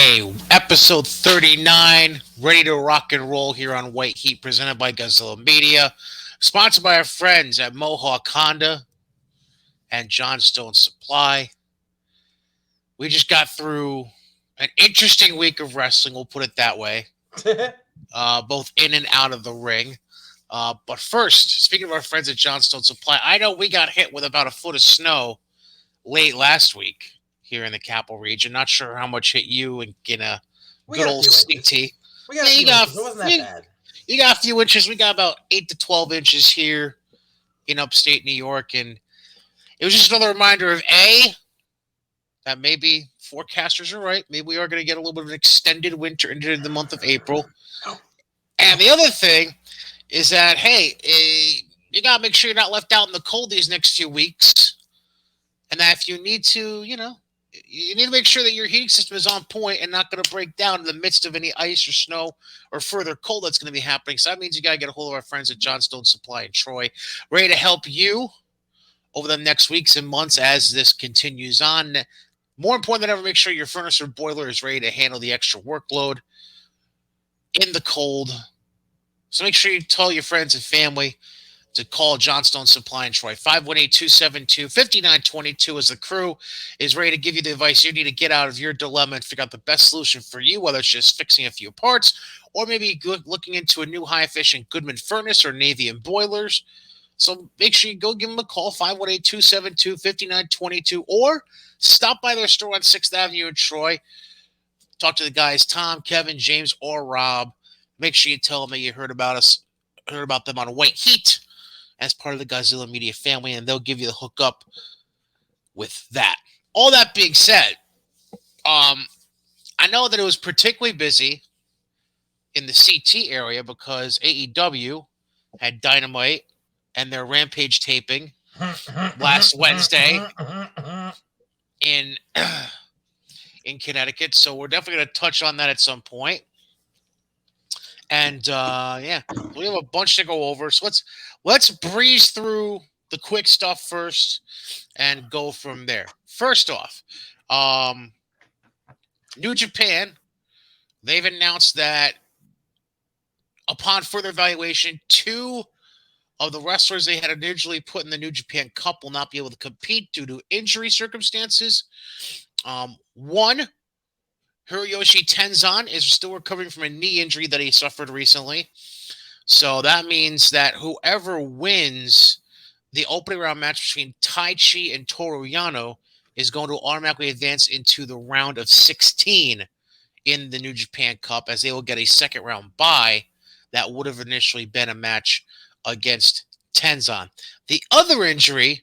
Hey, episode 39, ready to rock and roll here on White Heat, presented by Godzilla Media, sponsored by our friends at Mohawk Honda and Johnstone Supply. We just got through an interesting week of wrestling, we'll put it that way, both in and out of the ring. But first, speaking of our friends at Johnstone Supply, I know we got hit with about a foot of snow late last week here in the capital region. Not sure how much hit you and get a We good got a old few inches. CT. We got Yeah, a you few got inches. It wasn't that bad. you got a few inches. We got about 8 to 12 inches here in upstate New York, and it was just another reminder of that maybe forecasters are right. Maybe we are going to get a little bit of an extended winter into the month of April. And the other thing is that you got to make sure you're not left out in the cold these next few weeks, and that if you need to, you need to make sure that your heating system is on point and not going to break down in the midst of any ice or snow or further cold that's going to be happening. So that means you got to get a hold of our friends at Johnstone Supply in Troy, ready to help you over the next weeks and months as this continues on. More important than ever, make sure your furnace or boiler is ready to handle the extra workload in the cold. So make sure you tell your friends and family to call Johnstone Supply in Troy, 518-272-5922, as the crew is ready to give you the advice you need to get out of your dilemma and figure out the best solution for you, whether it's just fixing a few parts or maybe looking into a new high-efficient Goodman furnace or Navian boilers. So make sure you go give them a call, 518-272-5922, or stop by their store on 6th Avenue in Troy. Talk to the guys, Tom, Kevin, James, or Rob. Make sure you tell them that you heard about them on White Heat as part of the Godzilla Media family, and they'll give you the hookup with that. All that being said, I know that it was particularly busy in the CT area because AEW had Dynamite and their Rampage taping last Wednesday in Connecticut, so we're definitely going to touch on that at some point. And we have a bunch to go over. So let's breeze through the quick stuff first and go from there. First off, New Japan, they've announced that upon further evaluation, 2 of the wrestlers they had originally put in the New Japan Cup will not be able to compete due to injury circumstances. One, Hiroyoshi Tenzan, is still recovering from a knee injury that he suffered recently. So that means that whoever wins the opening round match between Taichi and Toru Yano is going to automatically advance into the round of 16 in the New Japan Cup, as they will get a second round bye that would have initially been a match against Tenzan. The other injury,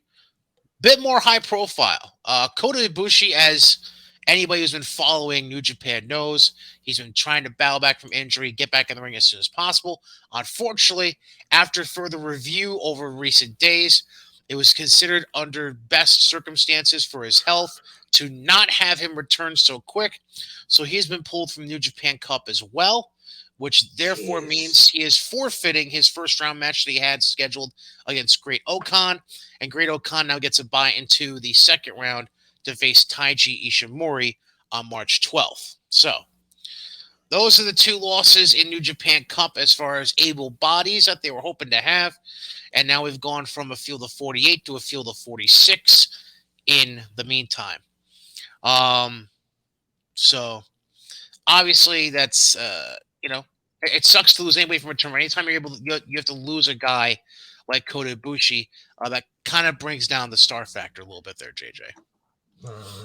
bit more high profile. Kota Ibushi, as anybody who's been following New Japan knows, he's been trying to battle back from injury, get back in the ring as soon as possible. Unfortunately, after further review over recent days, it was considered under best circumstances for his health to not have him return so quick. So he's been pulled from New Japan Cup as well, which therefore means he is forfeiting his first round match that he had scheduled against Great Okan. And Great Okan now gets a bye into the second round to face Taiji Ishimori on March 12th. So those are the 2 losses in New Japan Cup as far as able bodies that they were hoping to have. And now we've gone from a field of 48 to a field of 46 in the meantime. So obviously that's, it sucks to lose anybody from a tournament. Anytime you have to lose a guy like Kota Ibushi, that kind of brings down the star factor a little bit there, JJ.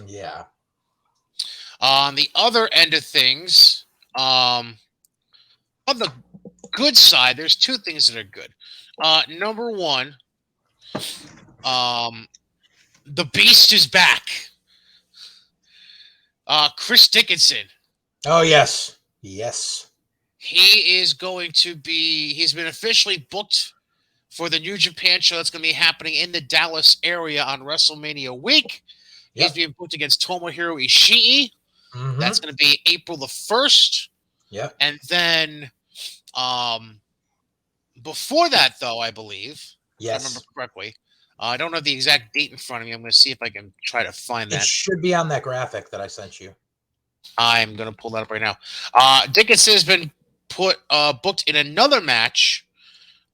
Yeah. On the other end of things, on the good side, there's 2 things that are good. Number one, the Beast is back. Chris Dickinson. Oh, yes. Yes. He's been officially booked for the New Japan show that's going to be happening in the Dallas area on WrestleMania week. Yep. He's being booked against Tomohiro Ishii. Mm-hmm. That's going to be April the 1st. Yep. And then before that, though, I believe, if I remember correctly, I don't have the exact date in front of me. I'm going to see if I can try to find that. It should be on that graphic that I sent you. I'm gonna pull that up right now. Dickinson has been booked in another match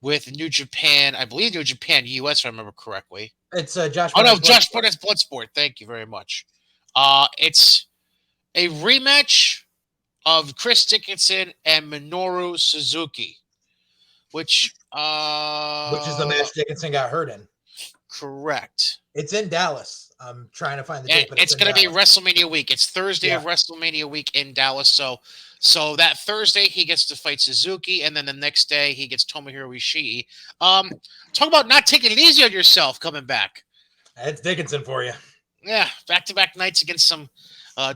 with New Japan. I believe New Japan US, if I remember correctly. It's Josh Oh no, Barnett's Josh Bloodsport. Barnett's Bloodsport. Thank you very much. It's a rematch of Chris Dickinson and Minoru Suzuki, which Which is the match Dickinson got hurt in. correct. It's in Dallas. I'm trying to find the And date, but it's it's in going to be Dallas. WrestleMania week. It's Thursday of Yeah. WrestleMania week in Dallas. So that Thursday he gets to fight Suzuki, and then the next day he gets Tomohiro Ishii. Talk about not taking it easy on yourself coming back. It's Dickinson for you. Yeah, back-to-back nights against some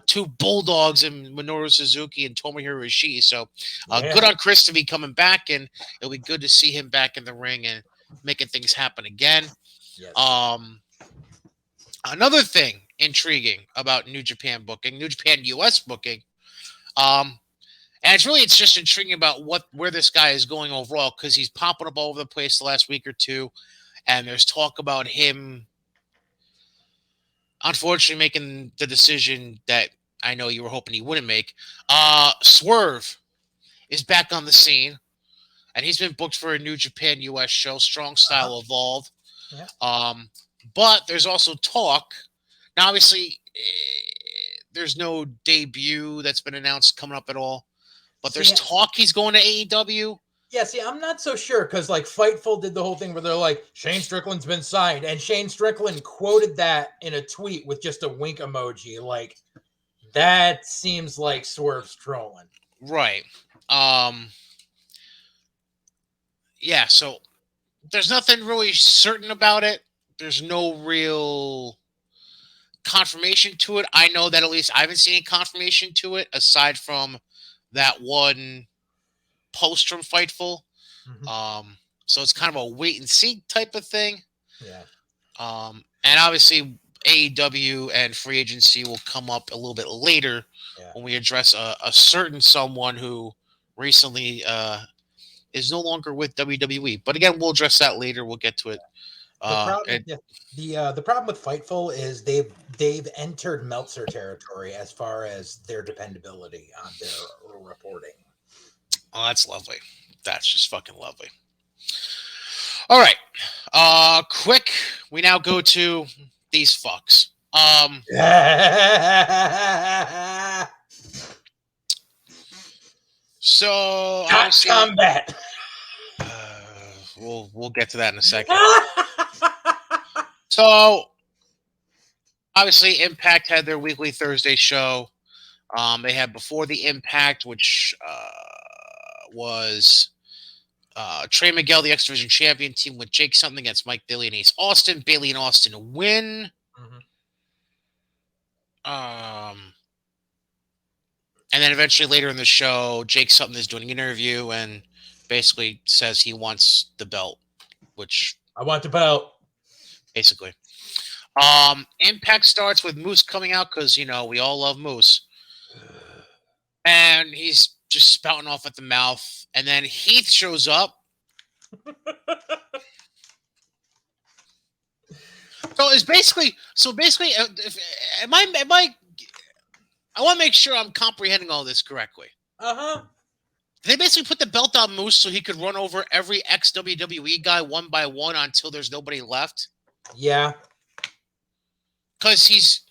two bulldogs in Minoru Suzuki and Tomohiro Ishii. So good on Chris to be coming back, and it'll be good to see him back in the ring and making things happen again. Yes. Another thing intriguing about New Japan booking, New Japan US booking, and it's just intriguing about where this guy is going overall, because he's popping up all over the place the last week or two, and there's talk about him unfortunately making the decision that I know you were hoping he wouldn't make. Swerve is back on the scene, and he's been booked for a New Japan US show, Strong Style Evolved. Yeah. But there's also talk. Now, obviously, there's no debut that's been announced coming up at all. But there's talk he's going to AEW. Yeah, see, I'm not so sure, because like Fightful did the whole thing where they're like, Shane Strickland's been signed, and Shane Strickland quoted that in a tweet with just a wink emoji. Like, that seems like Swerve's trolling. Right. Yeah, so there's nothing really certain about it. There's no real confirmation to it. I know that at least I haven't seen any confirmation to it aside from that one post from Fightful. Mm-hmm. So it's kind of a wait and see type of thing. Yeah. And obviously AEW and free agency will come up a little bit later when we address a certain someone who recently is no longer with WWE. But again, we'll address that later. We'll get to it. The problem with Fightful is they've entered Meltzer territory as far as their dependability on their reporting. Oh, that's lovely. That's just fucking lovely. All right. Quick. We now go to these fucks. So combat. We'll get to that in a second. So obviously Impact had their weekly Thursday show. They had Before the Impact, which was Trey Miguel, the X Division champion, team with Jake something against Mike Bailey and Ace Austin. Bailey and Austin win. And then eventually later in the show, Jake Sutton is doing an interview and basically says he wants the belt, which I want the belt. Basically. Impact starts with Moose coming out because, we all love Moose. And he's just spouting off at the mouth. And then Heath shows up. I want to make sure I'm comprehending all this correctly. They basically put the belt on Moose so he could run over every ex-WWE guy one by one until there's nobody left. Yeah. Because he's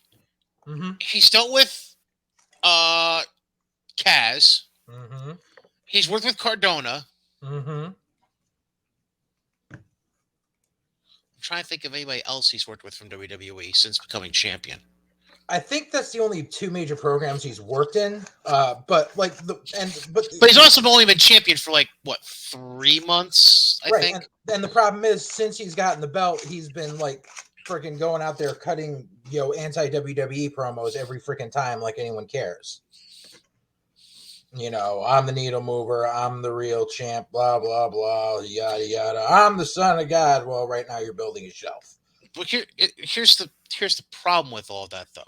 dealt with Kaz. He's worked with Cardona. I'm trying to think of anybody else he's worked with from WWE since becoming champion. I think that's the only two major programs he's worked in. But he's also only been champion for 3 months, I think. And the problem is, since he's gotten the belt, he's been freaking going out there cutting anti-WWE promos every freaking time like anyone cares. I'm the needle mover, I'm the real champ, blah blah blah, yada yada. I'm the son of God. Well, right now you're building a shelf. But here's the problem with all that, though.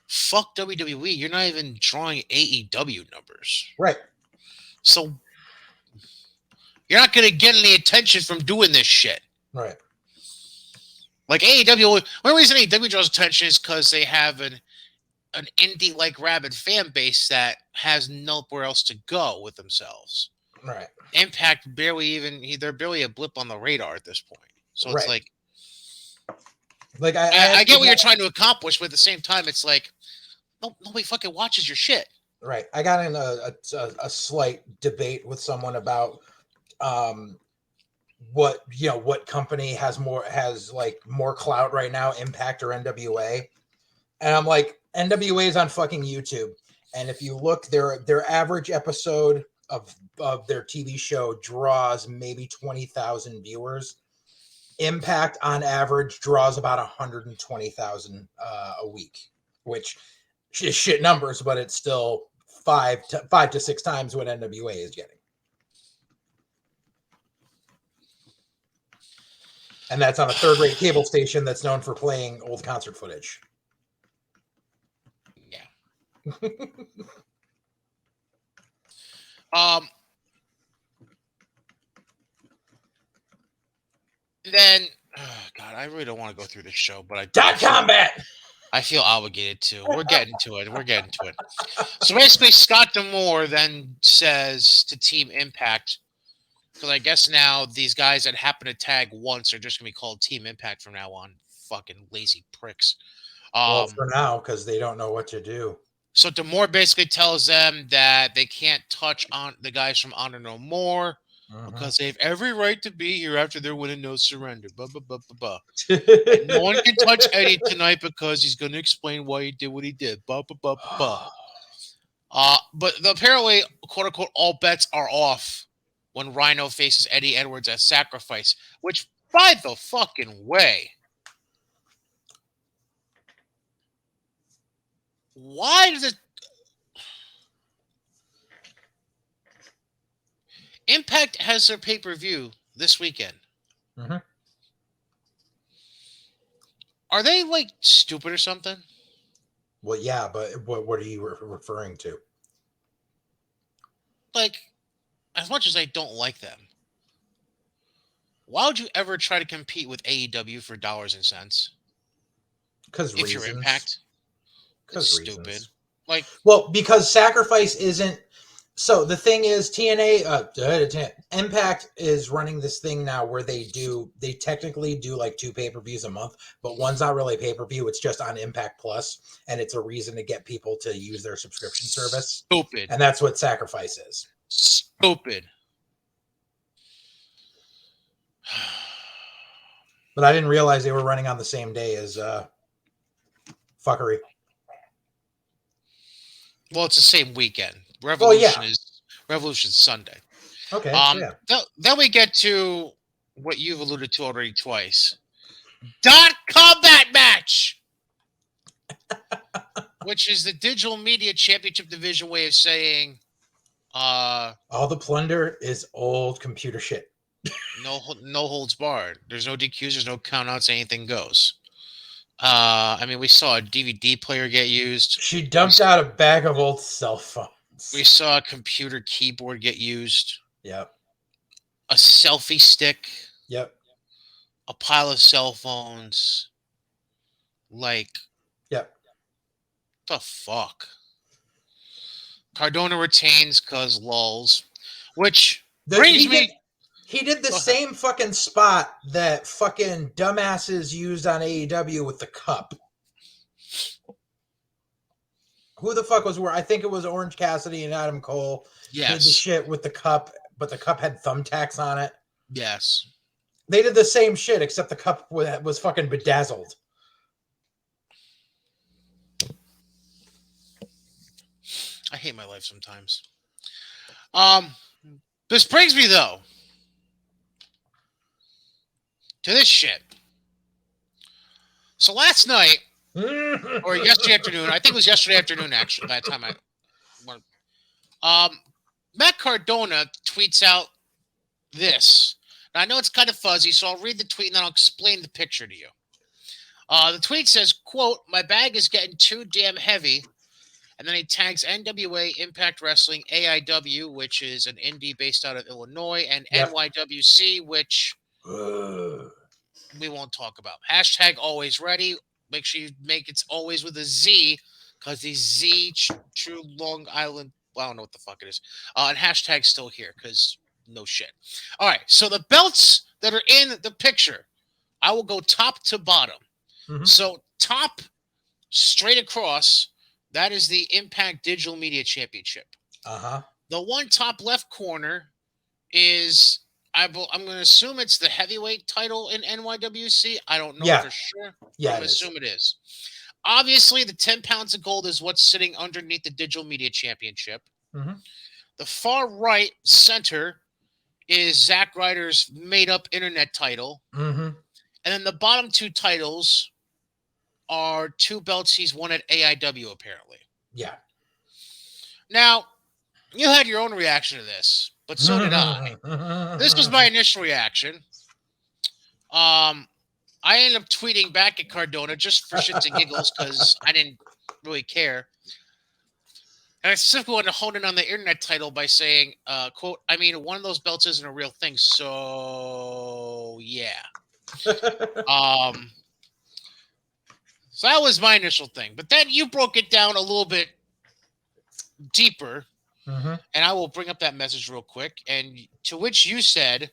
Fuck WWE. You're not even drawing AEW numbers. Right. So you're not going to get any attention from doing this shit. Right. Like AEW, one reason AEW draws attention is because they have an an indie like rabid fan base that has nowhere else to go with themselves. Right. Impact they're barely a blip on the radar at this point. So it's Right. like I get what you're trying to accomplish, but at the same time, it's like nobody fucking watches your shit. Right. I got in a slight debate with someone about what company has more clout right now, Impact or NWA. And I'm like, NWA is on fucking YouTube. And if you look, their average episode of their TV show draws maybe 20,000 viewers. Impact on average draws about 120,000 a week, which is shit numbers, but it's still five to six times what NWA is getting. And that's on a third-rate cable station that's known for playing old concert footage. Yeah. Then, God, I really don't want to go through this show, but Combat. I feel obligated to. We're getting to it. So basically, Scott D'Amore then says to Team Impact, because I guess now these guys that happen to tag once are just going to be called Team Impact from now on. Fucking lazy pricks. Well, for now, because they don't know what to do. So D'Amore basically tells them that they can't touch on the guys from Honor No More because they have every right to be here after they're winning No Surrender. And no one can touch Eddie tonight because he's going to explain why he did what he did. But apparently, quote unquote, all bets are off when Rhino faces Eddie Edwards at Sacrifice, which, by the fucking way, why does it? Impact has their pay-per-view this weekend. Mm-hmm. Are they like stupid or something? Well, yeah, but what are you referring to? Like, as much as I don't like them, why would you ever try to compete with AEW for dollars and cents? Because if you're Impact, because stupid. Reasons. Like, well, because Sacrifice isn't. So the thing is, Impact is running this thing now where they technically do like 2 pay-per-views a month, but one's not really a pay-per-view. It's just on Impact Plus, and it's a reason to get people to use their subscription service. Stupid. And that's what Sacrifice is. Stupid. But I didn't realize they were running on the same day as fuckery. Well, it's the same weekend. Revolution's Sunday. Okay. Then we get to what you've alluded to already twice. Combat match, which is the Digital Media Championship Division way of saying, all the plunder is old computer shit. No holds barred. There's no DQs. There's no countouts. Anything goes. I mean, we saw a DVD player get used. She dumped out a bag of old cell phones. We saw a computer keyboard get used. Yep. A selfie stick. Yep. A pile of cell phones. Like. Yep. What the fuck? Cardona retains because lulz. Which brings me. He did the same fucking spot that fucking dumbasses used on AEW with the cup. Who the fuck was where? I think it was Orange Cassidy and Adam Cole. Yes. Did the shit with the cup, but the cup had thumbtacks on it. Yes. They did the same shit, except the cup was fucking bedazzled. I hate my life sometimes. This brings me, though, to this shit. So last night, or yesterday afternoon, I think it was yesterday afternoon, actually, by the time Matt Cardona tweets out this. Now, I know it's kind of fuzzy, so I'll read the tweet and then I'll explain the picture to you. The tweet says, quote, "My bag is getting too damn heavy." And then he tags NWA, Impact Wrestling, AIW, which is an indie based out of Illinois, and NYWC, which we won't talk about. Hashtag always ready. Make sure you make it always with a Z, because the True Long Island. Well, I don't know what the fuck it is. And hashtag still here because no shit. All right, so the belts that are in the picture, I will go top to bottom. Mhm. So top straight across, that is the Impact Digital Media Championship. The one top left corner is I'm going to assume it's the heavyweight title in NYWC. I don't know for sure. Yeah, I'm going to assume it is. Obviously, the 10 pounds of gold is what's sitting underneath the Digital Media Championship. Mhm. The far right center is Zack Ryder's made-up internet title. Mhm. And then the bottom two titles are two belts he's won at AIW, apparently. Yeah. Now, you had your own reaction to this, but so did I. This was my initial reaction. I ended up tweeting back at Cardona just for shits and giggles because I didn't really care. And I specifically wanted to hone in on the internet title by saying, quote, I mean, one of those belts isn't a real thing, so yeah. So that was my initial thing. But then you broke it down a little bit deeper, Mhm. and I will bring up that message real quick. And to which you said,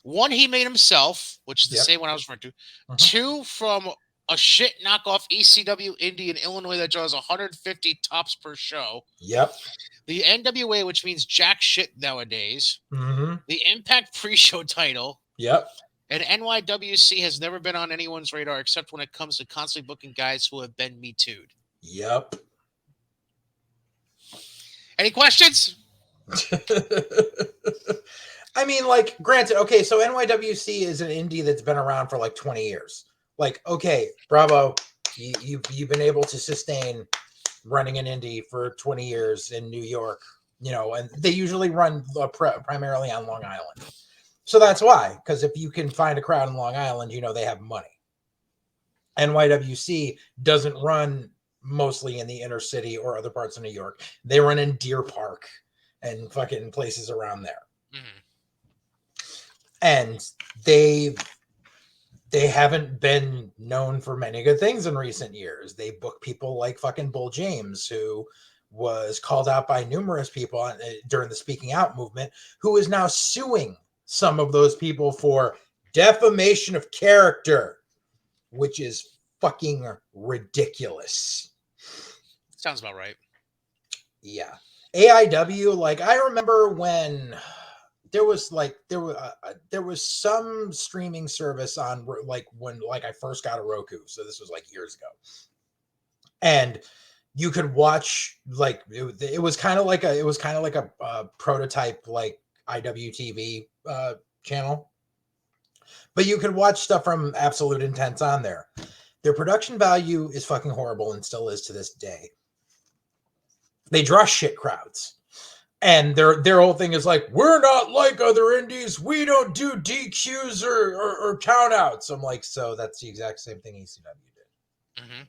one, he made himself, which is the same one I was referring to. Mhm. Two, from a shit knockoff ECW indie in Illinois that draws 150 tops per show. Yep. The NWA, which means jack shit nowadays. Mhm. The Impact pre-show title. Yep. And NYWC has never been on anyone's radar except when it comes to constantly booking guys who have been Me Too'd. Yep. Any questions? I mean, like, granted, okay, so NYWC is an indie that's been around for like 20 years. Like, okay, bravo. You've been able to sustain running an indie for 20 years in New York, you know, and they usually run primarily on Long Island. So that's why, because if you can find a crowd in Long Island, you know, they have money. NYWC doesn't run mostly in the inner city or other parts of New York. They run in Deer Park and fucking places around there. Mm-hmm. And they haven't been known for many good things in recent years. They book people like fucking Bull James, who was called out by numerous people during the Speaking Out movement, who is now suing some of those people for defamation of character, which is fucking ridiculous. Sounds about right. Yeah. AIW, like, I remember when there was some streaming service on, like, when, like, I first got a Roku, so this was like years ago, and you could watch, like, it was kind of like a prototype, like, IWTV channel, but you could watch stuff from Absolute Intense on there. Their production value is fucking horrible and still is to this day. They draw shit crowds. And their whole thing is like, we're not like other indies. We don't do DQs or countouts. I'm like, so that's the exact same thing ECW did. Mm-hmm.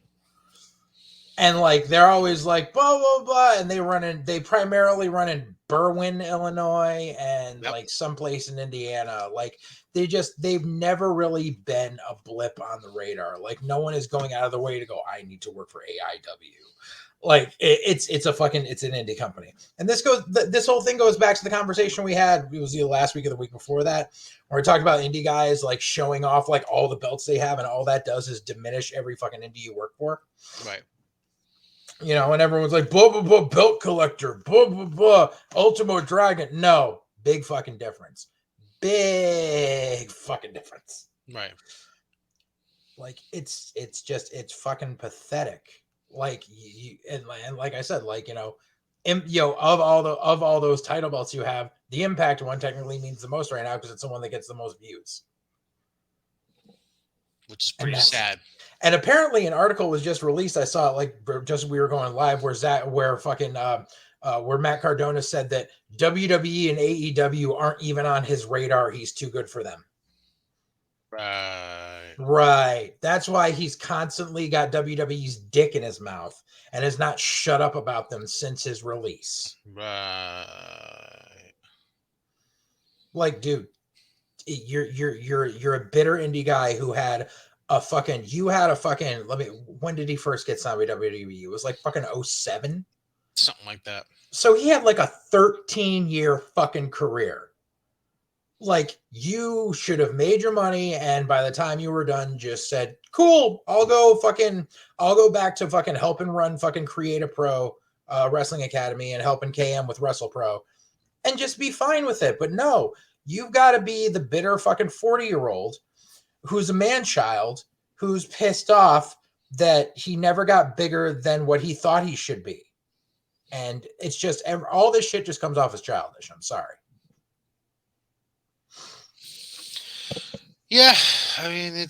And like, they're always like, blah, blah, blah. And they primarily run in Berwyn, Illinois, and like someplace in Indiana. Like, they've never really been a blip on the radar. Like, no one is going out of their way to go, I need to work for AIW. Like, it's an indie company. And this whole thing goes back to the conversation we had. It was either last week or the week before that, where we talked about indie guys like showing off like all the belts they have, and all that does is diminish every fucking indie you work for. Right. You know, and everyone's like, blah, blah, blah, belt collector, blah, blah, blah, Ultimo Dragon. No, big fucking difference. Big fucking difference. Right. Like, it's fucking pathetic. Like, and like I said, like, you know, of all those title belts you have, the Impact one technically means the most right now because it's the one that gets the most views, which is pretty sad. And apparently, an article was just released. I saw it like just we were going live. Where Matt Cardona said that WWE and AEW aren't even on his radar. He's too good for them. Right. That's why he's constantly got WWE's dick in his mouth and has not shut up about them since his release. Right. Like, dude, you're a bitter indie guy who had when did he first get signed with WWE? It was like fucking 07. Something like that. So he had like a 13-year fucking career. Like, you should have made your money, and by the time you were done, just said, cool, I'll go back to fucking helping run fucking Create a Pro Wrestling Academy and helping KM with Wrestle Pro and just be fine with it. But no, you've got to be the bitter fucking 40-year-old who's a man-child who's pissed off that he never got bigger than what he thought he should be. And it's just, all this shit just comes off as childish. I'm sorry. Yeah, I mean,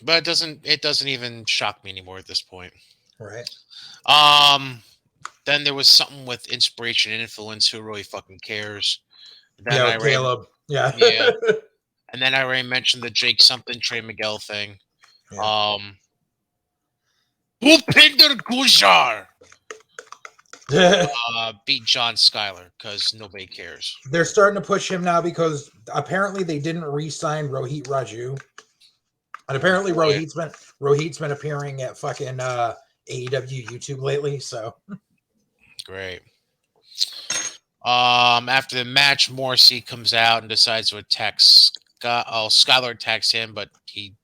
but it doesn't even shock me anymore at this point. Right. Then there was something with inspiration and influence. Who really fucking cares? Then Yeah, Caleb. Yeah. Yeah. And then I already mentioned the Jake something Trey Miguel thing. Yeah. Bhupinder Gujar beat John Skyler because nobody cares. They're starting to push him now because apparently they didn't re-sign Rohit Raju. And apparently Rohit's been appearing at fucking AEW YouTube lately, so great. After the match, Morrissey comes out and decides to attack Scott. Oh, Skyler attacks him, but he.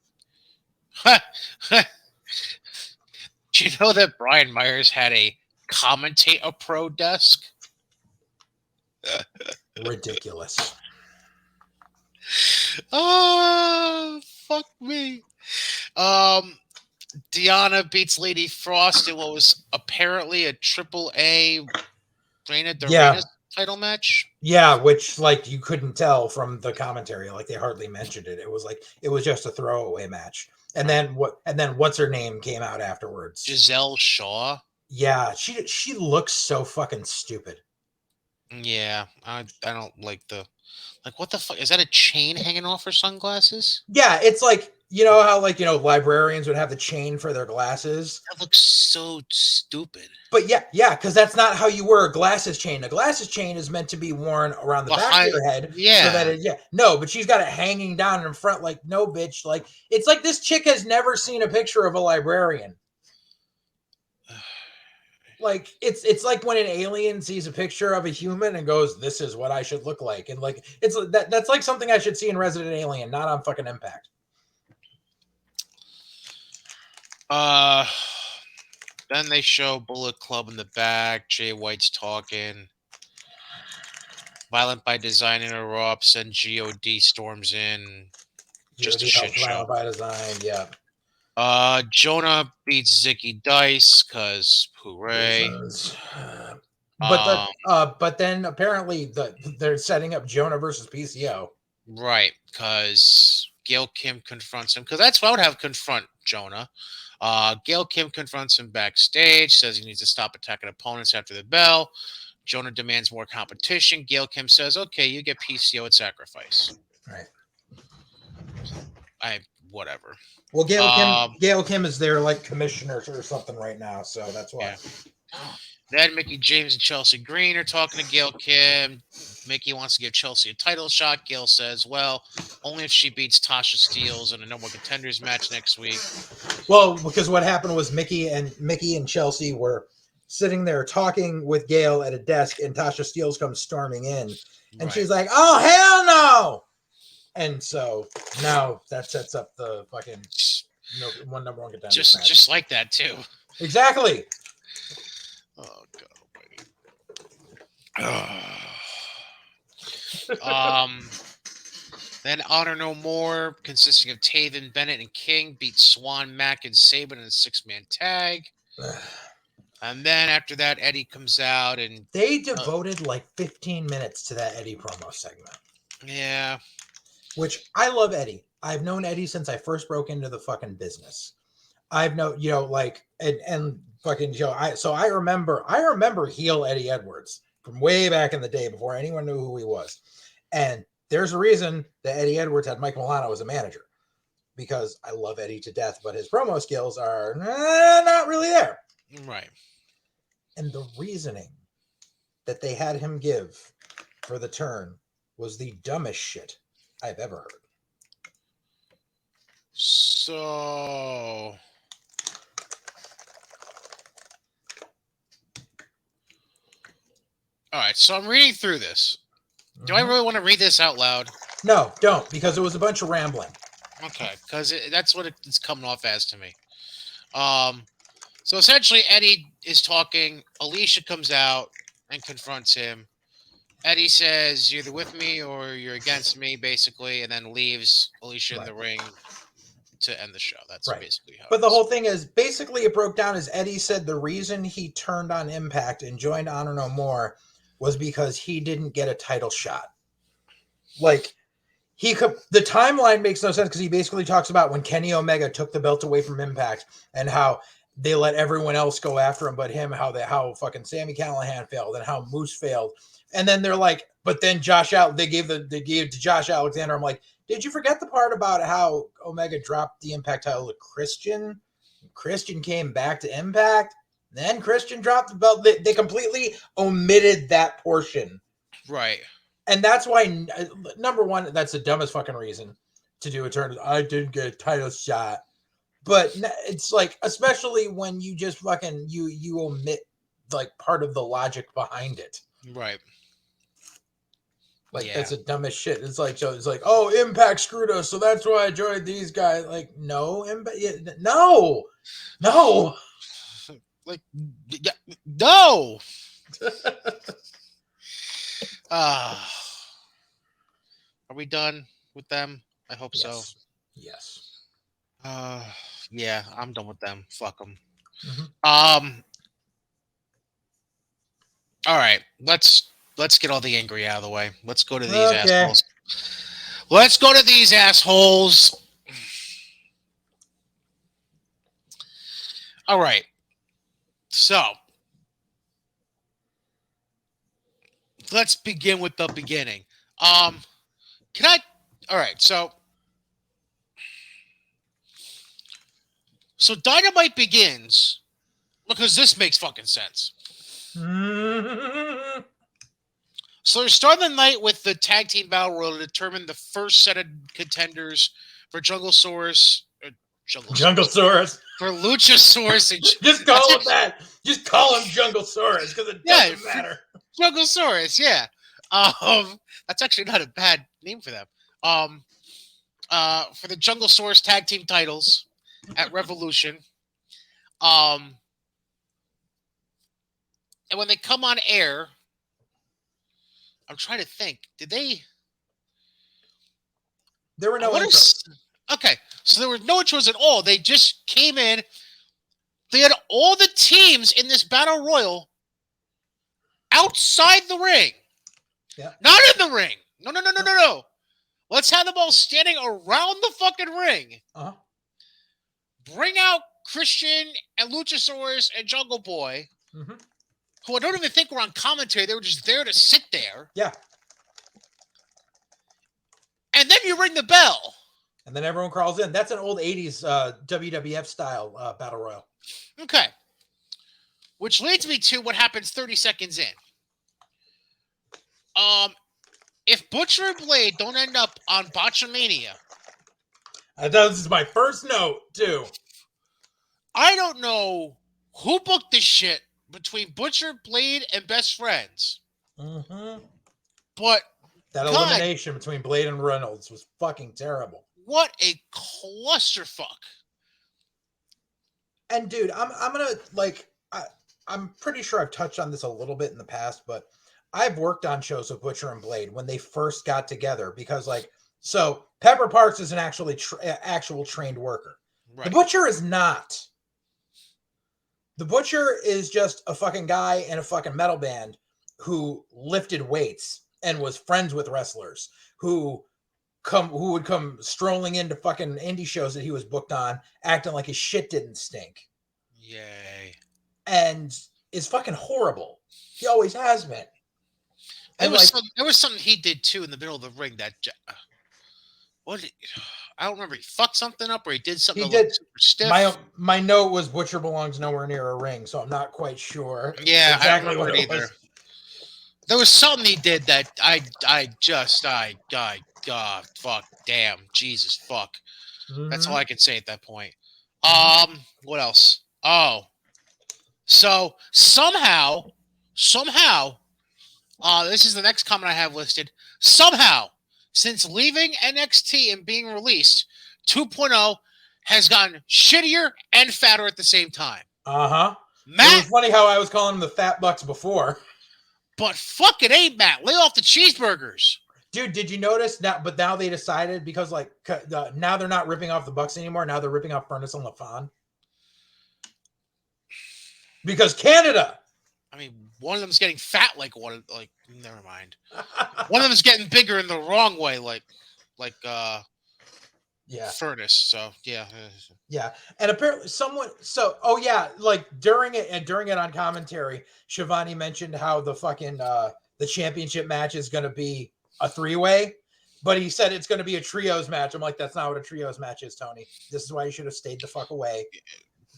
Do you know that Brian Myers had a commentator pro desk? Ridiculous. Oh, fuck me. Deanna beats Lady Frost in what was apparently a AAA Reina de Reina title match. Yeah, which like you couldn't tell from the commentary, like they hardly mentioned it. It was just a throwaway match. And then what's her name came out afterwards? Giselle Shaw. Yeah, she looks so fucking stupid. Yeah, I don't like what the fuck is that? A chain hanging off her sunglasses? Yeah, it's like, you know how like, librarians would have the chain for their glasses. That looks so stupid. But yeah, because that's not how you wear a glasses chain. A glasses chain is meant to be worn around the back of your head. Yeah. So that no, but she's got it hanging down in front. Like, no, bitch. Like, it's like this chick has never seen a picture of a librarian. Like, it's like when an alien sees a picture of a human and goes, "This is what I should look like," and like that's like something I should see in Resident Alien, not on fucking Impact. Then they show Bullet Club in the back. Jay White's talking. Violent by Design interrupts, and God storms in. Just a shit show. Violent by Design, yeah. Jonah beats Zicky Dice because hooray. But then apparently they're setting up Jonah versus PCO. Right, because Gail Kim confronts him. Because that's what I would have confront Jonah. Gail Kim confronts him backstage, says he needs to stop attacking opponents after the bell. Jonah demands more competition. Gail Kim says, okay, you get PCO at Sacrifice. Right. Whatever. Well, Gail Kim is their like commissioner or something right now, so that's why. Yeah. Then Mickey James and Chelsea Green are talking to Gail Kim. Mickey wants to give Chelsea a title shot. Gail says, well, only if she beats Tasha Steelz in a No More Contenders match next week. Well, because what happened was Mickey and Chelsea were sitting there talking with Gail at a desk, and Tasha Steelz comes storming in, and she's like, oh, hell no! And so now that sets up the fucking number one contender. Just like that too. Exactly. Oh God. Then Honor No More, consisting of Taven, Bennett, and King, beat Swan, Mack, and Sabin in a 6-man tag. And then after that, Eddie comes out and they devoted like 15 minutes to that Eddie promo segment. Yeah. Which I love Eddie. I've known Eddie since I first broke into the fucking business. I've known, and fucking, I remember heel Eddie Edwards from way back in the day before anyone knew who he was. And there's a reason that Eddie Edwards had Mike Milano as a manager, because I love Eddie to death, but his promo skills are not really there. Right. And the reasoning that they had him give for the turn was the dumbest shit I've ever heard. So So, all right. So I'm reading through this. Do I really want to read this out loud? No, don't, because it was a bunch of rambling. Okay, because that's what it's coming off as to me. So essentially, Eddie is talking. Alicia comes out and confronts him. Eddie says, "You're either with me or you're against me," basically, and then leaves Alicia in the ring to end the show. That's basically how. But the whole thing is, basically, it broke down as Eddie said the reason he turned on Impact and joined Honor No More was because he didn't get a title shot. Like, the timeline makes no sense because he basically talks about when Kenny Omega took the belt away from Impact and how they let everyone else go after him but him, how fucking Sami Callihan failed and how Moose failed. And then they're like, but then they gave to Josh Alexander. I'm like, did you forget the part about how Omega dropped the Impact title to Christian? Christian came back to Impact. Then Christian dropped the belt. They completely omitted that portion. Right. And that's why, number one, that's the dumbest fucking reason to do a turn. I didn't get a title shot. But it's like, especially when you just fucking, you omit like part of the logic behind it. Right. Like, that's the dumbest shit. It's like, oh, Impact screwed us, so that's why I joined these guys. Like, no, no. Like, no. Are we done with them? I hope so. Yes. Yeah, I'm done with them. Fuck them. Mm-hmm. All right, let's get all the angry out of the way. Let's go to these assholes. Let's go to these assholes. All right. So, let's begin with the beginning. All right, so Dynamite begins because this makes fucking sense. So they're starting the night with the tag team battle royal to determine the first set of contenders for Junglesaurus. Junglesaurus. For Luchasaurus. And just call him that. Just call him Junglesaurus because it doesn't matter. Junglesaurus, yeah. That's actually not a bad name for them. For the Junglesaurus tag team titles at Revolution. And when they come on air, I'm trying to think. Did they? There were no intros. Okay, so there were no intros at all. They just came in. They had all the teams in this battle royal outside the ring. Yeah. Not in the ring. No. Let's have them all standing around the fucking ring. Uh-huh. Bring out Christian and Luchasaurus and Jungle Boy. Mm-hmm. Who I don't even think were on commentary. They were just there to sit there. Yeah. And then you ring the bell. And then everyone crawls in. That's an old 80s WWF style battle royal. Okay. Which leads me to what happens 30 seconds in. If Butcher and Blade don't end up on Botchamania. This is my first note, too. I don't know who booked this shit between Butcher, Blade, and Best Friends. Mm-hmm. But that elimination between Blade and Reynolds was fucking terrible. What a clusterfuck. And dude, I'm gonna I'm pretty sure I've touched on this a little bit in the past, but I've worked on shows with Butcher and Blade when they first got together because so Pepper Parks is an actual trained worker. Right. The Butcher is not. The Butcher is just a fucking guy in a fucking metal band who lifted weights and was friends with wrestlers who would come strolling into fucking indie shows that he was booked on, acting like his shit didn't stink. Yay. And is fucking horrible. He always has been. There was something he did too in the middle of the ring that I don't remember. He fucked something up or he did something super stiff. My note was Butcher belongs nowhere near a ring, so I'm not quite sure. Yeah, exactly I don't remember it either. There was something he did that God, fuck, damn, Jesus, fuck. That's Mm-hmm. all I can say at that point. What else? Oh, so somehow, this is the next comment I have listed. Somehow, since leaving NXT and being released, 2.0 has gotten shittier and fatter at the same time. Uh-huh. It Matt, was funny how I was calling them the fat bucks before. but fuck it ain't Matt. Lay off the cheeseburgers. Dude, did you notice now? But now they decided because now they're not ripping off the Bucks anymore. Now they're ripping off Furnace and LaFon because Canada. I mean, one of them's getting fat never mind. One of them is getting bigger in the wrong way, yeah, Furnace. So yeah. yeah, and apparently someone. Like during it on commentary, Shivani mentioned how the fucking the championship match is going to be a 3-way, but he said it's going to be a trios match. I'm like, that's not what a trios match is, Tony. This is why you should have stayed the fuck away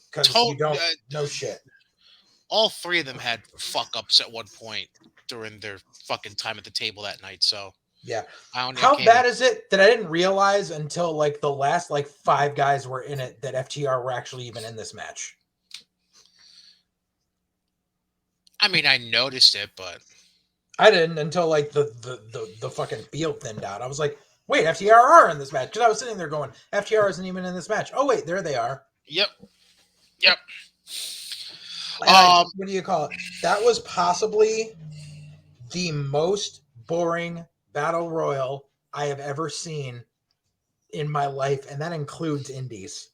because you don't know shit. All three of them had fuck ups at one point during their fucking time at the table that night. So yeah, how bad is it that I didn't realize until like the last 5 guys were in it that FTR were actually even in this match? I mean, I noticed it, but I didn't until the fucking field thinned out. I was like, wait, FTR are in this match because I was sitting there going, FTR isn't even in this match. Oh wait, there they are. Yep. What do you call it? That was possibly the most boring battle royal I have ever seen in my life, and that includes indies.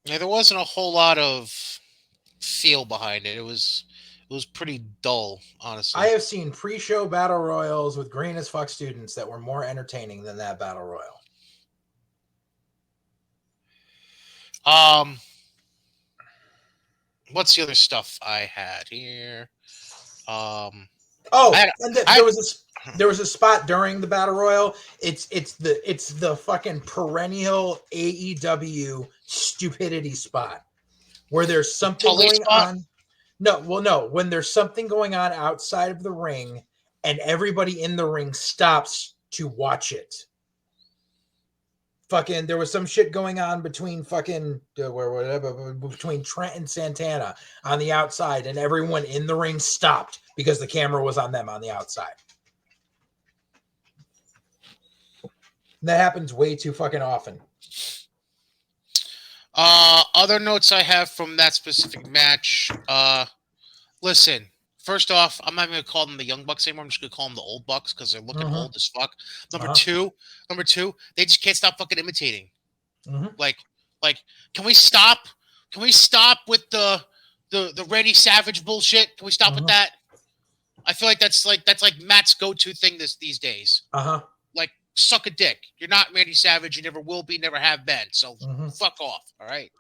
Yeah, there wasn't a whole lot of feel behind it. It was pretty dull, honestly. I have seen pre-show battle royals with green as fuck students that were more entertaining than that battle royal. What's the other stuff I had here? There was a spot during the battle royal. It's the fucking perennial AEW stupidity spot where there's something going on. No, when there's something going on outside of the ring and everybody in the ring stops to watch it. Fucking, there was some shit going on between between Trent and Santana on the outside, and everyone in the ring stopped because the camera was on them on the outside. And that happens way too fucking often. Other notes I have from that specific match. Listen, first off, I'm not even gonna call them the Young Bucks anymore. I'm just gonna call them the Old Bucks because they're looking old as fuck. Number two, they just can't stop fucking imitating. Like, can we stop? Can we stop with the Randy Savage bullshit? Can we stop with that? I feel like that's like Matt's go-to thing these days. Like, suck a dick. You're not Randy Savage. You never will be. Never have been. So fuck off. All right.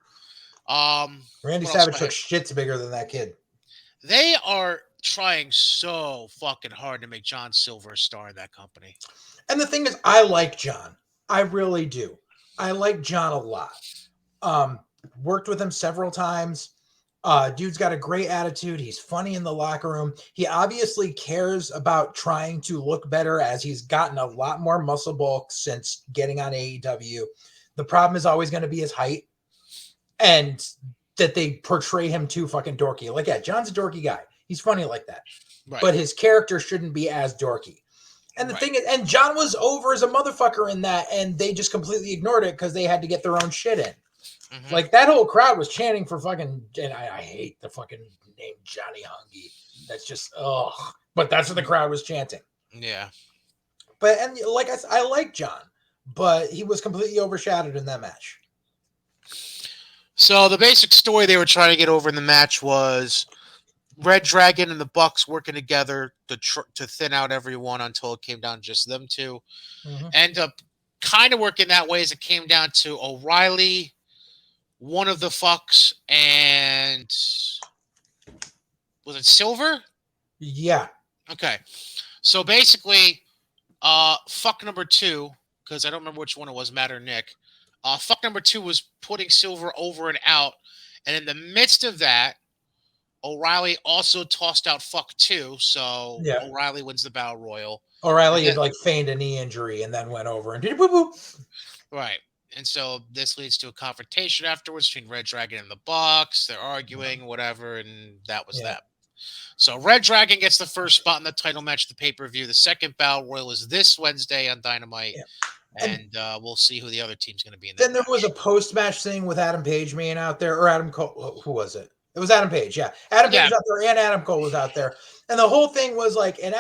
Randy Savage took shits bigger than that kid. They are trying so fucking hard to make John Silver a star in that company. And the thing is, I like John. I really do. I like John a lot. Worked with him several times. Dude's got a great attitude. He's funny in the locker room. He obviously cares about trying to look better as he's gotten a lot more muscle bulk since getting on AEW. The problem is always going to be his height and that they portray him too fucking dorky. Like, yeah, John's a dorky guy. He's funny like that. Right. But his character shouldn't be as dorky. And the thing is, and John was over as a motherfucker in that, and they just completely ignored it because they had to get their own shit in. Like, that whole crowd was chanting for fucking, and I hate the fucking name Johnny Hungy. That's just, ugh. But that's what the crowd was chanting. Yeah. But, and like I like John, but he was completely overshadowed in that match. So the basic story they were trying to get over in the match was Red Dragon and the Bucks working together to thin out everyone until it came down to just them two. End up kind of working that way as it came down to O'Reilly, one of the fucks, and was it Silver? Yeah. Okay. So basically, fuck number 2, because I don't remember which one it was, Matt or Nick. Fuck number 2 was putting Silver over and out. And in the midst of that, O'Reilly also tossed out fuck 2, so Yeah. O'Reilly wins the Battle Royal. O'Reilly then, had like feigned a knee injury and then went over and did boop boop. Right. And so this leads to a confrontation afterwards between Red Dragon and the Bucks. They're arguing, whatever, and that was that. So Red Dragon gets the first spot in the title match of the pay-per-view. The second Battle Royal is this Wednesday on Dynamite. Yeah. And we'll see who the other team's going to be in that Then there was a match. post-match thing with Adam Page being out there, or Adam Cole. Who was it? It was Adam Page, yeah. Adam Page was out there, and Adam Cole was out there. And the whole thing was like, and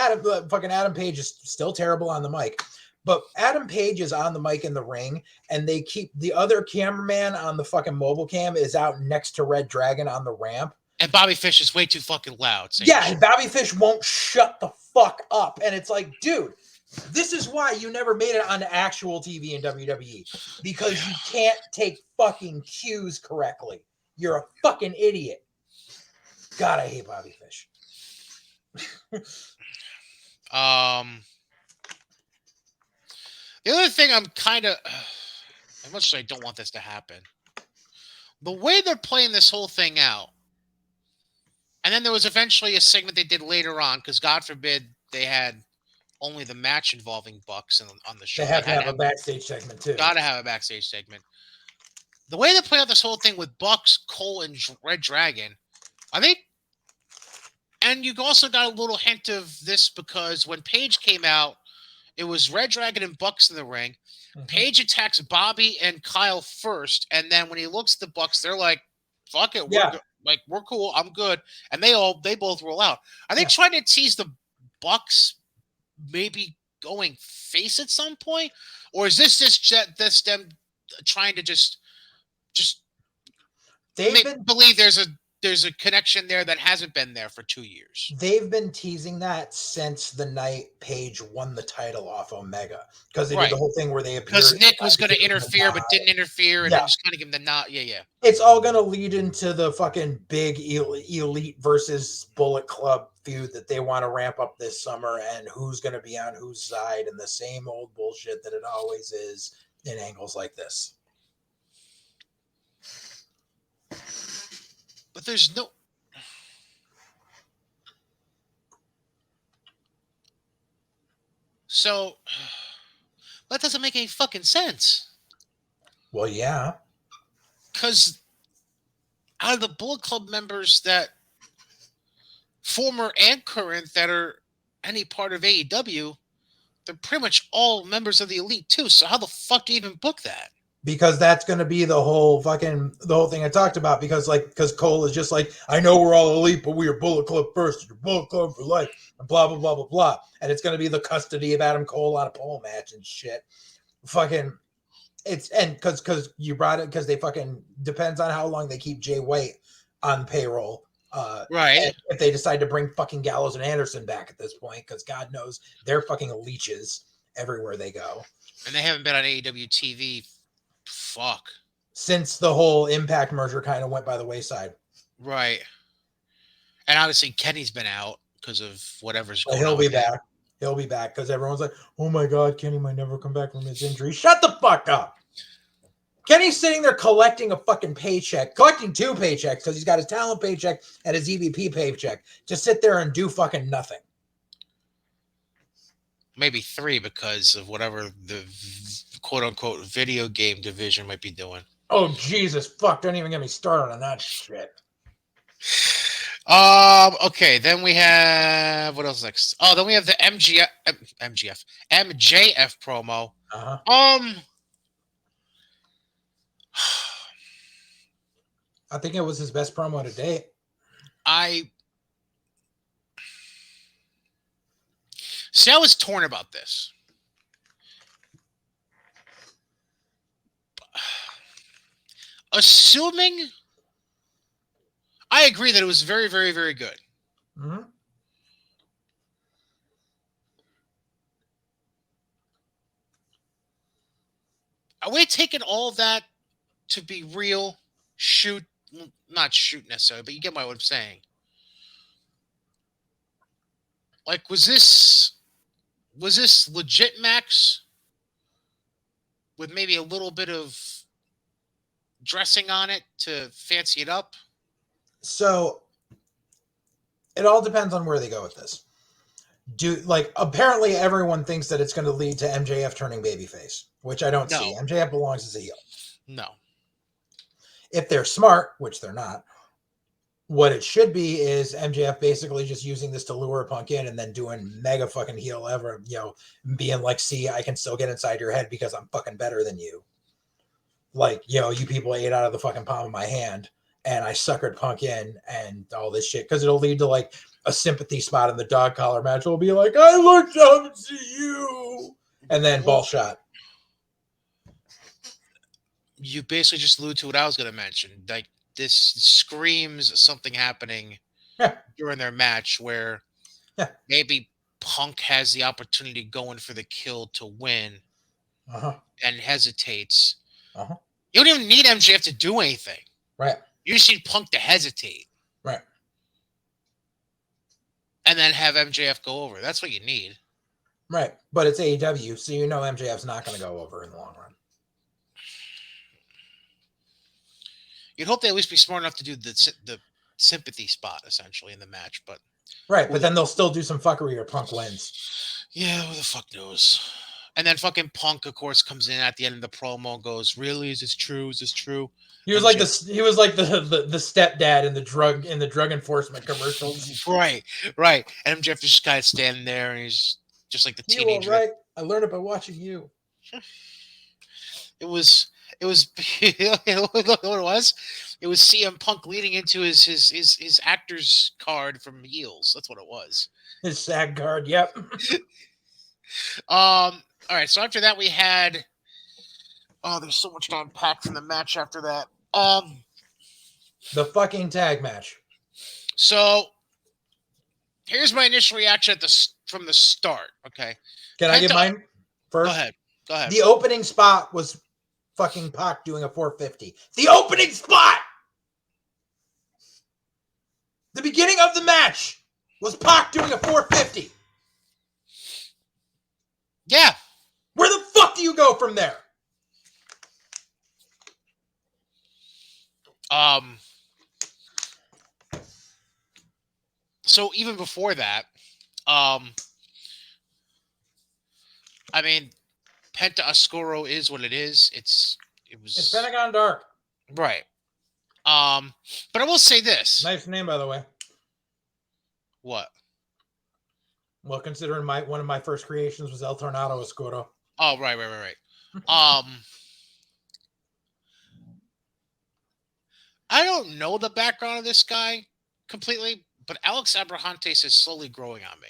fucking Adam Page is still terrible on the mic. But Adam Page is on the mic in the ring, and they keep the other cameraman on the fucking mobile cam is out next to Red Dragon on the ramp. And Bobby Fish is way too fucking loud. Yeah, and Bobby Fish won't shut the fuck up. And it's like, dude, this is why you never made it on actual TV in WWE. Because you can't take fucking cues correctly. You're a fucking idiot. God, I hate Bobby Fish. The other thing I'm kind of, as much as I don't want this to happen, the way they're playing this whole thing out, and then there was eventually a segment they did later on, because God forbid they had only the match involving Bucks on the show. They have to have a backstage segment too. Gotta have a backstage segment. The way they play out this whole thing with Bucks, Cole, and Red Dragon, I think, and you also got a little hint of this because when Paige came out, it was Red Dragon and Bucks in the ring. Mm-hmm. Paige attacks Bobby and Kyle first, and then when he looks at the Bucks, they're like, "Fuck it, we're cool, I'm good," and they both roll out. Are they trying to tease the Bucks maybe going face at some point, or is this just them trying to just believe there's a connection there that hasn't been there for 2 years? They've been teasing that since the night Paige won the title off Omega, because they did the whole thing where they appeared. Because Nick was going to interfere but didn't interfere, and then just kind of give them the nod. Yeah. It's all going to lead into the fucking big Elite versus Bullet Club feud that they want to ramp up this summer, and who's going to be on whose side, and the same old bullshit that it always is in angles like this. But there's no... So, that doesn't make any fucking sense. Well, yeah. Because out of the Bullet Club members that, former and current, that are any part of AEW, they're pretty much all members of the Elite too. So how the fuck do you even book that? Because that's going to be the whole thing I talked about. Because Cole is just like, I know we're all Elite, but we are Bullet Club first. You're Bullet Club for life, and blah blah blah blah blah. And it's going to be the custody of Adam Cole on a pole match and shit. Fucking, because you brought it, because they fucking depends on how long they keep Jay White on payroll. Right. If they decide to bring fucking Gallows and Anderson back at this point, because God knows they're fucking leeches everywhere they go. And they haven't been on AEW TV. Fuck. Since the whole Impact merger kind of went by the wayside. Right. And obviously Kenny's been out because of whatever's going on. He'll be back. He'll be back because everyone's like, oh my God, Kenny might never come back from his injury. Shut the fuck up. Kenny's sitting there collecting a fucking paycheck, collecting 2 paychecks because he's got his talent paycheck and his EVP paycheck to sit there and do fucking nothing. Maybe 3 because of whatever the quote-unquote video game division might be doing. Oh, Jesus, fuck. Don't even get me started on that shit. Okay, then we have... What else next? Oh, then we have the MJF promo. Uh-huh. I think it was his best promo to date. I was torn about this. Assuming, I agree that it was very, very, very good. Mm-hmm. Are we taking all that to be real? Not shoot necessarily, but you get what I'm saying. Like, was this legit, Max? With maybe a little bit of dressing on it to fancy it up? So, It all depends on where they go with this. Apparently everyone thinks that it's going to lead to MJF turning babyface, which I don't see. MJF belongs as a heel. No. If they're smart, which they're not, what it should be is MJF basically just using this to lure Punk in and then doing mega fucking heel ever, being like, see, I can still get inside your head because I'm fucking better than you. Like, you people ate out of the fucking palm of my hand and I suckered Punk in and all this shit. Because it'll lead to like a sympathy spot in the dog collar match. Will be like, I looked up to you. And then ball shot. You basically just allude to what I was going to mention. Like, this screams something happening during their match where maybe Punk has the opportunity going for the kill to win and hesitates. You don't even need MJF to do anything. Right. You just need Punk to hesitate. Right. And then have MJF go over. That's what you need. Right. But it's AEW, so MJF's not going to go over in the long run. You'd hope they at least be smart enough to do the sympathy spot, essentially, in the match. But but then they'll still do some fuckery or Punk wins. Yeah, who the fuck knows? And then fucking Punk, of course, comes in at the end of the promo and goes, really? Is this true? Is this true? He was like the stepdad in the drug enforcement commercials. Right. And MJF just kind of standing there and he's just like the teenager. Right. I learned it by watching you. It was you know what it was? It was CM Punk leading into his actor's card from Heels. That's what it was. His SAG card, yep. All right, so after that we had there's so much to unpack from the match after that. The fucking tag match. So here's my initial reaction from the start, okay? Can I get mine first? Go ahead. The opening spot was fucking Pac doing a 450. The opening spot! The beginning of the match was Pac doing a 450. Yeah. Where the fuck do you go from there? So even before that, I mean, Penta Oscuro is what it is. It's Pentagon Dark. Right. But I will say this. Nice name, by the way. What? Well, considering one of my first creations was El Tornado Oscuro. Oh, right. I don't know the background of this guy completely, but Alex Abrahantes is slowly growing on me.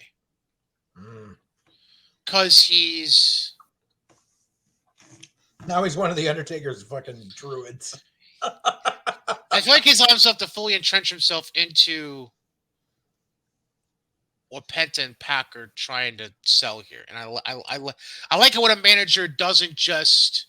Because now he's one of the Undertaker's fucking druids. I feel like he's allowed himself to fully entrench himself into what Penta and Pac are trying to sell here. And I like it when a manager doesn't just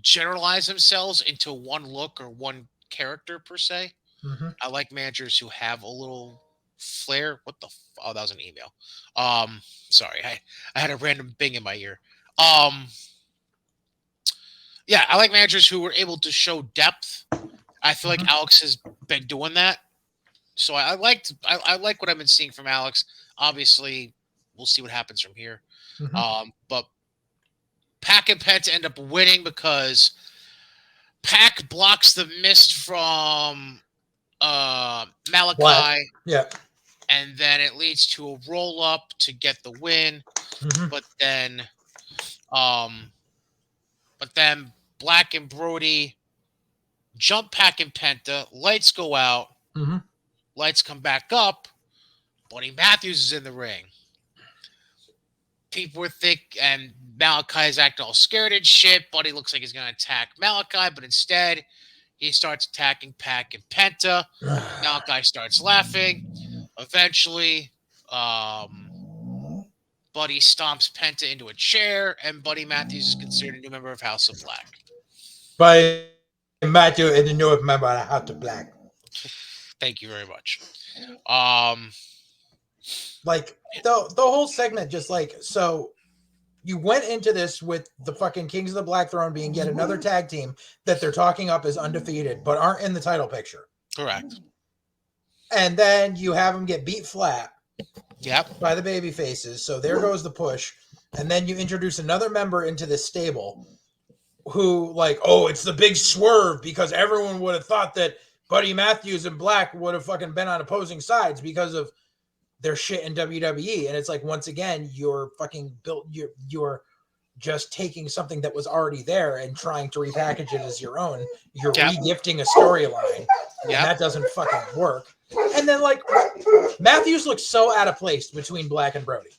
generalize themselves into one look or one character per se. Mm-hmm. I like managers who have a little flair. What the? Oh, that was an email. Sorry, I had a random bing in my ear. Yeah, I like managers who were able to show depth. I feel like Alex has been doing that. So I like what I've been seeing from Alex. Obviously, we'll see what happens from here. But Pac and Penta end up winning because Pac blocks the mist from Malachi. What? Yeah. And then it leads to a roll up to get the win. But then Black and Brody jump Pac and Penta. Lights go out. Lights come back up. Buddy Matthews is in the ring. People were thick, and Malachi's acting all scared and shit. Buddy looks like he's going to attack Malachi, but instead, he starts attacking Pac and Penta. Malachi starts laughing. Eventually, Buddy stomps Penta into a chair, and Buddy Matthews is considered a new member of House of Black. Buddy Matthews is a new member of House of Black. Thank you very much. Like the whole segment, just like, so you went into this with the fucking Kings of the Black Throne being yet another tag team that they're talking up as undefeated, but aren't in the title picture. Correct. And then you have them get beat flat Yep. by the baby faces. So there goes the push. And then you introduce another member into this stable who, like, oh, it's the big swerve because everyone would have thought that Buddy Matthews and Black would have fucking been on opposing sides because of their shit in WWE. And it's like, once again, you're fucking built, you're just taking something that was already there and trying to repackage it as your own. You're regifting a storyline, and that doesn't fucking work. And then, like, Matthews looks so out of place between Black and Brody.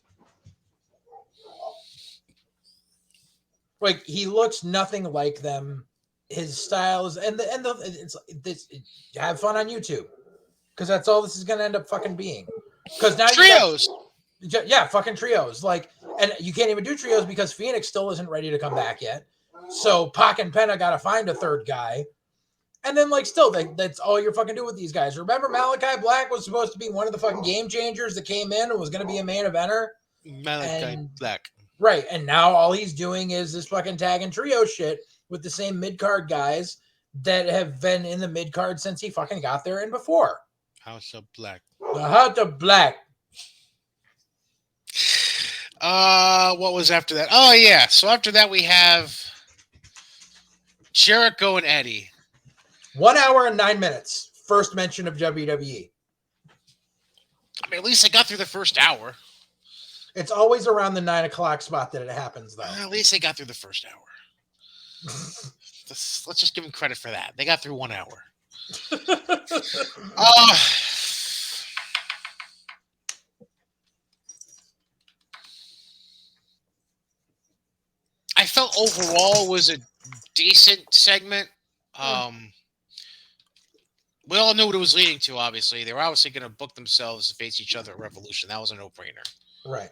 Like, he looks nothing like them. His style is, have fun on YouTube, because that's all this is going to end up fucking being. Because now trios. Fucking trios. Like, and you can't even do trios because Phoenix still isn't ready to come back yet. So Pac and Penta got to find a third guy. And then, like, still, that's all you're fucking doing with these guys. Remember, Malachi Black was supposed to be one of the fucking game changers that came in and was going to be a main eventer? Malachi Black. Right. And now all he's doing is this fucking tag and trio shit with the same mid-card guys that have been in the mid-card since he fucking got there and before. House of Black. The House of Black. What was after that? Oh, yeah. So after that, we have Jericho and Eddie. 1 hour and 9 minutes. First mention of WWE. I mean, at least I got through the first hour. It's always around the 9 o'clock spot that it happens, though. At least they got through the first hour. Let's just give them credit for that. They got through 1 hour. I felt overall was a decent segment. We all knew what it was leading to, obviously. They were obviously going to book themselves to face each other at Revolution. That was a no-brainer. Right.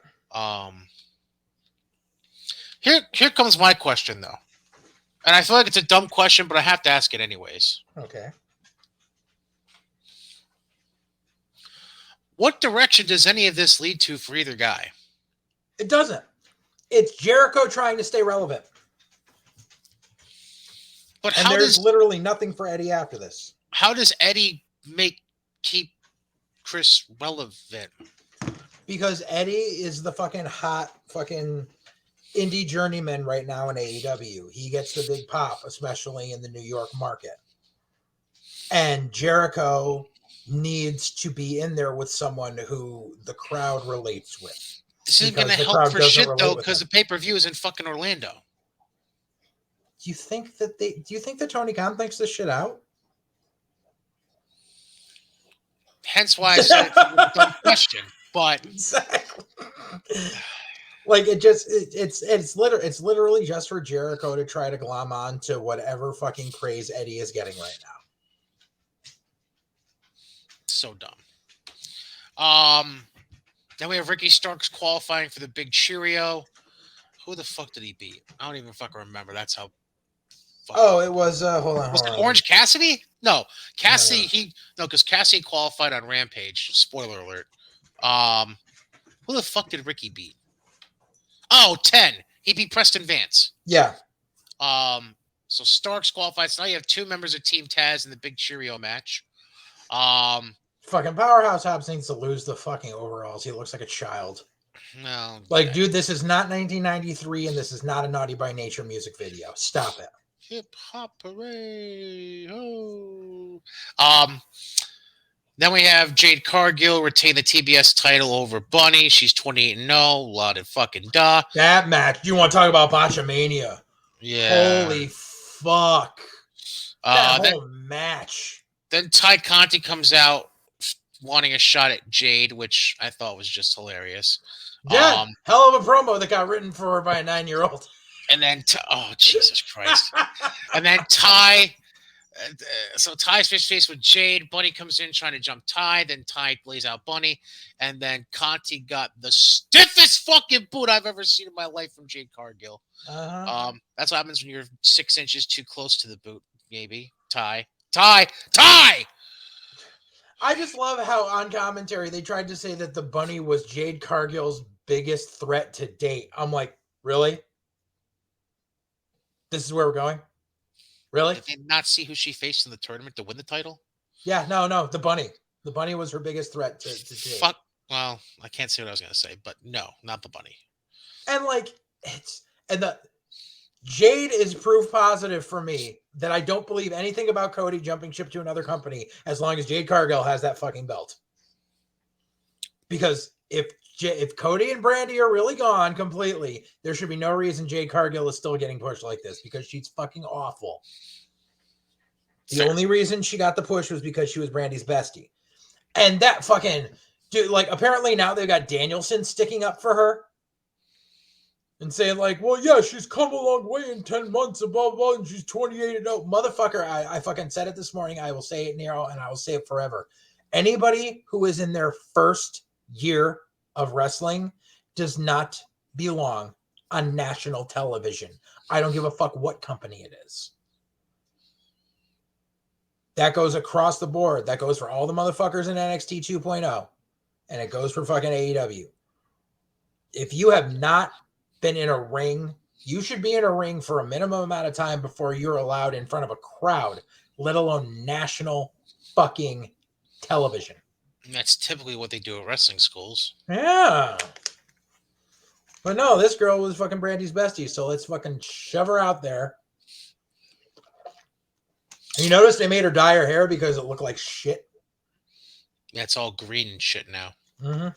Here comes my question, though. And I feel like it's a dumb question, but I have to ask it anyways. Okay. What direction does any of this lead to for either guy? It doesn't. It's Jericho trying to stay relevant. But there's literally nothing for Eddie after this. How does Eddie keep Chris relevant? Because Eddie is the fucking hot fucking indie journeyman right now in AEW. He gets the big pop, especially in the New York market. And Jericho needs to be in there with someone who the crowd relates with. This isn't going to help for shit, though, because the pay-per-view is in fucking Orlando. Do you think that Tony Khan thinks this shit out? Hence why I said it's a dumb question. But exactly. Like, it's literally just for Jericho to try to glom on to whatever fucking praise Eddie is getting right now. So dumb. Then we have Ricky Starks qualifying for the Big Cheerio. Who the fuck did he beat? I don't even fucking remember. That's how. It was. Hold on. Was it Orange Cassidy? No, Cassidy. Because Cassidy qualified on Rampage. Spoiler alert. Who the fuck did Ricky beat? Oh, 10. He beat Preston Vance. Yeah. So Starks qualified. So now you have two members of Team Taz in the Big Cheerio match. Fucking Powerhouse Hobbs needs to lose the fucking overalls. He looks like a child. No. Like, dude, this is not 1993, and this is not a Naughty by Nature music video. Stop it. Hip hop hooray! Oh. Then we have Jade Cargill retain the TBS title over Bunny. She's 28-0. Lot of fucking da. That match. You want to talk about Botchamania? Yeah. Holy fuck. That whole match. Then Ty Conti comes out wanting a shot at Jade, which I thought was just hilarious. Yeah, hell of a promo that got written for her by a 9-year-old. And then, oh, Jesus Christ. And then Ty, so Ty's face with Jade. Bunny comes in trying to jump Ty. Then Ty lays out Bunny. And then Conti got the stiffest fucking boot I've ever seen in my life from Jade Cargill. That's what happens when you're 6 inches too close to the boot, maybe. Ty! I just love how on commentary they tried to say that the Bunny was Jade Cargill's biggest threat to date. I'm like, really? This is where we're going? Really? Did they not see who she faced in the tournament to win the title? Yeah, no, the Bunny. The bunny was her biggest threat to Jade. Fuck. Well, I can't say what I was gonna say, but no, not the bunny. And like the Jade is proof positive for me that I don't believe anything about Cody jumping ship to another company as long as Jade Cargill has that fucking belt. Because if Cody and Brandy are really gone completely, there should be no reason Jade Cargill is still getting pushed like this because she's fucking awful. The only reason she got the push was because she was Brandy's bestie. And that fucking dude, like, apparently now they've got Danielson sticking up for her and saying, like, well, yeah, she's come a long way in 10 months, and blah, blah, and she's 28 and 0. Motherfucker, I fucking said it this morning. I will say it now, and I will say it forever. Anybody who is in their first year of wrestling does not belong on national television. I don't give a fuck what company it is. That goes across the board. That goes for all the motherfuckers in NXT 2.0. And it goes for fucking AEW. If you have not been in a ring, you should be in a ring for a minimum amount of time before you're allowed in front of a crowd, let alone national fucking television. And that's typically what they do at wrestling schools. Yeah. But no, this girl was fucking Brandy's bestie, so let's fucking shove her out there. You notice they made her dye her hair because it looked like shit? Yeah, it's all green and shit now. Mm-hmm.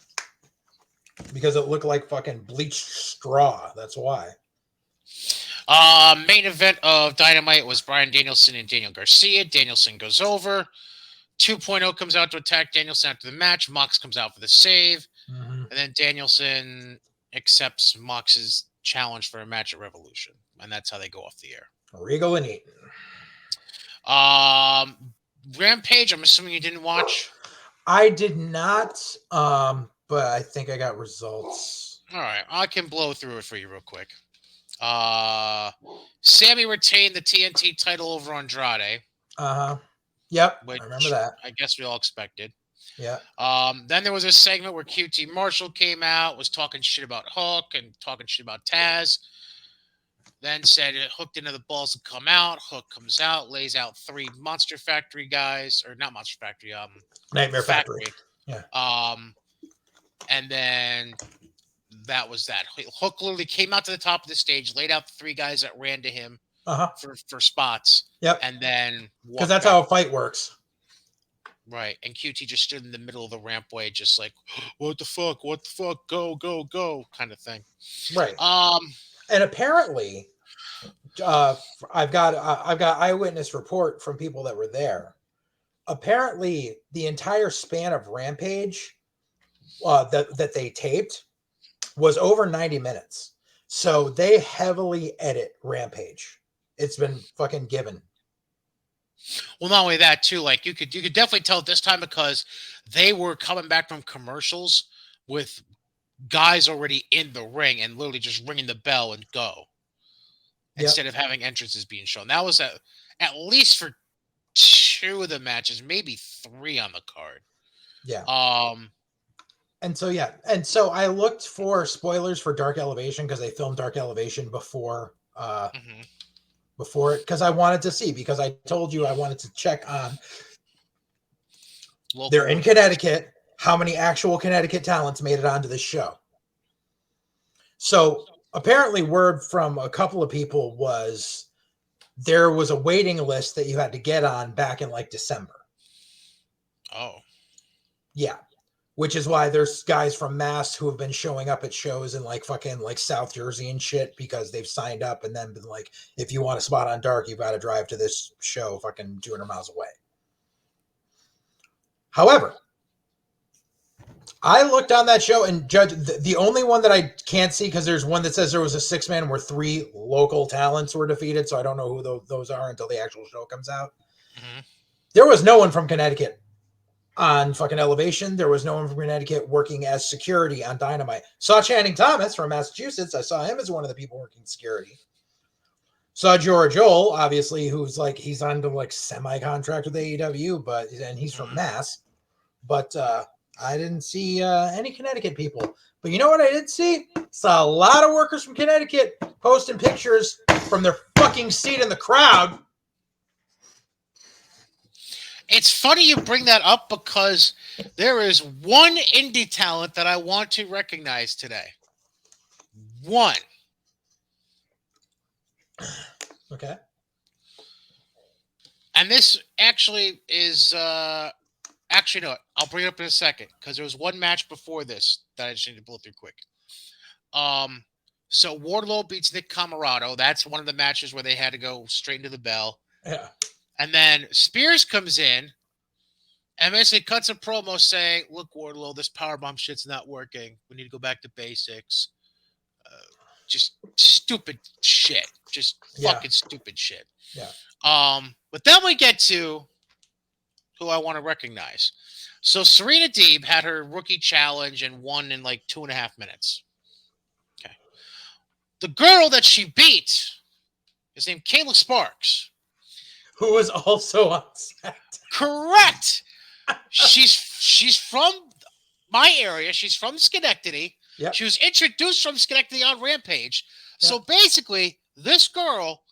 Because it looked like fucking bleached straw. That's why. Main event of Dynamite was Bryan Danielson and Daniel Garcia. Danielson goes over. 2.0 comes out to attack Danielson after the match. Mox comes out for the save. Mm-hmm. And then Danielson accepts Mox's challenge for a match at Revolution. And that's how they go off the air. Regal and Eaton. Rampage, I'm assuming you didn't watch? I did not, but I think I got results. All right, I can blow through it for you real quick. Sami retained the TNT title over Andrade. Uh-huh. Yep, Which I remember that. I guess we all expected. Yeah. Then there was a segment where QT Marshall came out, was talking shit about Hook and talking shit about Taz. Then said it hooked into the balls to come out. Hook comes out, lays out 3 Monster Factory guys, or not Monster Factory, Nightmare Factory. Yeah. And then that was that. Hook literally came out to the top of the stage, laid out the 3 guys that ran to him for spots. Yep. And then because that's how a fight works. Right. And QT just stood in the middle of the rampway, just like, what the fuck? What the fuck? Go, go, go, kind of thing. Right. And apparently, I've got eyewitness report from people that were there. Apparently, the entire span of Rampage that they taped was over 90 minutes. So they heavily edit Rampage. It's been fucking given. Well, not only that, too, like you could definitely tell this time because they were coming back from commercials with guys already in the ring and literally just ringing the bell and go instead of having entrances being shown. That was at least for 2 of the matches, maybe 3 on the card. Yeah. And so I looked for spoilers for Dark Elevation because they filmed Dark Elevation before it, because I wanted to see, because I told you I wanted to check on they're in Connecticut, how many actual Connecticut talents made it onto this show. So apparently word from a couple of people was there was a waiting list that you had to get on back in like December. Oh. Yeah. Which is why there's guys from Mass who have been showing up at shows in like fucking like South Jersey and shit because they've signed up and then been like, if you want a spot on Dark, you've got to drive to this show fucking 200 miles away. However, I looked on that show and Judge, the only one that I can't see, because there's one that says there was a 6-man where 3 local talents were defeated, so I don't know who those are until the actual show comes out. Mm-hmm. There was no one from Connecticut on fucking Elevation. There was no one from Connecticut working as security on Dynamite. Saw Channing Thomas from Massachusetts. I saw him as one of the people working security. Saw George Joel, obviously, who's like, he's under like semi-contract with AEW, and he's from Mass. But I didn't see any Connecticut people. But you know what I did see? Saw a lot of workers from Connecticut posting pictures from their fucking seat in the crowd. It's funny you bring that up because there is one indie talent that I want to recognize today. One. Okay. And this actually is actually no, I'll bring it up in a second because there was one match before this that I just need to blow through quick. So Wardlow beats Nick Camarado. That's one of the matches where they had to go straight into the bell. Yeah. And then Spears comes in and basically cuts a promo saying, "Look, Wardlow, this powerbomb shit's not working. We need to go back to basics." Just stupid shit. Just fucking stupid shit. Yeah. But then we get to who I want to recognize. So Serena Deeb had her rookie challenge and won in like 2.5 minutes. Okay. The girl that she beat is named Kayla Sparks. Who was also on SmackDown. Correct. She's from my area. She's from Schenectady. Yep. She was introduced from Schenectady on Rampage. Yep. So basically, this girl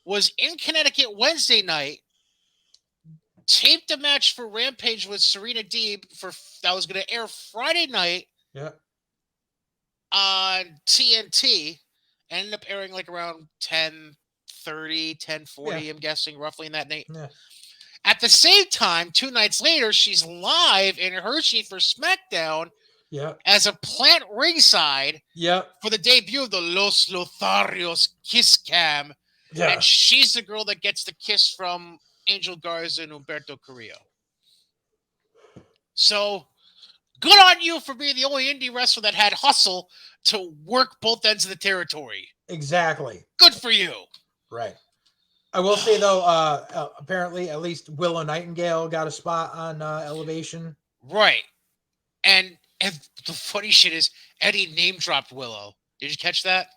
was in Connecticut Wednesday night, taped a match for Rampage with Serena Deeb that was going to air Friday night on TNT. Ended up airing like around 10:30, 10:40, I'm guessing, roughly in that night. Yeah. At the same time, 2 nights later, she's live in Hershey for Smackdown as a plant ringside for the debut of the Los Lotharios Kiss Cam. Yeah. And she's the girl that gets the kiss from Angel Garza and Humberto Carrillo. So, good on you for being the only indie wrestler that had hustle to work both ends of the territory. Exactly. Good for you. Right. I will say, though, apparently at least Willow Nightingale got a spot on Elevation. Right. And the funny shit is Eddie name-dropped Willow. Did you catch that?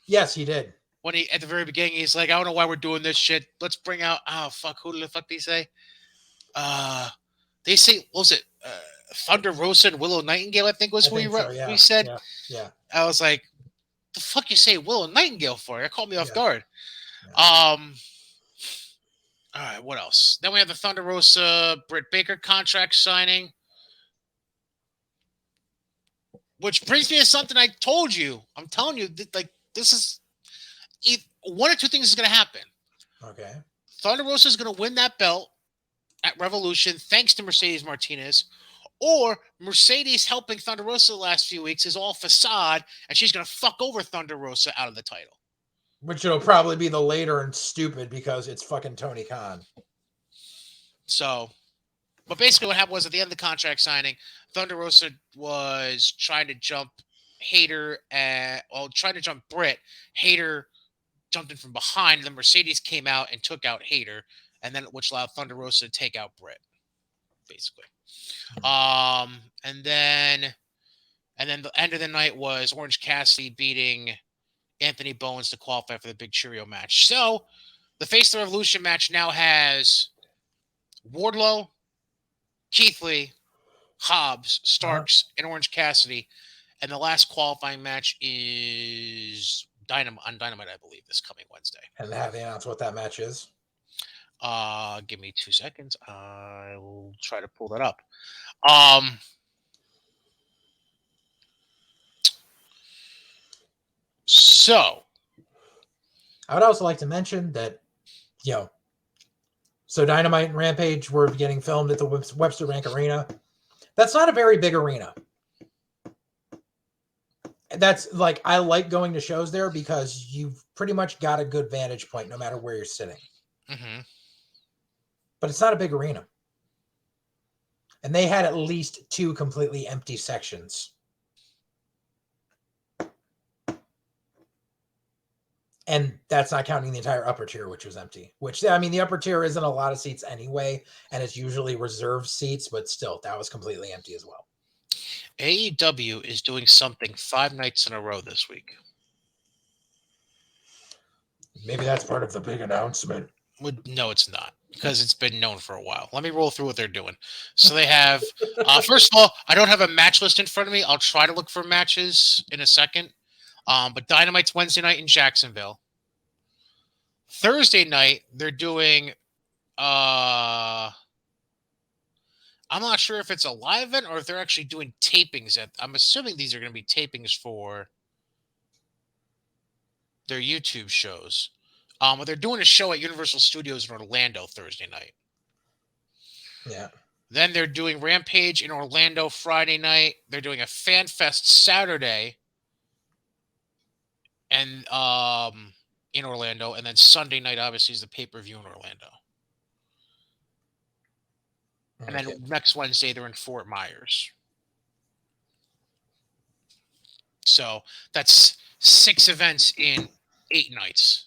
Yes, he did. When he, at the very beginning, he's like, I don't know why we're doing this shit. Let's bring out, who the fuck did he say? They say, what was it? Thunder Rosa and Willow Nightingale, I think was who he said. Yeah. I was like, the fuck you say Willow Nightingale for? It caught me off guard. Yeah. All right, what else? Then we have the Thunder Rosa Britt Baker contract signing. Which brings me to something I told you. I'm telling you, like, this is one or two things is going to happen. Okay. Thunder Rosa is going to win that belt at Revolution thanks to Mercedes Martinez, or Mercedes helping Thunder Rosa the last few weeks is all facade, and she's going to fuck over Thunder Rosa out of the title. Which it'll probably be the later and stupid because it's fucking Tony Khan. So, but basically what happened was at the end of the contract signing, Thunder Rosa was trying to jump Hayter trying to jump Britt. Hayter jumped in from behind, and then Mercedes came out and took out Hayter, and then which allowed Thunder Rosa to take out Britt, basically. And then the end of the night was Orange Cassidy beating Anthony Bowens to qualify for the Big Cheerio match. So the Face of the Revolution match now has Wardlow, Keith Lee, Hobbs, Starks, and Orange Cassidy. And the last qualifying match is on Dynamite, I believe, this coming Wednesday. And have they announced what that match is? Give me 2 seconds. I will try to pull that up. So I would also like to mention that, so Dynamite and Rampage were getting filmed at the Webster Bank Arena. That's not a very big arena. That's like, I like going to shows there because you've pretty much got a good vantage point no matter where you're sitting. Mm-hmm. But it's not a big arena. And they had at least 2 completely empty sections. And that's not counting the entire upper tier, which was empty. Which, I mean, the upper tier isn't a lot of seats anyway, and it's usually reserved seats, but still, that was completely empty as well. AEW is doing something 5 nights in a row this week. Maybe that's part of the big announcement. No, it's not, because it's been known for a while. Let me roll through what they're doing. So they have, first of all, I don't have a match list in front of me. I'll try to look for matches in a second. But Dynamite's Wednesday night in Jacksonville. Thursday night, they're doing I'm not sure if it's a live event or if they're actually doing tapings. I'm assuming these are going to be tapings for their YouTube shows. But they're doing a show at Universal Studios in Orlando Thursday night. Yeah. Then they're doing Rampage in Orlando Friday night. They're doing a Fan Fest Saturday, and in Orlando, and then Sunday night obviously is the pay-per-view in Orlando. And then next Wednesday they're in Fort Myers. So that's 6 events in 8 nights.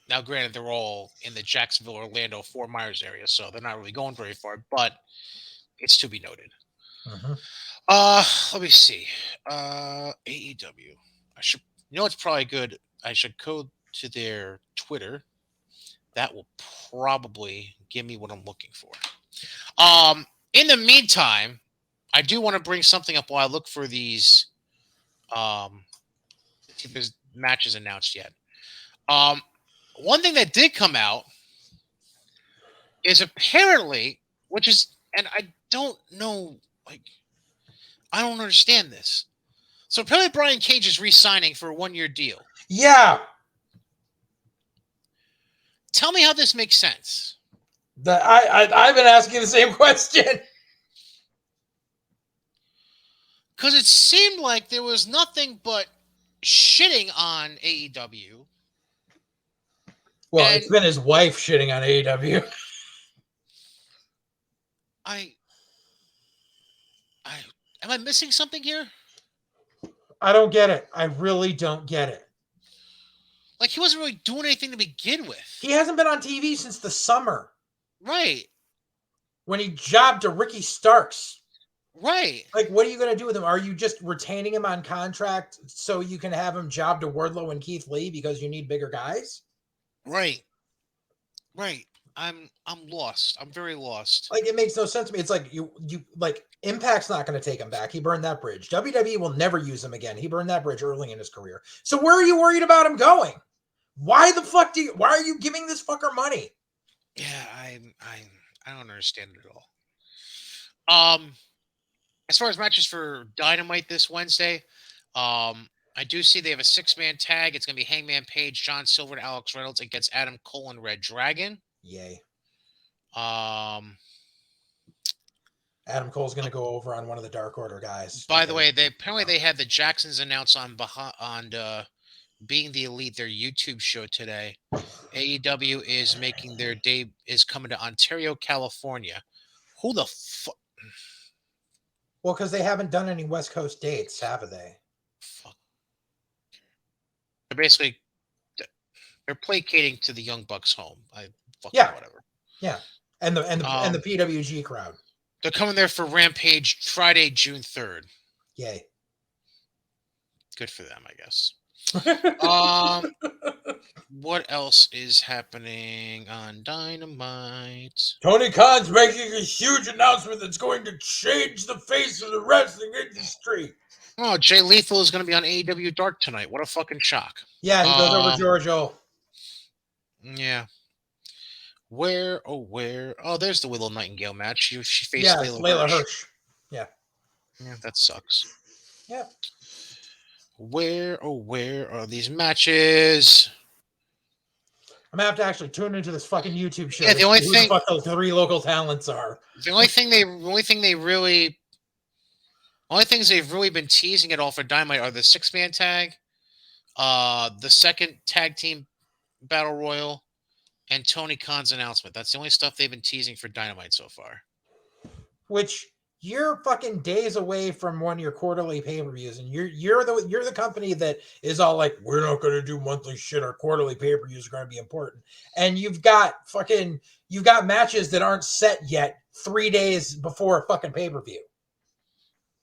Now, granted, they're all in the Jacksonville, Orlando, Fort Myers area, so they're not really going very far, but it's to be noted. Let me see. AEW. I should, it's probably good. I should go to their Twitter. That will probably give me what I'm looking for. In the meantime, I do want to bring something up while I look for these. See if there's matches announced yet. One thing that did come out is apparently, and I don't know, I don't understand this. So apparently Brian Cage is re-signing for a 1-year deal. Yeah. Tell me how this makes sense. I've been asking the same question. Because it seemed like there was nothing but shitting on AEW. Well, it's been his wife shitting on AEW. Am I missing something here? I don't get it. I really don't get it. Like, he wasn't really doing anything to begin with. He hasn't been on TV since the summer. Right. When he jobbed to Ricky Starks. Right. Like, what are you going to do with him? Are you just retaining him on contract so you can have him job to Wardlow and Keith Lee because you need bigger guys? Right. Right. I'm lost. I'm very lost. Like, it makes no sense to me. It's like you like Impact's not going to take him back. He burned that bridge. WWE will never use him again. He burned that bridge early in his career. So where are you worried about him going? Why the fuck why are you giving this fucker money? Yeah, I don't understand it at all. As far as matches for Dynamite this Wednesday, I do see they have a 6-man tag. It's going to be Hangman Page, John Silver, and Alex Reynolds against Adam Cole and Red Dragon. Yay. Adam Cole's going to go over on one of the Dark Order guys. By the way, they had the Jacksons announce on Being the Elite, their YouTube show today. AEW is making their is coming to Ontario, California. Who the fuck? Well, because they haven't done any West Coast dates, have they? Fuck. They're placating to the Young Bucks home. Whatever. Yeah, and the PWG crowd. They're coming there for Rampage Friday, June 3rd. Yay! Good for them, I guess. What else is happening on Dynamite? Tony Khan's making a huge announcement that's going to change the face of the wrestling industry. Oh, Jay Lethal is going to be on AEW Dark tonight. What a fucking shock. Yeah, he goes over Giorgio. Yeah. Where? Oh, there's the Willow Nightingale match. She faced Layla Hirsch. Yeah. Yeah, that sucks. Yeah. Where are these matches? I'm gonna have to actually tune into this fucking YouTube show. Yeah, the only thing the 3 local talents are. The only things they've really been teasing at all for Dynamite are the 6-man tag, the second tag team battle royal, and Tony Khan's announcement. That's the only stuff they've been teasing for Dynamite so far. Which you're fucking days away from one of your quarterly pay-per-views, and you're the company that is all like, we're not going to do monthly shit. Our quarterly pay-per-views are going to be important, and you've got matches that aren't set yet 3 days before a fucking pay-per-view.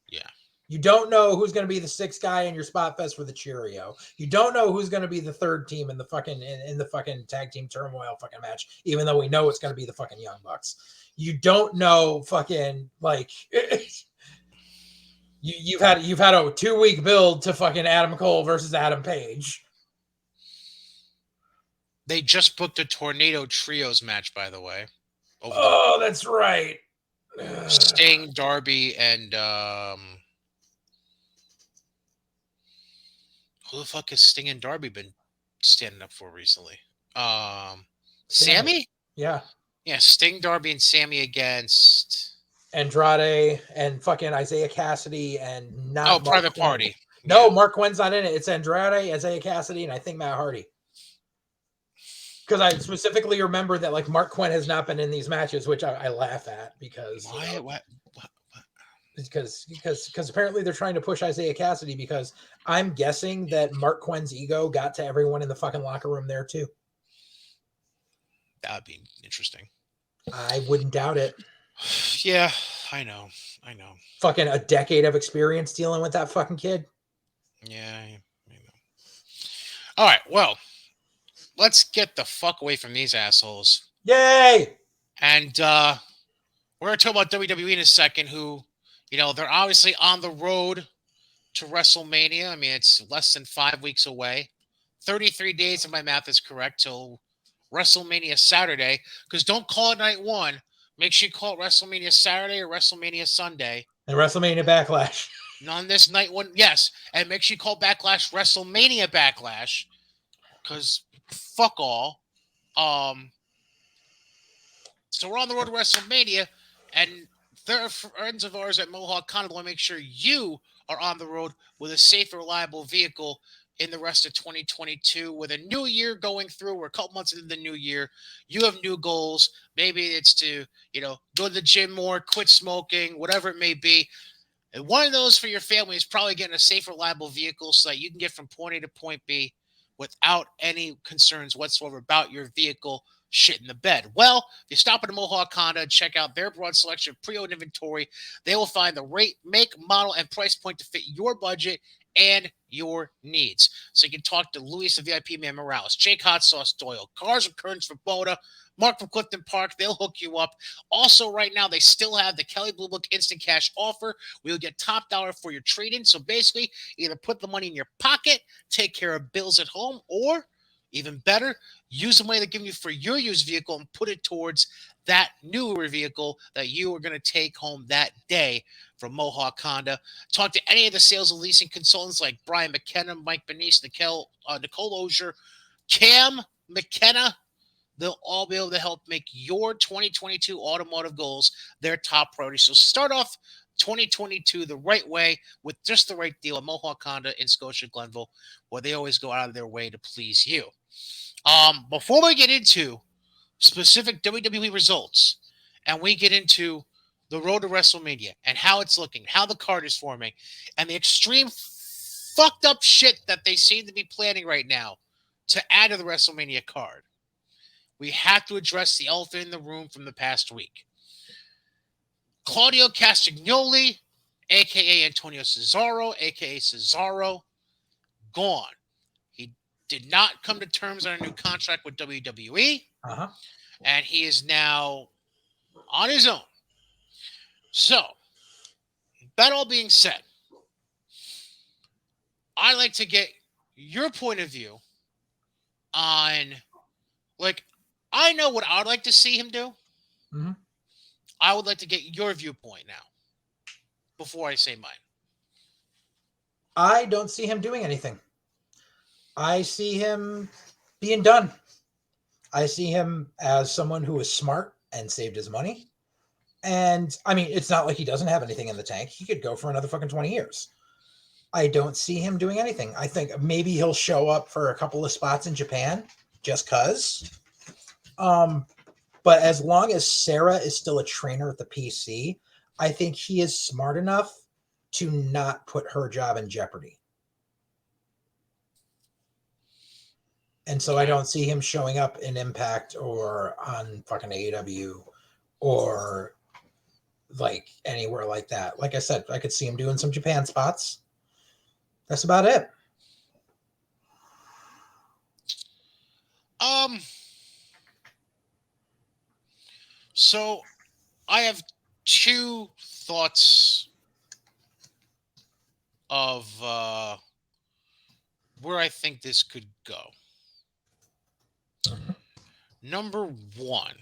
Yeah. You don't know who's going to be the 6th guy in your spot fest for the Cheerio. You don't know who's going to be the 3rd team in the fucking tag team turmoil fucking match, even though we know it's going to be the fucking Young Bucks. You don't know fucking like you've had a 2-week build to fucking Adam Cole versus Adam Page. They just booked a Tornado Trios match, by the way. that's right. Sting, Darby, and who the fuck has Sting and Darby been standing up for recently? Sammy? Yeah. Yeah, Sting, Darby, and Sammy against Andrade and fucking Isaiah Cassidy and not Mark Private Quinn. Party. No, Yeah. Mark Quinn's not in it. It's Andrade, Isaiah Cassidy, and I think Matt Hardy. Because I specifically remember that like Mark Quinn has not been in these matches, which I laugh at because Why? What? because apparently they're trying to push Isaiah Cassidy because I'm guessing that Mark Quinn's ego got to everyone in the fucking locker room there too. That would be interesting. I wouldn't doubt it. Yeah, I know. Fucking a decade of experience dealing with that fucking kid. Yeah, I know. All right, well, let's get the fuck away from these assholes. Yay! And we're going to talk about WWE in a second, who, they're obviously on the road to WrestleMania. I mean, it's less than 5 weeks away. 33 days, if my math is correct, till WrestleMania Saturday. Because don't call it night one. Make sure you call it WrestleMania Saturday or WrestleMania Sunday. And WrestleMania Backlash. On this night one, yes. And make sure you call Backlash WrestleMania Backlash. Because fuck all. So we're on the road to WrestleMania, and there are friends of ours at Mohawk Con want to make sure you are on the road with a safe, reliable vehicle in the rest of 2022. With a new year going through, we're a couple months into the new year. You have new goals. Maybe it's to, go to the gym more, quit smoking, whatever it may be. And one of those for your family is probably getting a safe, reliable vehicle so that you can get from point A to point B without any concerns whatsoever about your vehicle shit in the bed. Well, if you stop at a Mohawk Honda and check out their broad selection of pre-owned inventory, they will find the rate, make, model, and price point to fit your budget and your needs. So you can talk to Luis, the VIP man Morales, Jake Hot Sauce Doyle, Cars and Curtains for Boda, Mark from Clifton Park. They'll hook you up. Also, right now, they still have the Kelly Blue Book Instant Cash offer. We'll get top dollar for your trade-in. So basically, either put the money in your pocket, take care of bills at home, or even better, use the money they're giving you for your used vehicle and put it towards that newer vehicle that you are going to take home that day from Mohawk Honda. Talk to any of the sales and leasing consultants like Brian McKenna, Mike Benice, Nicole Ozier, Cam McKenna. They'll all be able to help make your 2022 automotive goals their top priority. So start off 2022 the right way with just the right deal at Mohawk Honda in Scotia Glenville, where they always go out of their way to please you. Before we get into specific WWE results and we get into the road to WrestleMania and how it's looking, how the card is forming, and the extreme fucked up shit that they seem to be planning right now to add to the WrestleMania card, we have to address the elephant in the room from the past week. Claudio Castagnoli, a.k.a. Antonio Cesaro, a.k.a. Cesaro, gone. He did not come to terms on a new contract with WWE, and he is now on his own. So, that all being said, I'd like to get your point of view on, I know what I'd like to see him do. Mm-hmm. I would like to get your viewpoint now before I say mine. I don't see him doing anything. I see him being done. I see him as someone who is smart and saved his money. And, I mean, it's not like he doesn't have anything in the tank. He could go for another fucking 20 years. I don't see him doing anything. I think maybe he'll show up for a couple of spots in Japan just because. But as long as Sarah is still a trainer at the PC, I think he is smart enough to not put her job in jeopardy. And so I don't see him showing up in Impact or on fucking AEW or like anywhere like that. Like I said, I could see him doing some Japan spots. That's about it. So I have two thoughts of where I think this could go. Number one,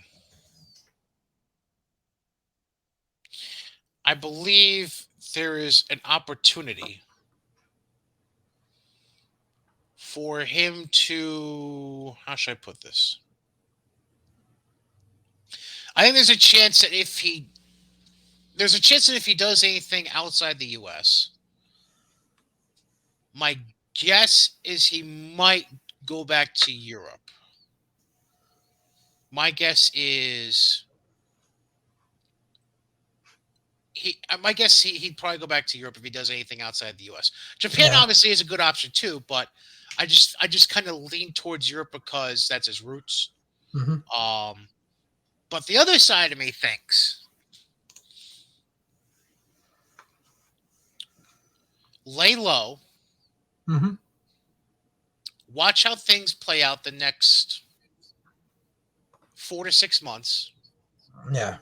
I believe there is an opportunity for him to, how should I put this? I think there's a chance that if he does anything outside the US, my guess is he might go back to Europe. My guess is he'd probably go back to Europe if he does anything outside the US. Japan obviously is a good option too, but I just kind of lean towards Europe because that's his roots. But the other side of me thinks lay low. Watch how things play out the next 4 to 6 months. Yeah.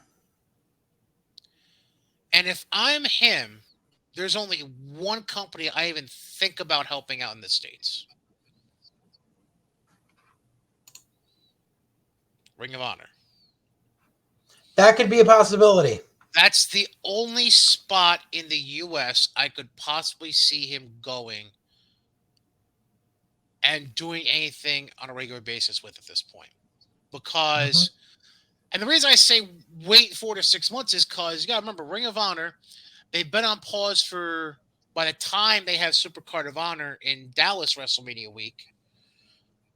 And if I'm him, there's only one company I even think about helping out in the States. Ring of Honor. That could be a possibility. That's the only spot in the U.S. I could possibly see him going and doing anything on a regular basis with at this point. Because, and the reason I say wait 4 to 6 months is because you got to remember, Ring of Honor, they've been on pause for, by the time they have Supercard of Honor in Dallas WrestleMania week,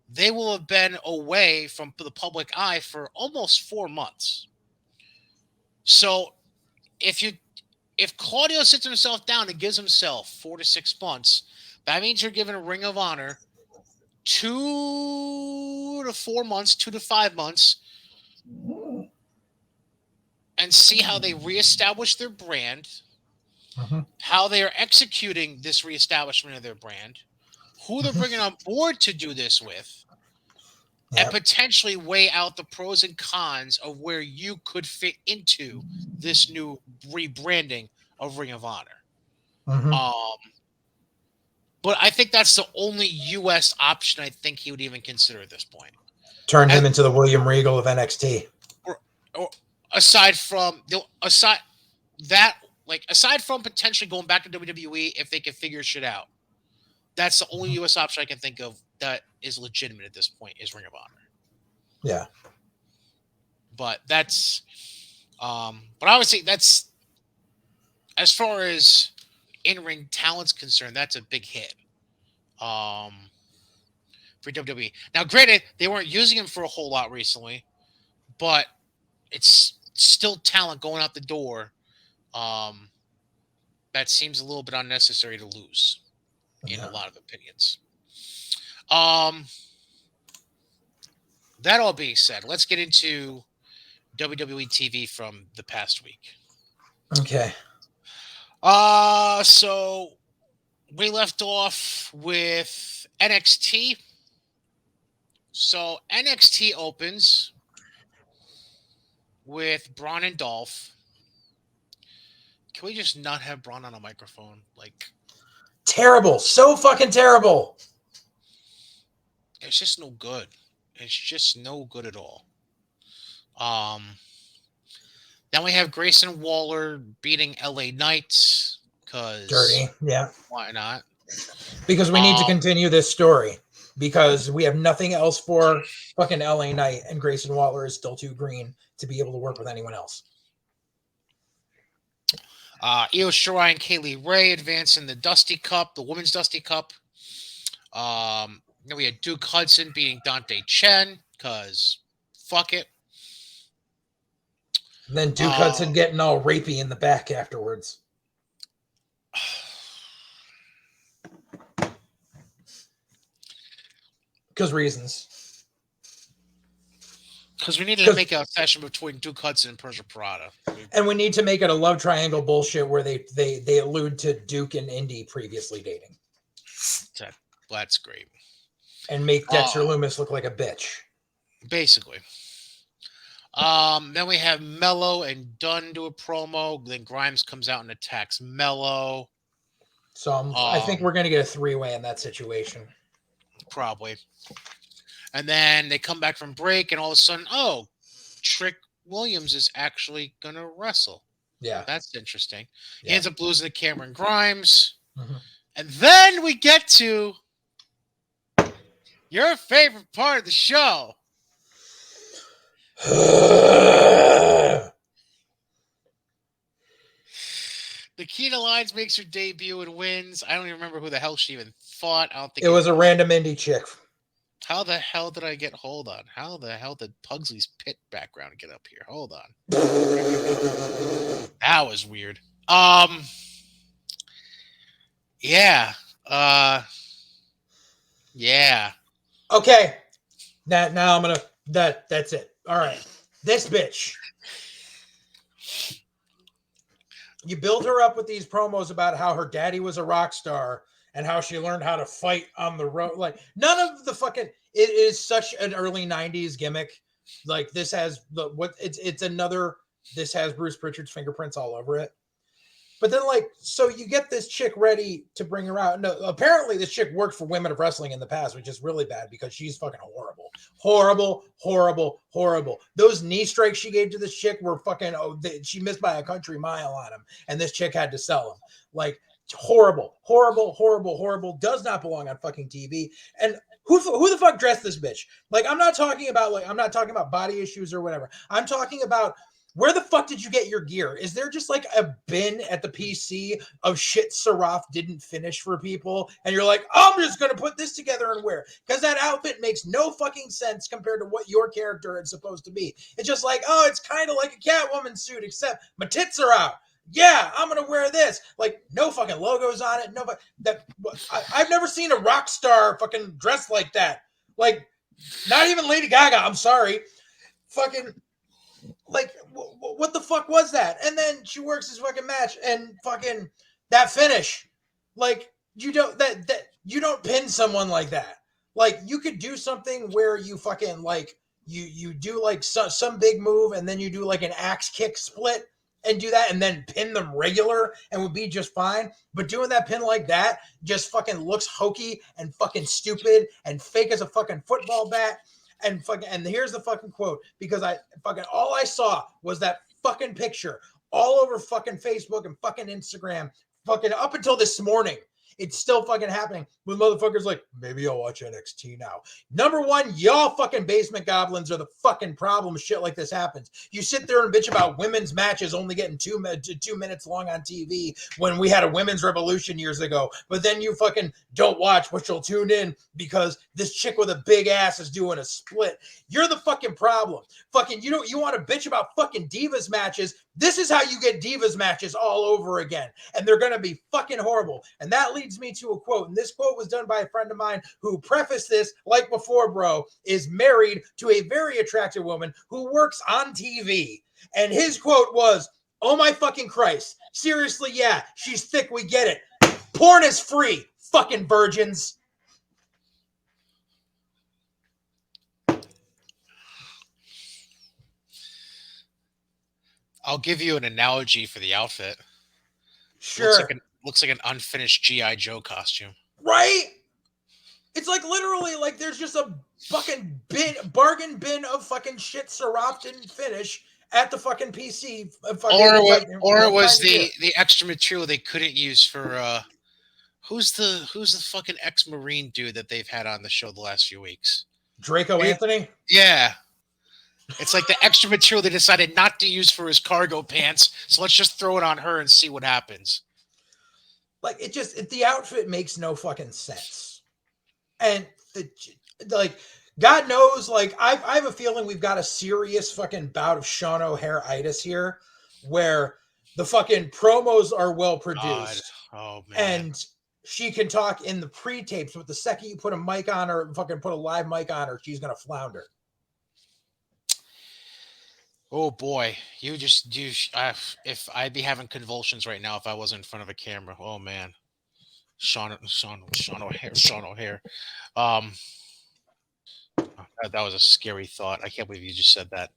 they will have been away from the public eye for almost 4 months. So if Claudio sits himself down and gives himself 4 to 6 months, that means you're giving a Ring of Honor 2 to 4 months, 2 to 5 months, and see how they reestablish their brand, how they are executing this reestablishment of their brand, who they're bringing on board to do this with, and potentially weigh out the pros and cons of where you could fit into this new rebranding of Ring of Honor. But I think that's the only U.S. option I think he would even consider at this point. Turn him into the William Regal of NXT. Or aside from potentially going back to WWE if they can figure shit out. That's the only U.S. option I can think of that is legitimate at this point is Ring of Honor. Yeah. But that's but obviously that's, as far as in-ring talent's concerned, that's a big hit for WWE. Now, granted, they weren't using him for a whole lot recently, but it's still talent going out the door that seems a little bit unnecessary to lose in a lot of opinions. That all being said, let's get into WWE TV from the past week. Okay. So we left off with NXT. So NXT opens with Braun and Dolph. Can we just not have Braun on a microphone? Like, terrible. So fucking terrible. It's just no good. It's just no good at all. Then we have Grayson Waller beating LA Knight because dirty. Yeah. Why not? Because we need to continue this story. Because we have nothing else for fucking LA Knight, and Grayson Waller is still too green to be able to work with anyone else. Io Shirai and Kaylee Ray advance in the Dusty Cup, the Women's Dusty Cup. Then we had Duke Hudson beating Dante Chen because fuck it. And then Duke Hudson getting all rapey in the back afterwards. Because reasons. Because we needed to make a session between Duke Hudson and Persia Parada. And we need to make it a love triangle bullshit where they allude to Duke and Indy previously dating. That's great. And make Dexter Lumis look like a bitch. Basically. Then we have Mello and Dunn do a promo. Then Grimes comes out and attacks Mello. So I think we're going to get a three-way in that situation. Probably. And then they come back from break, and all of a sudden, Trick Williams is actually going to wrestle. Yeah. That's interesting. He Yeah. ends up losing to Cameron Grimes. Mhm. And then we get to your favorite part of the show. Nikita Lyons makes her debut and wins. I don't even remember who the hell she even fought. I don't think It was a random indie chick. How the hell did I get? Hold on. How the hell did Pugsley's pit background get up here? Hold on. That was weird. Yeah. Yeah. Okay. Now I'm gonna that's it. All right. This bitch. You build her up with these promos about how her daddy was a rock star and how she learned how to fight on the road. Like none of the fucking it is such an early 90s gimmick. Like this has it's another this has Bruce Pritchard's fingerprints all over it. But then, like, so you get this chick ready to bring her out. No, apparently this chick worked for Women of Wrestling in the past, which is really bad because she's fucking horrible. Horrible, horrible, horrible. Those knee strikes she gave to this chick were fucking, she missed by a country mile on him, and this chick had to sell him. Like, horrible, horrible, horrible, horrible. Does not belong on fucking TV. And who the fuck dressed this bitch? Like, I'm not talking about body issues or whatever. I'm talking about where the fuck did you get your gear? Is there just like a bin at the PC of shit Seraph didn't finish for people? And you're like, I'm just going to put this together and wear. Because that outfit makes no fucking sense compared to what your character is supposed to be. It's just like, oh, it's kind of like a Catwoman suit, except my tits are out. Yeah, I'm going to wear this. Like, no fucking logos on it. No, I've never seen a rock star fucking dressed like that. Like, not even Lady Gaga. I'm sorry. Fucking... Like, what the fuck was that? And then she works this fucking match and fucking that finish. Like, you don't pin someone like that. Like, you could do something where you fucking like you do like some big move and then you do like an axe kick split and do that and then pin them regular and would be just fine. But doing that pin like that just fucking looks hokey and fucking stupid and fake as a fucking football bat. And here's the fucking quote, because all I saw was that fucking picture all over fucking Facebook and fucking Instagram, fucking up until this morning. It's still fucking happening with motherfuckers like, maybe I'll watch NXT now. Number one, y'all fucking basement goblins are the fucking problem. Shit like this happens. You sit there and bitch about women's matches only getting 2 minutes long on TV when we had a women's revolution years ago. But then you fucking don't watch, but you'll tune in because this chick with a big ass is doing a split. You're the fucking problem. Fucking, you want to bitch about fucking divas matches. This is how you get divas matches all over again. And they're going to be fucking horrible. And that leads me to a quote. And this quote was done by a friend of mine who prefaced this like before, bro, is married to a very attractive woman who works on TV. And his quote was, oh my fucking Christ. Seriously, yeah, she's thick. We get it. Porn is free. Fucking virgins. I'll give you an analogy for the outfit. Sure. Looks like an unfinished G.I. Joe costume. Right? It's like literally like there's just a fucking bargain bin of fucking shit Seraph didn't finish at the fucking PC. Or it was the extra material they couldn't use for who's the fucking ex-Marine dude that they've had on the show the last few weeks? Draco Anthony? Yeah. It's like the extra material they decided not to use for his cargo pants, so let's just throw it on her and see what happens. Like, the outfit makes no fucking sense. And, God knows, like, I have a feeling we've got a serious fucking bout of Sean O'Hare-itis here, where the fucking promos are well produced. Oh, man. And she can talk in the pre-tapes, but the second you put a mic on her, fucking put a live mic on her, she's going to flounder. Oh boy, if I'd be having convulsions right now if I wasn't in front of a camera. Oh man, Sean O'Hare. That was a scary thought. I can't believe you just said that.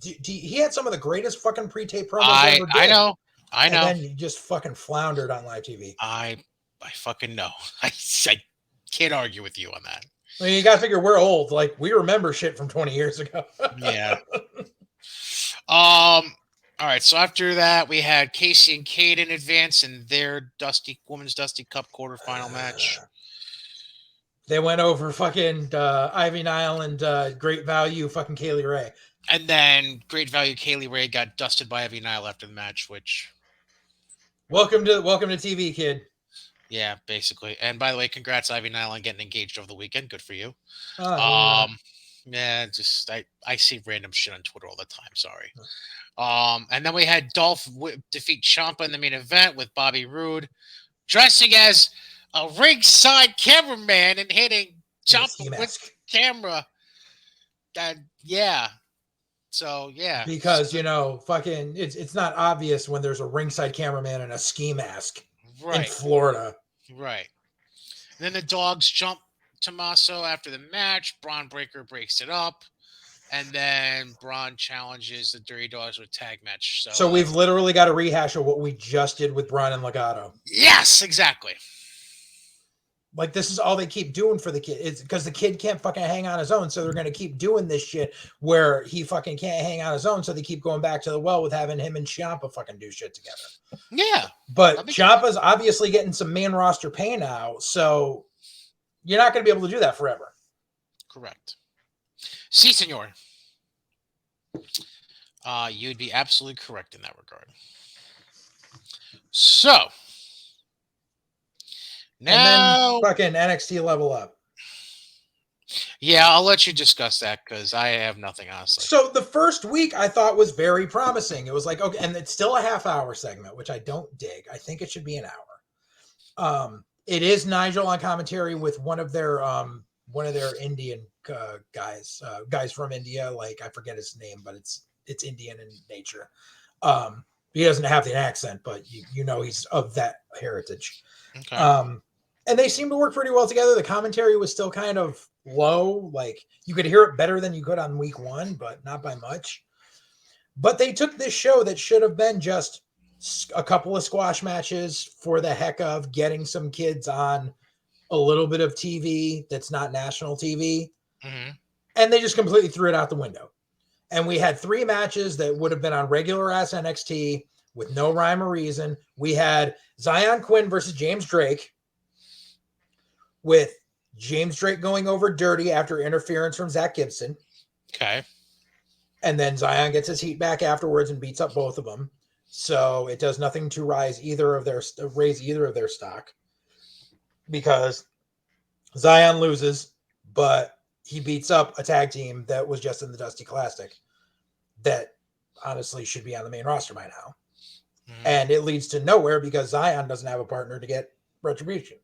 He had some of the greatest fucking pre-tape promos ever did. I know. And then he just fucking floundered on live TV. I fucking know. I can't argue with you on that. I mean, you got to figure we're old. Like, we remember shit from 20 years ago. Yeah. All right, so after that, we had Casey and Kaden advance in their Women's Dusty Cup quarterfinal match. They went over fucking Ivy Nile and Great Value fucking Kaylee Ray. And then Great Value Kaylee Ray got dusted by Ivy Nile after the match, which... Welcome to TV, kid. Yeah, basically. And by the way, congrats Ivy Nile on getting engaged over the weekend. Good for you. Yeah, just I see random shit on Twitter all the time. Sorry. And then we had Dolph defeat Ciampa in the main event with Bobby Roode dressing as a ringside cameraman and hitting Ciampa with camera. Yeah. So yeah. Because fucking it's not obvious when there's a ringside cameraman in a ski mask in Florida. Right. And then the dogs jump Tommaso after the match. Braun Breaker breaks it up. And then Braun challenges the Dirty Dogs with tag match. So we've literally got a rehash of what we just did with Braun and Legato. Yes, exactly. Like, this is all they keep doing for the kid. It's because the kid can't fucking hang on his own. So they're going to keep doing this shit where he fucking can't hang on his own. So they keep going back to the well with having him and Ciampa fucking do shit together. Yeah. But Ciampa's obviously getting some main roster pay now. So you're not going to be able to do that forever. Correct. Si, senor. You'd be absolutely correct in that regard. So now, and then fucking NXT level up. Yeah, I'll let you discuss that because I have nothing honestly. So the first week I thought was very promising. It was like, okay, and it's still a half-hour segment, which I don't dig. I think it should be an hour. It is Nigel on commentary with one of their Indian guys from India. Like, I forget his name, but it's Indian in nature. He doesn't have the accent, but you know he's of that heritage. Okay. And they seem to work pretty well together. The commentary was still kind of low. Like, you could hear it better than you could on week one, but not by much. But they took this show that should have been just a couple of squash matches for the heck of getting some kids on a little bit of TV that's not national TV. Mm-hmm. And they just completely threw it out the window. And we had 3 matches that would have been on regular ass NXT with no rhyme or reason. We had Zion Quinn versus James Drake, with James Drake going over dirty after interference from Zach Gibson. Okay. And then Zion gets his heat back afterwards and beats up both of them. So it does nothing to raise either of their stock, because Zion loses, but he beats up a tag team that was just in the Dusty Classic that honestly should be on the main roster by now. Mm-hmm. And it leads to nowhere because Zion doesn't have a partner to get retribution.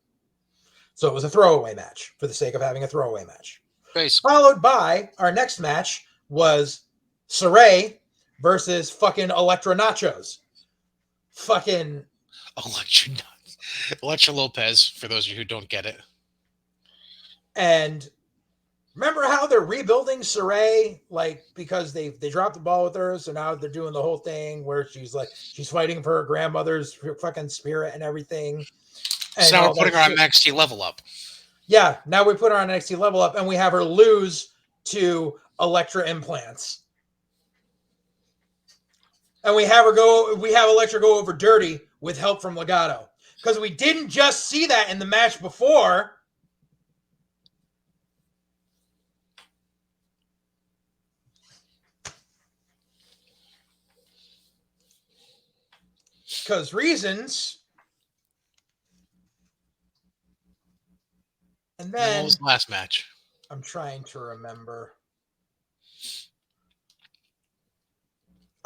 So it was a throwaway match for the sake of having a throwaway match. Basically. Followed by our next match was Saray versus fucking Electra Nachos. Fucking Electra Lopez, for those of you who don't get it. And remember how they're rebuilding Saray, like, because they dropped the ball with her, so now they're doing the whole thing where she's fighting for her grandmother's fucking spirit and everything. And so now we're putting her on NXT level up. Yeah, now we put her on NXT level up, and we have her lose to Electra implants. And we have Electra go over dirty with help from Legato. Because we didn't just see that in the match before. Because reasons. And then what was the last match? I'm trying to remember.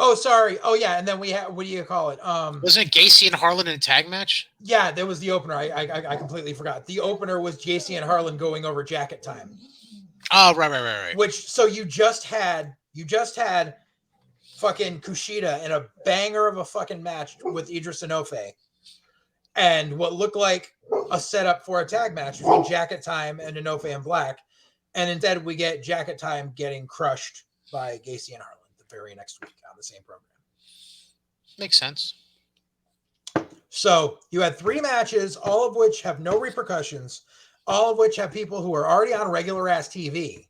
Oh, sorry. Oh, yeah. And then we have, what do you call it? Wasn't it Gacy and Harlan in a tag match? Yeah, that was the opener. I completely forgot. The opener was JC and Harlan going over Jacket Time. Oh, right. Which, so you just had fucking Kushida in a banger of a fucking match with Idris Inoue. And what looked like a setup for a tag match between Jacket Time and Inoue and Black. And instead we get Jacket Time getting crushed by Gacy and Harlan the very next week on the same program. Makes sense. So you had 3 matches, all of which have no repercussions, all of which have people who are already on regular ass TV.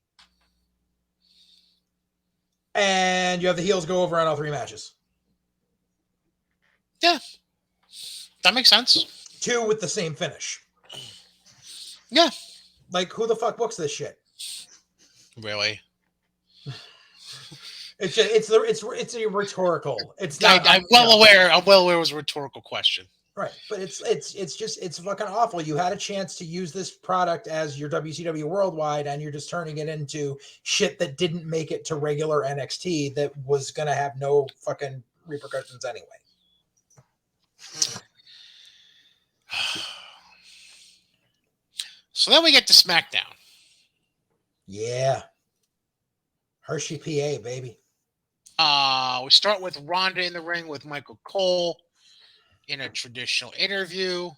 And you have the heels go over on all 3 matches. Yeah, that makes sense. 2 with the same finish. Yeah. Like, who the fuck books this shit? Really? It's just, it's a rhetorical. It's I'm not. well aware. I'm well aware it was a rhetorical question. Right, but it's fucking awful. You had a chance to use this product as your WCW Worldwide, and you're just turning it into shit that didn't make it to regular NXT that was gonna have no fucking repercussions anyway. So then we get to SmackDown. Yeah, Hershey, PA, baby. We start with Ronda in the ring with Michael Cole in a traditional interview.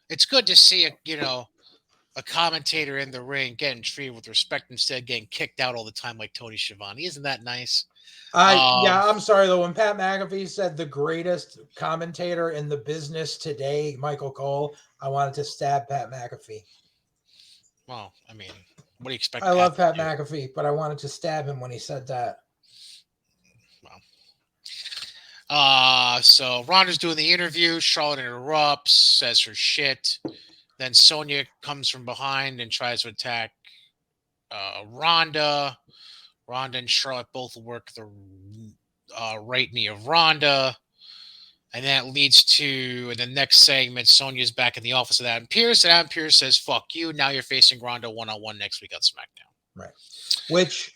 It's good to see a commentator in the ring getting treated with respect instead of getting kicked out all the time like Tony Schiavone. Isn't that nice? I'm sorry though. When Pat McAfee said the greatest commentator in the business today, Michael Cole, I wanted to stab Pat McAfee. Well, I mean, what do you expect? I love Pat McAfee, but I wanted to stab him when he said that. So Ronda's doing the interview. Charlotte interrupts, says her shit. Then Sonya comes from behind and tries to attack Ronda. Ronda and Charlotte both work the right knee of Ronda. And that leads to the next segment. Sonya's back in the office of Adam Pearce. And Adam Pearce says, fuck you. Now you're facing Ronda one-on-one next week on SmackDown. Right. Which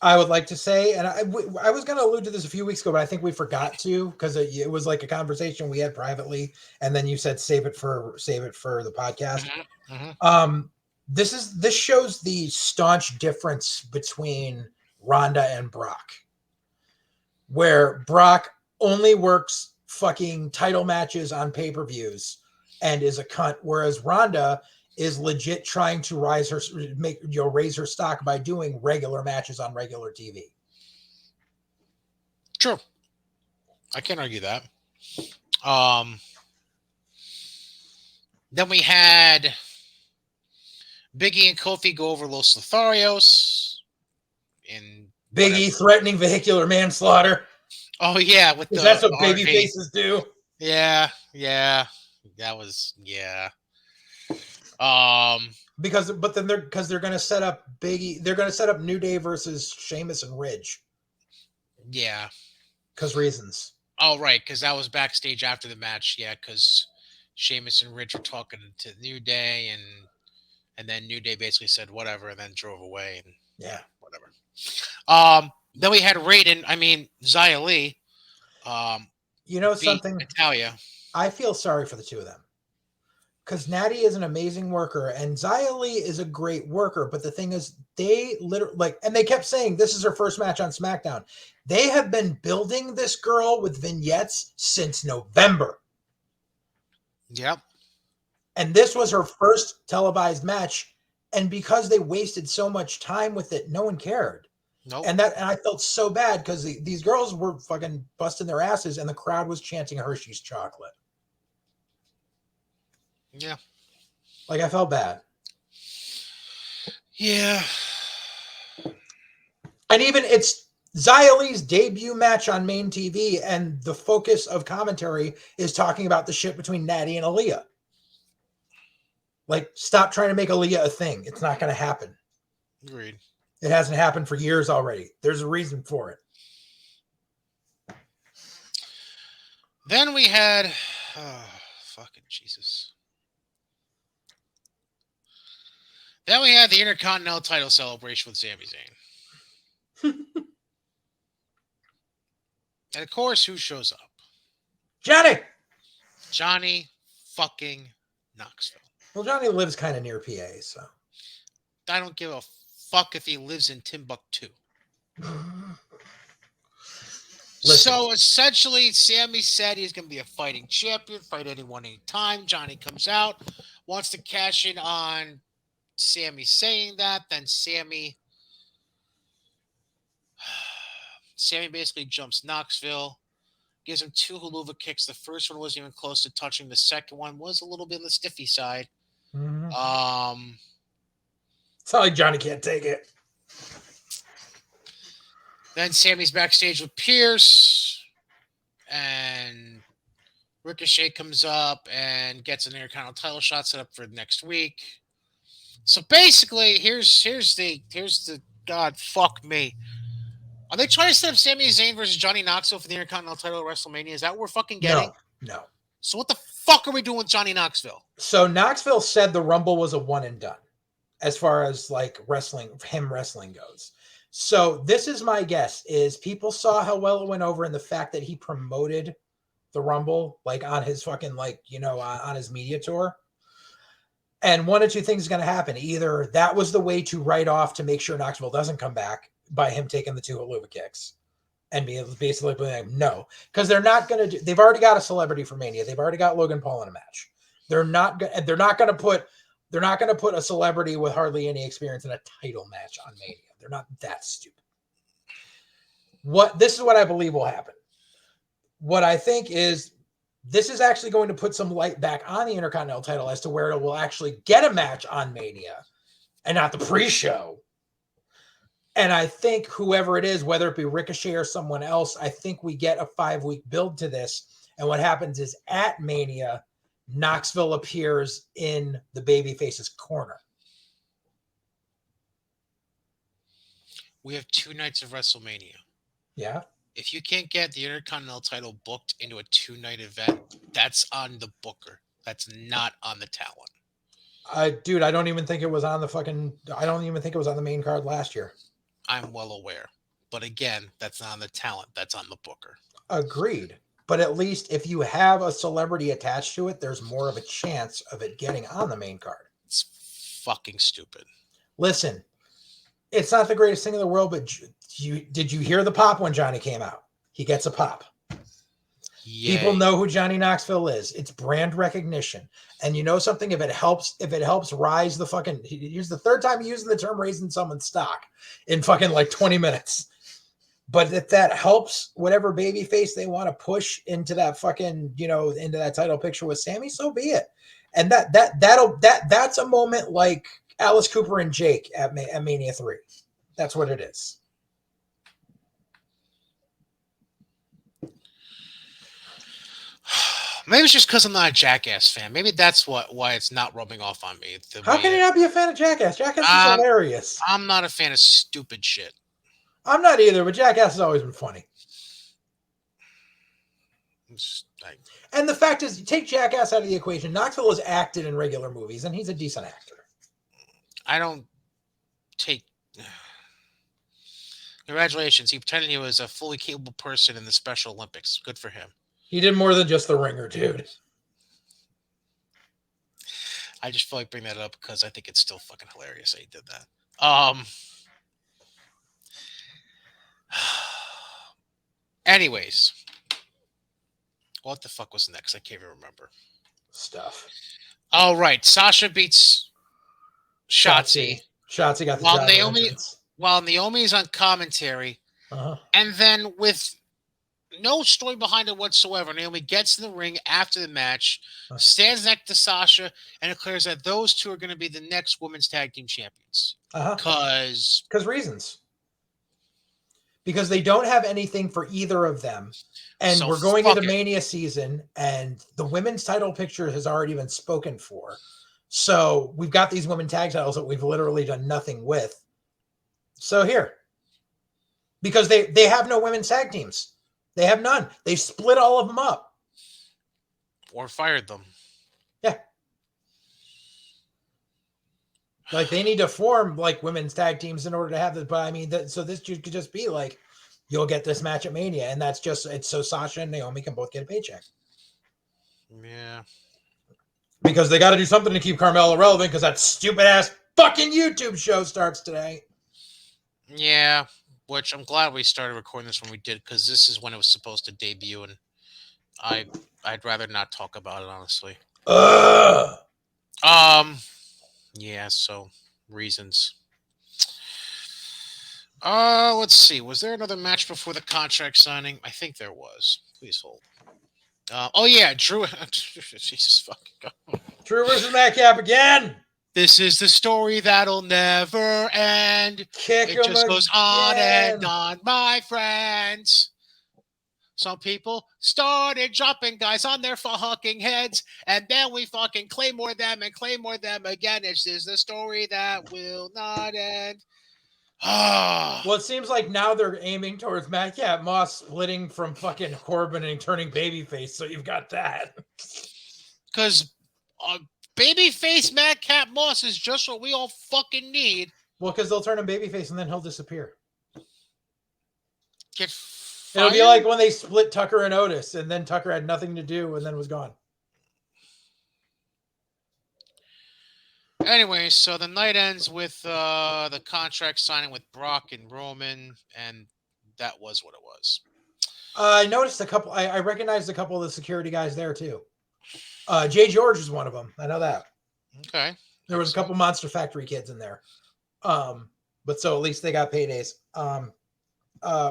I would like to say, and I was going to allude to this a few weeks ago, but I think we forgot to because it was like a conversation we had privately. And then you said, save it for the podcast. Mm-hmm. Mm-hmm. This shows the staunch difference between Ronda and Brock, where Brock only works fucking title matches on pay-per-views and is a cunt, whereas Ronda is legit trying to raise her stock by doing regular matches on regular TV. True. I can't argue that. Then we had Big E and Kofi go over Los Lotharios in Big E threatening vehicular manslaughter. Oh yeah, with that's what baby faces do. Yeah, that was because they're going to set up Big E. They're going to set up New Day versus Sheamus and Ridge. Yeah, because reasons. Oh right, because that was backstage after the match. Yeah, because Sheamus and Ridge were talking to New Day, and then New Day basically said whatever, and then drove away. And yeah, whatever. Then we had Xia Li. Something, Natalia. I feel sorry for the two of them because Natty is an amazing worker and Xia Li is a great worker. But the thing is, they literally and they kept saying this is her first match on SmackDown. They have been building this girl with vignettes since November. Yep. And this was her first televised match. And because they wasted so much time with it, no one cared. Nope. And I felt so bad because these girls were fucking busting their asses and the crowd was chanting Hershey's chocolate. Yeah. Like, I felt bad. Yeah. And even it's Xia Li's debut match on main TV, and the focus of commentary is talking about the shit between Natty and Aaliyah. Like, stop trying to make Aaliyah a thing. It's not going to happen. Agreed. It hasn't happened for years already. There's a reason for it. Then we had, fucking Jesus. Then we had the Intercontinental title celebration with Sami Zayn. And of course, who shows up? Johnny fucking Knoxville. Well, Johnny lives kind of near PA, so. I don't give a fuck if he lives in Timbuktu. So essentially, Sami said he's going to be a fighting champion, fight anyone, anytime. Johnny comes out, wants to cash in on Sami saying that. Then Sami basically jumps Knoxville, gives him 2 haluva kicks. The first one wasn't even close to touching. The second one was a little bit on the stiffy side. Mm-hmm. It's not like Johnny can't take it. Then Sami's backstage with Pierce, and Ricochet comes up and gets an Intercontinental title shot set up for next week. So basically, here's the God fuck me. Are they trying to set up Sami Zayn versus Johnny Knoxville for the Intercontinental title at WrestleMania? Is that what we're fucking getting? No. So what the fuck are we doing with Johnny Knoxville? So Knoxville said the Rumble was a one and done as far as like wrestling goes. So this is my guess is people saw how well it went over and the fact that he promoted the Rumble like on his fucking like, on his media tour. And one of two things is going to happen. Either that was the way to write off to make sure Knoxville doesn't come back by him taking the 2 haluva kicks and be basically like, no, because they're not going to they've already got a celebrity for Mania. They've already got Logan Paul in a match. They're not going to put a celebrity with hardly any experience in a title match on Mania. They're not that stupid. This is what I believe will happen. What I think is this is actually going to put some light back on the Intercontinental title as to where it will actually get a match on Mania and not the pre-show. And I think whoever it is, whether it be Ricochet or someone else, I think we get a 5-week build to this. And what happens is at Mania, Knoxville appears in the babyface's corner. We have 2 nights of WrestleMania. Yeah. If you can't get the Intercontinental title booked into a 2-night event, that's on the booker. That's not on the talent. Dude, I don't even think it was on the main card last year. I'm well aware. But again, that's not on the talent. That's on the booker. Agreed. But at least if you have a celebrity attached to it, there's more of a chance of it getting on the main card. It's fucking stupid. Listen, it's not the greatest thing in the world, but did you hear the pop when Johnny came out? He gets a pop. Yay. People know who Johnny Knoxville is. It's brand recognition. And you know something? If it helps rise the fucking, here's the third time using the term raising someone's stock in fucking like 20 minutes. But if that helps whatever baby face they want to push into that fucking, into that title picture with Sami, so be it. And that's a moment like Alice Cooper and Jake at Mania 3. That's what it is. Maybe it's just because I'm not a Jackass fan. Maybe that's why it's not rubbing off on me. How can you not be a fan of Jackass? Jackass is hilarious. I'm not a fan of stupid shit. I'm not either, but Jackass has always been funny. And the fact is, you take Jackass out of the equation, Knoxville has acted in regular movies, and he's a decent actor. I don't take... Congratulations. He pretended he was a fully capable person in the Special Olympics. Good for him. He did more than just the ringer, dude. I just feel like bringing that up because I think it's still fucking hilarious that he did that. Anyways. What the fuck was next? I can't even remember. Stuff. All right. Sasha beats Shotzi. Shotzi got the while Naomi's on commentary. And then with no story behind it whatsoever, Naomi gets in the ring after the match, stands next to Sasha, and declares that those two are going to be the next women's tag team champions. Because reasons. Because they don't have anything for either of them. And so we're going into Mania season, and the women's title picture has already been spoken for. So we've got these women tag titles that we've literally done nothing with. So here. Because they have no women's tag teams. They have none. They split all of them up. Or fired them. Yeah. Like they need to form like women's tag teams in order to have this. But I mean, so this could just be like, you'll get this match at Mania. And that's just, it's so Sasha and Naomi can both get a paycheck. Yeah. Because they got to do something to keep Carmella relevant because that stupid ass fucking YouTube show starts today. Yeah. Which I'm glad we started recording this when we did, because this is when it was supposed to debut, and I'd rather not talk about it, honestly. Yeah, so reasons. Let's see. Was there another match before the contract signing? I think there was. Please hold. Oh yeah, Drew. Jesus fucking God. Drew versus Madcap again. This is the story that'll never end. It just goes on and on, my friends. some people started dropping guys on their fucking heads, and then we fucking claymore them again. This is the story that will not end. Well, it seems like now they're aiming towards Madcap Moss splitting from fucking Corbin and turning babyface, so you've got that. Because babyface Madcap Moss is just what we all fucking need. Well, because they'll turn him babyface and then he'll disappear. Get It'll fired? be like when they split Tucker and Otis, and then Tucker had nothing to do and then was gone. Anyway, so the night ends with the contract signing with Brock and Roman, and that was what it was. I noticed a couple. I recognized a couple of the security guys there too. Jay George was one of them. I know that. Okay. There was a couple Monster Factory kids in there. But so at least they got paydays. What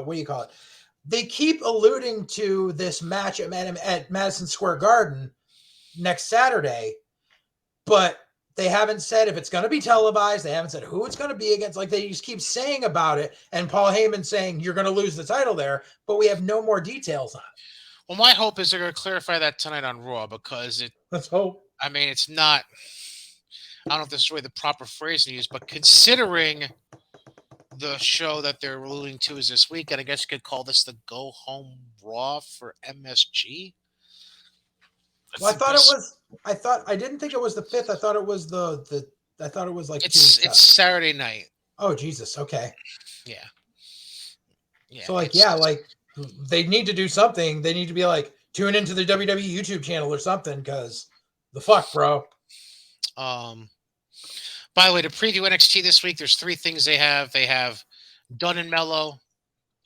do you call it? They keep alluding to this match at Madison Square Garden next Saturday, but they haven't said if it's going to be televised. They haven't said who it's going to be against. Like, they just keep saying about it. And Paul Heyman saying, you're going to lose the title there, but we have no more details on it. Well, my hope is they're going to clarify that tonight on Raw, because let's hope. I mean, it's not, I don't know if this is really the proper phrase to use, but considering the show that they're alluding to is this weekend, I guess you could call this the Go Home Raw for MSG. Well, I didn't think it was the 5th. I thought it was I thought it was like it's Saturday night. Oh, Jesus. Okay. Yeah. So like they need to do something. They need to be like, tune into the WWE YouTube channel or something, because the fuck, bro. By the way, to preview NXT this week, there's 3 things they have. They have Dunn and Mello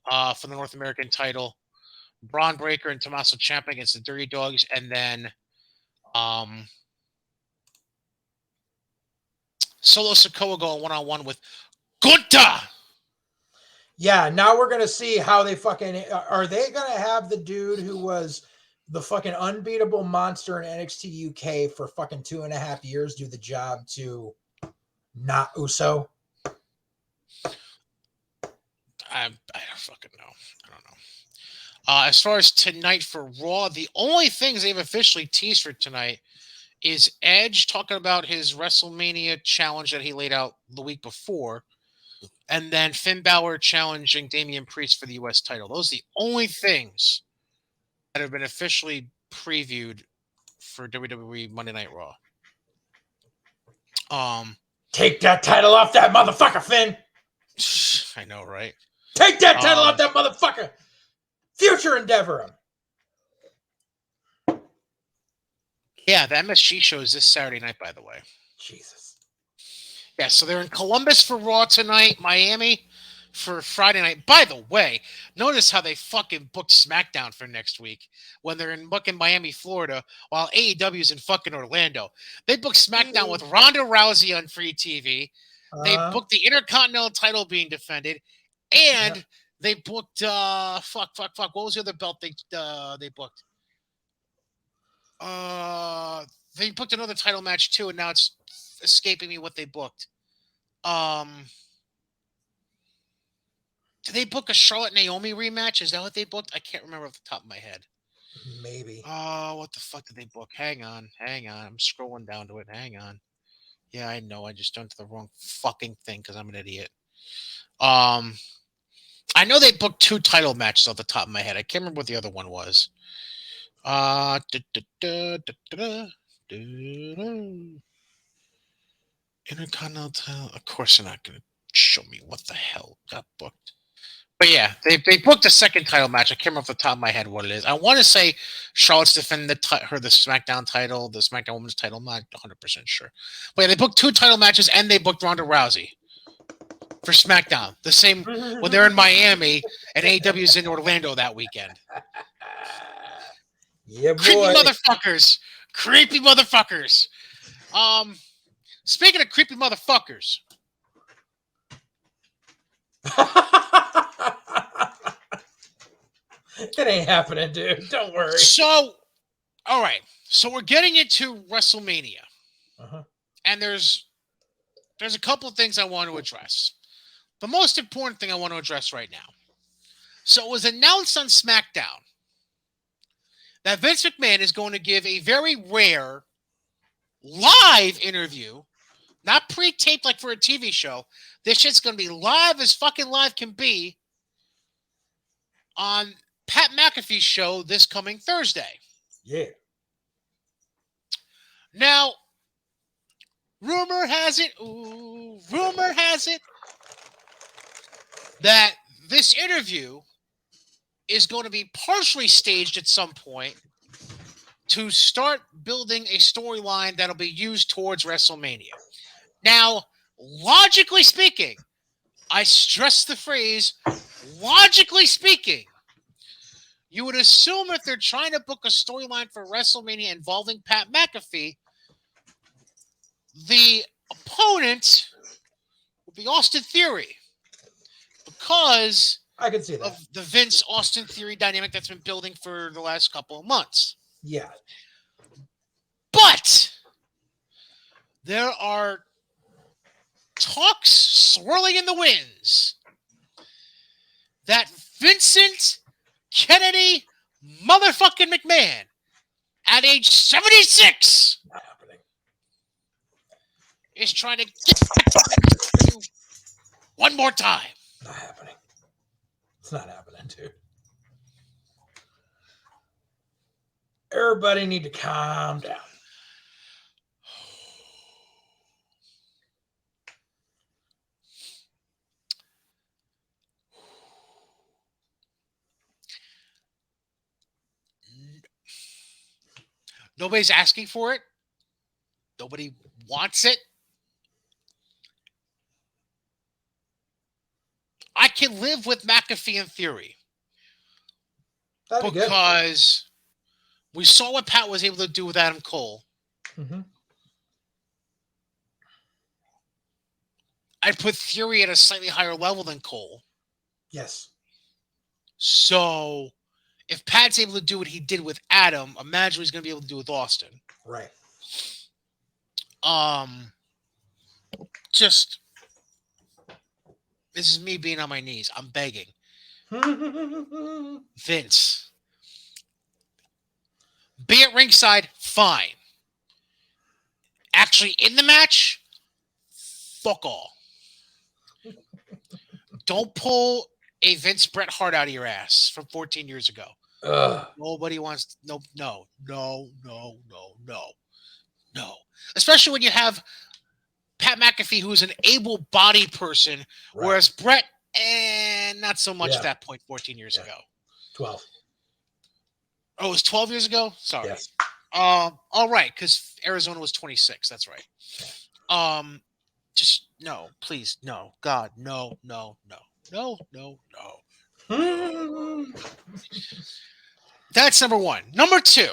for the North American title, Braun Breaker and Tommaso Ciampa against the Dirty Dogs, and then Solo Sikoa going one-on-one with Gunta. Yeah, now we're gonna see how they fucking are. They gonna have the dude who was the fucking unbeatable monster in NXT UK for fucking 2.5 years do the job to not Uso? I don't fucking know. I don't know. As far as tonight for Raw, the only things they've officially teased for tonight is Edge talking about his WrestleMania challenge that he laid out the week before, and then Finn Balor challenging Damian Priest for the U.S. title. Those are the only things that have been officially previewed for WWE Monday Night Raw. Take that title off that motherfucker, Finn. I know, right? Take that title off that motherfucker. Future endeavor him. Yeah, the MSG show is this Saturday night, by the way. Jesus. Yeah, so they're in Columbus for Raw tonight, Miami for Friday night. By the way, notice how they fucking booked SmackDown for next week when they're in fucking Miami, Florida, while AEW's in fucking Orlando. They booked SmackDown with Ronda Rousey on free TV. They booked the Intercontinental title being defended, and they booked What was the other belt they booked? They booked another title match too, and now it's escaping me what they booked. Did they book a Charlotte Naomi rematch? Is that what they booked? I can't remember off the top of my head. Maybe. What the fuck did they book? Hang on. I'm scrolling down to it. Hang on. Yeah, I know. I just went to the wrong fucking thing because I'm an idiot. I know they booked 2 title matches off the top of my head. I can't remember what the other one was. Intercontinental. Of course, they're not going to show me what the hell got booked. But yeah, they booked a second title match. I can't remember off the top of my head what it is. I want to say Charlotte's defending the SmackDown title, the SmackDown Women's title. I'm not 100% sure. But yeah, they booked 2 title matches, and they booked Ronda Rousey for SmackDown. The same when they're in Miami and AEW's in Orlando that weekend. Yeah, boy. Creepy motherfuckers. Speaking of creepy motherfuckers. It ain't happening, dude. Don't worry. So, all right. So we're getting into WrestleMania. And there's a couple of things I want to address. The most important thing I want to address right now. So it was announced on SmackDown that Vince McMahon is going to give a very rare live interview, not pre-taped like for a TV show. This shit's going to be live as fucking live can be on Pat McAfee's show this coming Thursday. Yeah. Now, rumor has it that this interview is going to be partially staged at some point to start building a storyline that'll be used towards WrestleMania. Now, logically speaking, I stress the phrase, logically speaking, you would assume if they're trying to book a storyline for WrestleMania involving Pat McAfee, the opponent would be Austin Theory, because I can see that. of the Vince Austin Theory dynamic that's been building for the last couple of months. Yeah. But there are talks swirling in the winds that Vincent Kennedy motherfucking McMahon, at age 76, Not happening. is trying to get one more time. Not happening. It's not happening, dude. Everybody need to calm down. Nobody's asking for it. Nobody wants it. I can live with McAfee in theory. That'd be good. Because we saw what Pat was able to do with Adam Cole. Mm-hmm. I'd put Theory at a slightly higher level than Cole. Yes. So if Pat's able to do what he did with Adam, imagine what he's going to be able to do with Austin. Right. Just, this is me being on my knees. I'm begging. Vince. Be at ringside, fine. Actually in the match, fuck all. Don't pull a Vince Bret Hart out of your ass from 14 years ago. Ugh. Nobody wants no. Especially when you have Pat McAfee, who's an able-bodied person, Right. whereas Bret, not so much Yeah. at that point 14 years ago. 12. Oh, it was 12 years ago? Sorry. Yes. All right, because Arizona was 26. That's right. Just no, please, no, God, no. That's number one. Number two,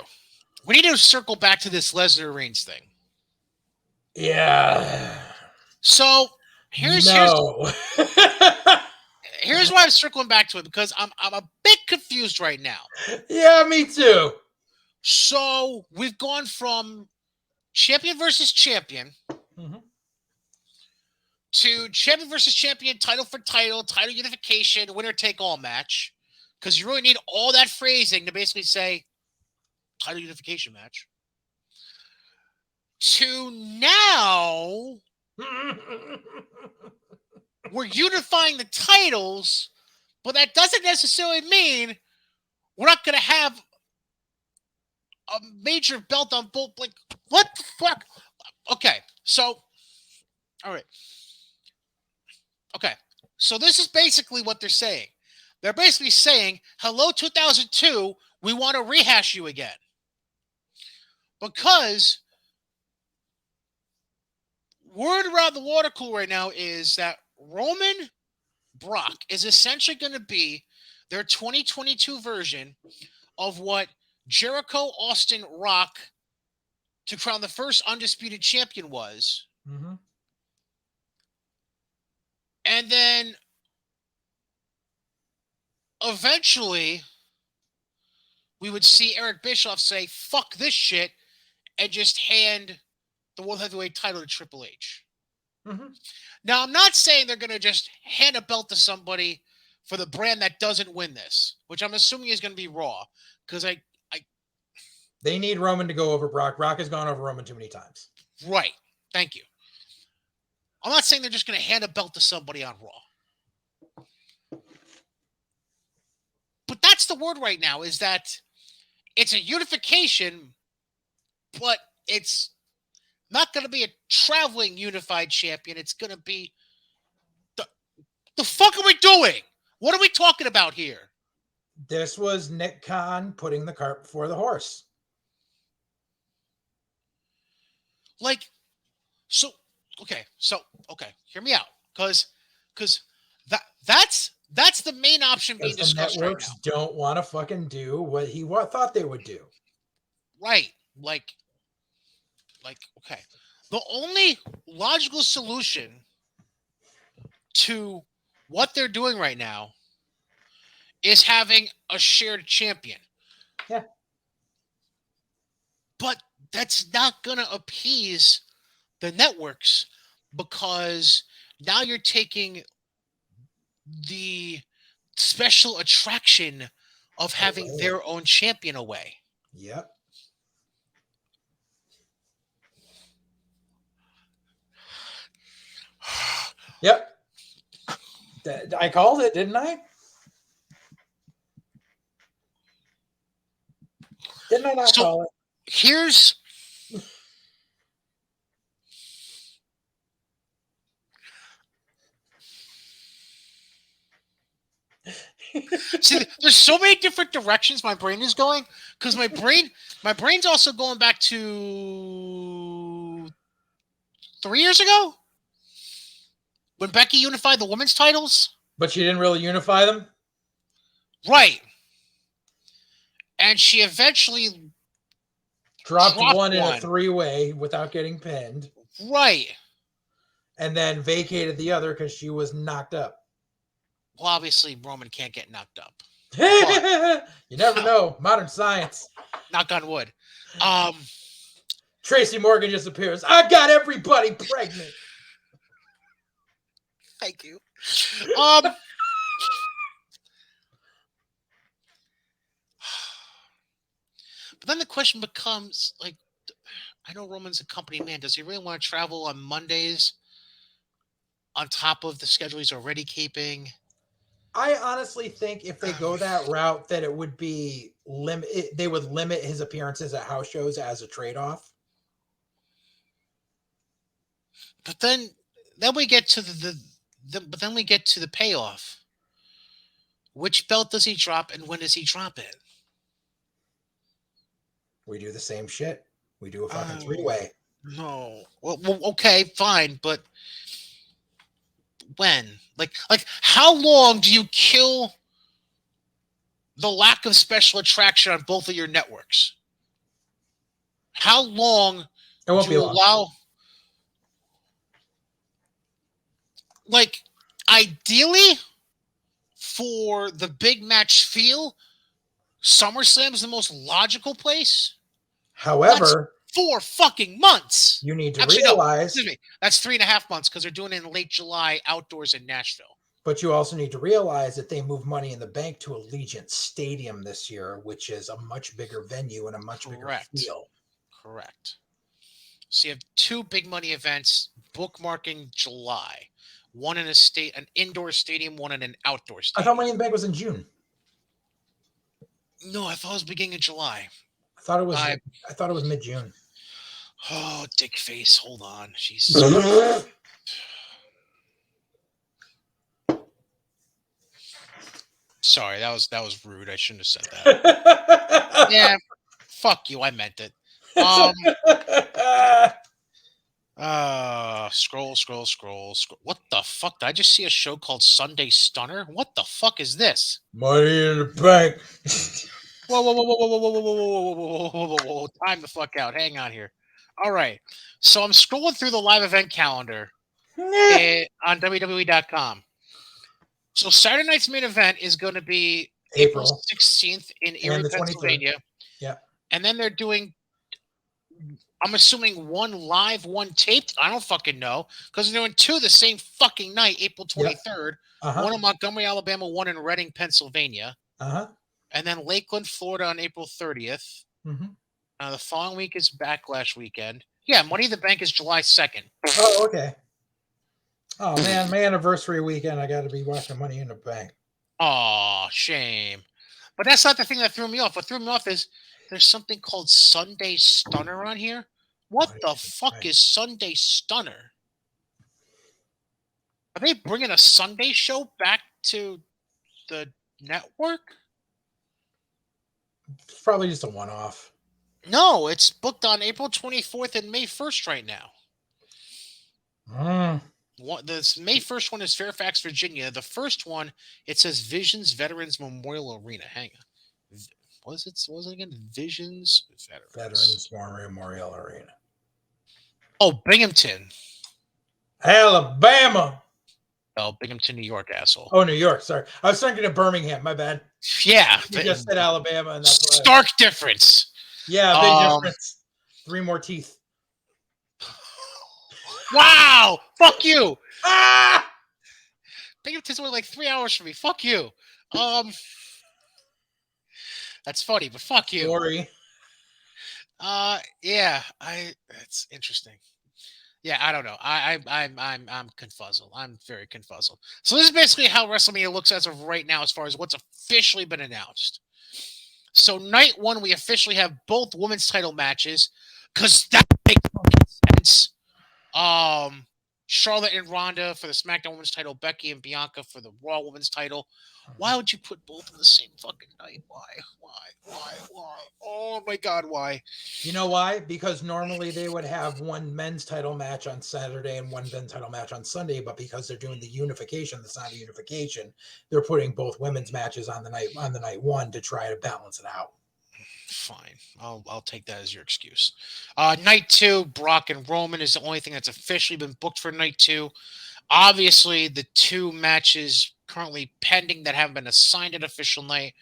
we need to circle back to this Lesnar Reigns thing. Yeah. So here's no. here's why I'm circling back to it, because I'm a bit confused right now. Yeah, me too. So we've gone from champion versus champion to champion versus champion, title for title, title unification, winner take all match. Because you really need all that phrasing to basically say title unification match. To now, we're unifying the titles, but that doesn't necessarily mean we're not going to have a major belt on both. Like, what the fuck? Okay, so, all right. Okay, so this is basically what they're saying. They're basically saying, hello, 2002, we want to rehash you again. Because word around the water cooler right now is that Roman Brock is essentially going to be their 2022 version of what Jericho, Austin, Rock to crown the first undisputed champion was. And then eventually we would see Eric Bischoff say, fuck this shit, and just hand the World Heavyweight title to Triple H. Now, I'm not saying they're going to just hand a belt to somebody for the brand that doesn't win this, which I'm assuming is going to be Raw, because They need Roman to go over Brock. Brock has gone over Roman too many times. Right. Thank you. I'm not saying they're just going to hand a belt to somebody on Raw. But that's the word right now, is that it's a unification, but it's not going to be a traveling unified champion. It's going to be... The fuck are we doing? What are we talking about here? This was Nick Khan putting the cart before the horse. Like, okay, hear me out, because that's the main option being Because the discussed right networks now. don't want to fucking do what he thought they would do. Right, like, okay, the only logical solution to what they're doing right now is having a shared champion. Yeah. But that's not going to appease the networks, because now you're taking the special attraction of having their own champion away. Yep. Yep. I called it, didn't I? Didn't I not call it? Here's... See, there's so many different directions my brain is going, because my brain's also going back to 3 years ago when Becky unified the women's titles. But she didn't really unify them? Right. And she eventually dropped one in a three-way without getting pinned. Right. And then vacated the other because she was knocked up. Well, obviously, Roman can't get knocked up. You never know. Modern science. Knock on wood. Tracy Morgan just appears. I got everybody pregnant. Thank you. But then the question becomes, like, I know Roman's a company man. Does he really want to travel on Mondays on top of the schedule he's already keeping? I honestly think if they go that route, that it would be they would limit his appearances at house shows as a trade-off. But then we get to then we get to the payoff. Which belt does he drop, and when does he drop it? We do the same shit. We do a fucking three-way. No. Well, okay, fine, but when? Like, how long do you kill the lack of special attraction on both of your networks? How long do you allow? Like, ideally, for the big match feel, SummerSlam is the most logical place. However, that's 4 fucking months. You need to realize... No, excuse me. That's 3.5 months, because they're doing it in late July outdoors in Nashville. But you also need to realize that they moved Money in the Bank to Allegiant Stadium this year, which is a much bigger venue and a much bigger feel. Correct. So you have 2 big money events bookmarking July. One in an indoor stadium, one in an outdoor stadium. I thought Money in the Bank was in June. No, I thought it was beginning of July. I thought it was mid-June. Oh, dick face. Hold on. Jesus. Sorry, that was rude. I shouldn't have said that. Yeah, fuck you. I meant it. Scroll. What the fuck? Did I just see a show called Sunday Stunner? What the fuck is this? Money in the Bank. Whoa. Time the fuck out. Hang on here. All right. So I'm scrolling through the live event calendar on WWE.com. So Saturday night's main event is going to be April 16th in Erie, Pennsylvania. Yeah. And then they're doing, I'm assuming, 1 live, 1 taped. I don't fucking know. Because they're doing 2 the same fucking night, April 23rd. Yep. 1 in Montgomery, Alabama, 1 in Reading, Pennsylvania. And then Lakeland, Florida on April 30th. Mm-hmm. The following week is Backlash weekend. Yeah, Money in the Bank is July 2nd. Oh, okay. Oh man, my anniversary weekend, I got to be watching Money in the Bank. Aw, shame. But that's not the thing that threw me off. What threw me off is there's something called Sunday Stunner on here. What the fuck is Sunday Stunner? Are they bringing a Sunday show back to the network? It's probably just a one-off. No, it's booked on April 24th and May 1st right now. This May 1st one is Fairfax, Virginia. The first one, it says Visions Veterans Memorial Arena. Hang on. What was it again? Visions Veterans Memorial Arena. Oh, Binghamton. Alabama. Oh, Binghamton, New York, asshole. Oh, New York. Sorry. I was thinking of Birmingham. My bad. Yeah. You just said Alabama. And that's stark difference. Yeah, big difference. 3 more teeth. Wow. Fuck you. Ah! Binghamton's only like 3 hours from me. Fuck you. That's funny, but fuck you. Sorry. Yeah. That's interesting. Yeah, I don't know. I'm confuzzled. I'm very confuzzled. So this is basically how WrestleMania looks as of right now, as far as what's officially been announced. So night one, we officially have both women's title matches, because that makes sense. Charlotte and Ronda for the SmackDown Women's title, Becky and Bianca for the Raw Women's title. Why would you put both in the same fucking night? Why? Oh my God, why? You know why? Because normally they would have one men's title match on Saturday and one men's title match on Sunday, but because they're doing the unification, the sign of unification, they're putting both women's matches on the night one to try to balance it out. Fine. I'll take that as your excuse. Night two, Brock and Roman is the only thing that's officially been booked for night two. Obviously, the two matches currently pending that haven't been assigned an official night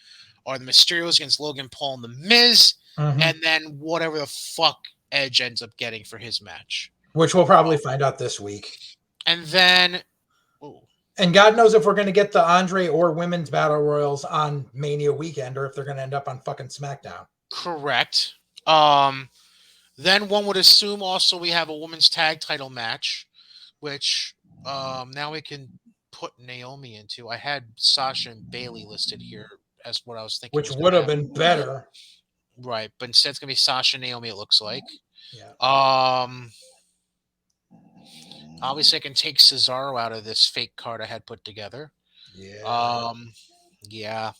are the Mysterios against Logan Paul and The Miz, and then whatever the fuck Edge ends up getting for his match. Which we'll probably find out this week. And then... Ooh. And God knows if we're going to get the Andre or women's battle royals on Mania weekend, or if they're going to end up on fucking SmackDown. Correct. Then one would assume also we have a women's tag title match, which now we can put Naomi into. I had Sasha and Bailey listed here as what I was thinking. Which would have been better. Right, but instead it's going to be Sasha and Naomi, it looks like. Yeah. Obviously, I can take Cesaro out of this fake card I had put together. Yeah. Yeah.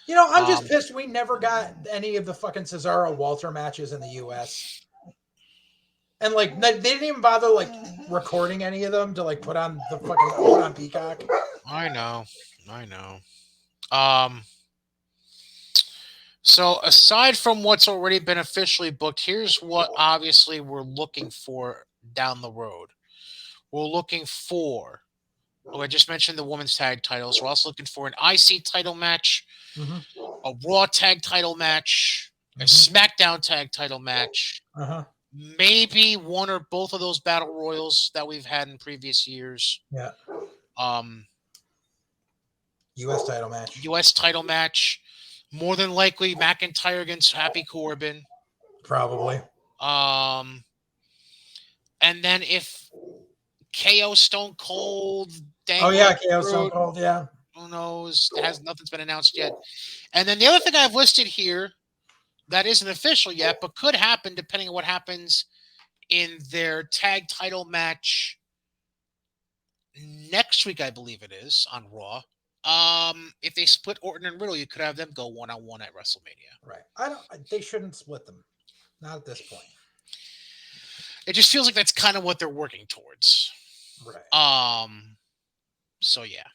You know, I'm just pissed we never got any of the fucking Cesaro Walter matches in the U.S. And like they didn't even bother like recording any of them to like put on Peacock. I know. So aside from what's already been officially booked, here's what obviously we're looking for down the road. We're looking for, I just mentioned the women's tag titles. We're also looking for an IC title match, a Raw tag title match, a SmackDown tag title match, maybe one or both of those battle royals that we've had in previous years. Yeah. U.S. title match. More than likely, McIntyre against Happy Corbin. Probably. And then if KO Stone Cold. KO Stone Cold, yeah. Who knows? Nothing's been announced yet. And then the other thing I've listed here that isn't official yet, but could happen depending on what happens in their tag title match next week, I believe it is, on Raw. If they split Orton and Riddle, you could have them go one-on-one at WrestleMania. Right. They shouldn't split them. Not at this point. It just feels like that's kind of what they're working towards. Right. So yeah.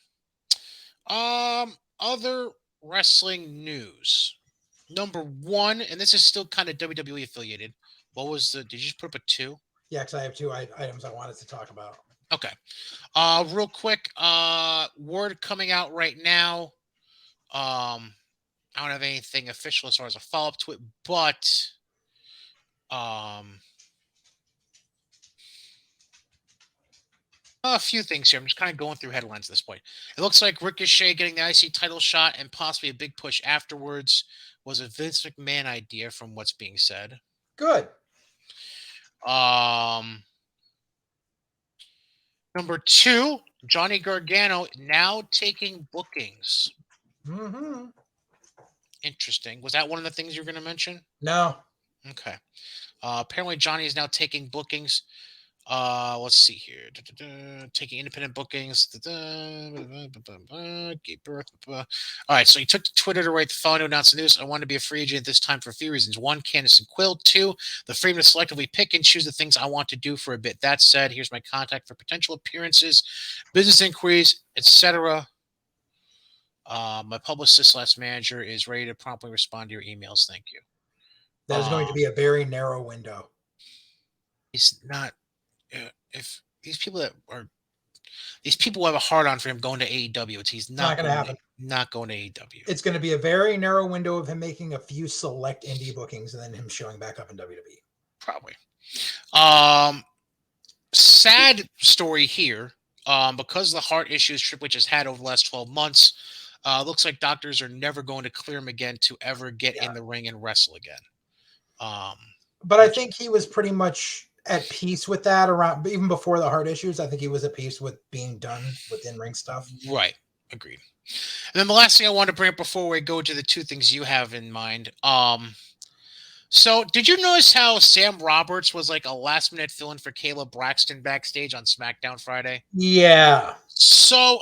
Other wrestling news. Number one, and this is still kind of WWE affiliated. Did you just put up a 2? Yeah, because I have 2 items I wanted to talk about. Okay. Real quick, word coming out right now. I don't have anything official as far as a follow-up to it, but a few things here. I'm just kind of going through headlines at this point. It looks like Ricochet getting the IC title shot and possibly a big push afterwards was a Vince McMahon idea from what's being said. Good. Number 2, Johnny Gargano now taking bookings. Mm-hmm. Interesting. Was that one of the things you were going to mention? No. Okay. Apparently, Johnny is now taking bookings. Let's see here. Taking independent bookings. Gave birth. All right, so he took to Twitter to write the following to announce the news. I want to be a free agent this time for a few reasons. 1, Candace and Quill. 2, the freedom to selectively pick and choose the things I want to do for a bit. That said, here's my contact for potential appearances, business inquiries, etc. My publicist / manager is ready to promptly respond to your emails. Thank you. That is going to be a very narrow window. He's not. If these people have a hard on for him going to AEW, he's not going to happen. Not going to AEW. It's going to be a very narrow window of him making a few select indie bookings and then him showing back up in WWE. Probably. Sad story here. Because of the heart issues Triple H has had over the last 12 months, looks like doctors are never going to clear him again to ever get in the ring and wrestle again. But I think he was pretty much at peace with that around even before the heart issues. I think he was at peace with being done with in-ring stuff. Right. Agreed. And then the last thing I want to bring up before we go to the 2 things you have in mind. So did you notice how Sam Roberts was like a last-minute fill-in for Caleb Braxton backstage on SmackDown Friday? Yeah. So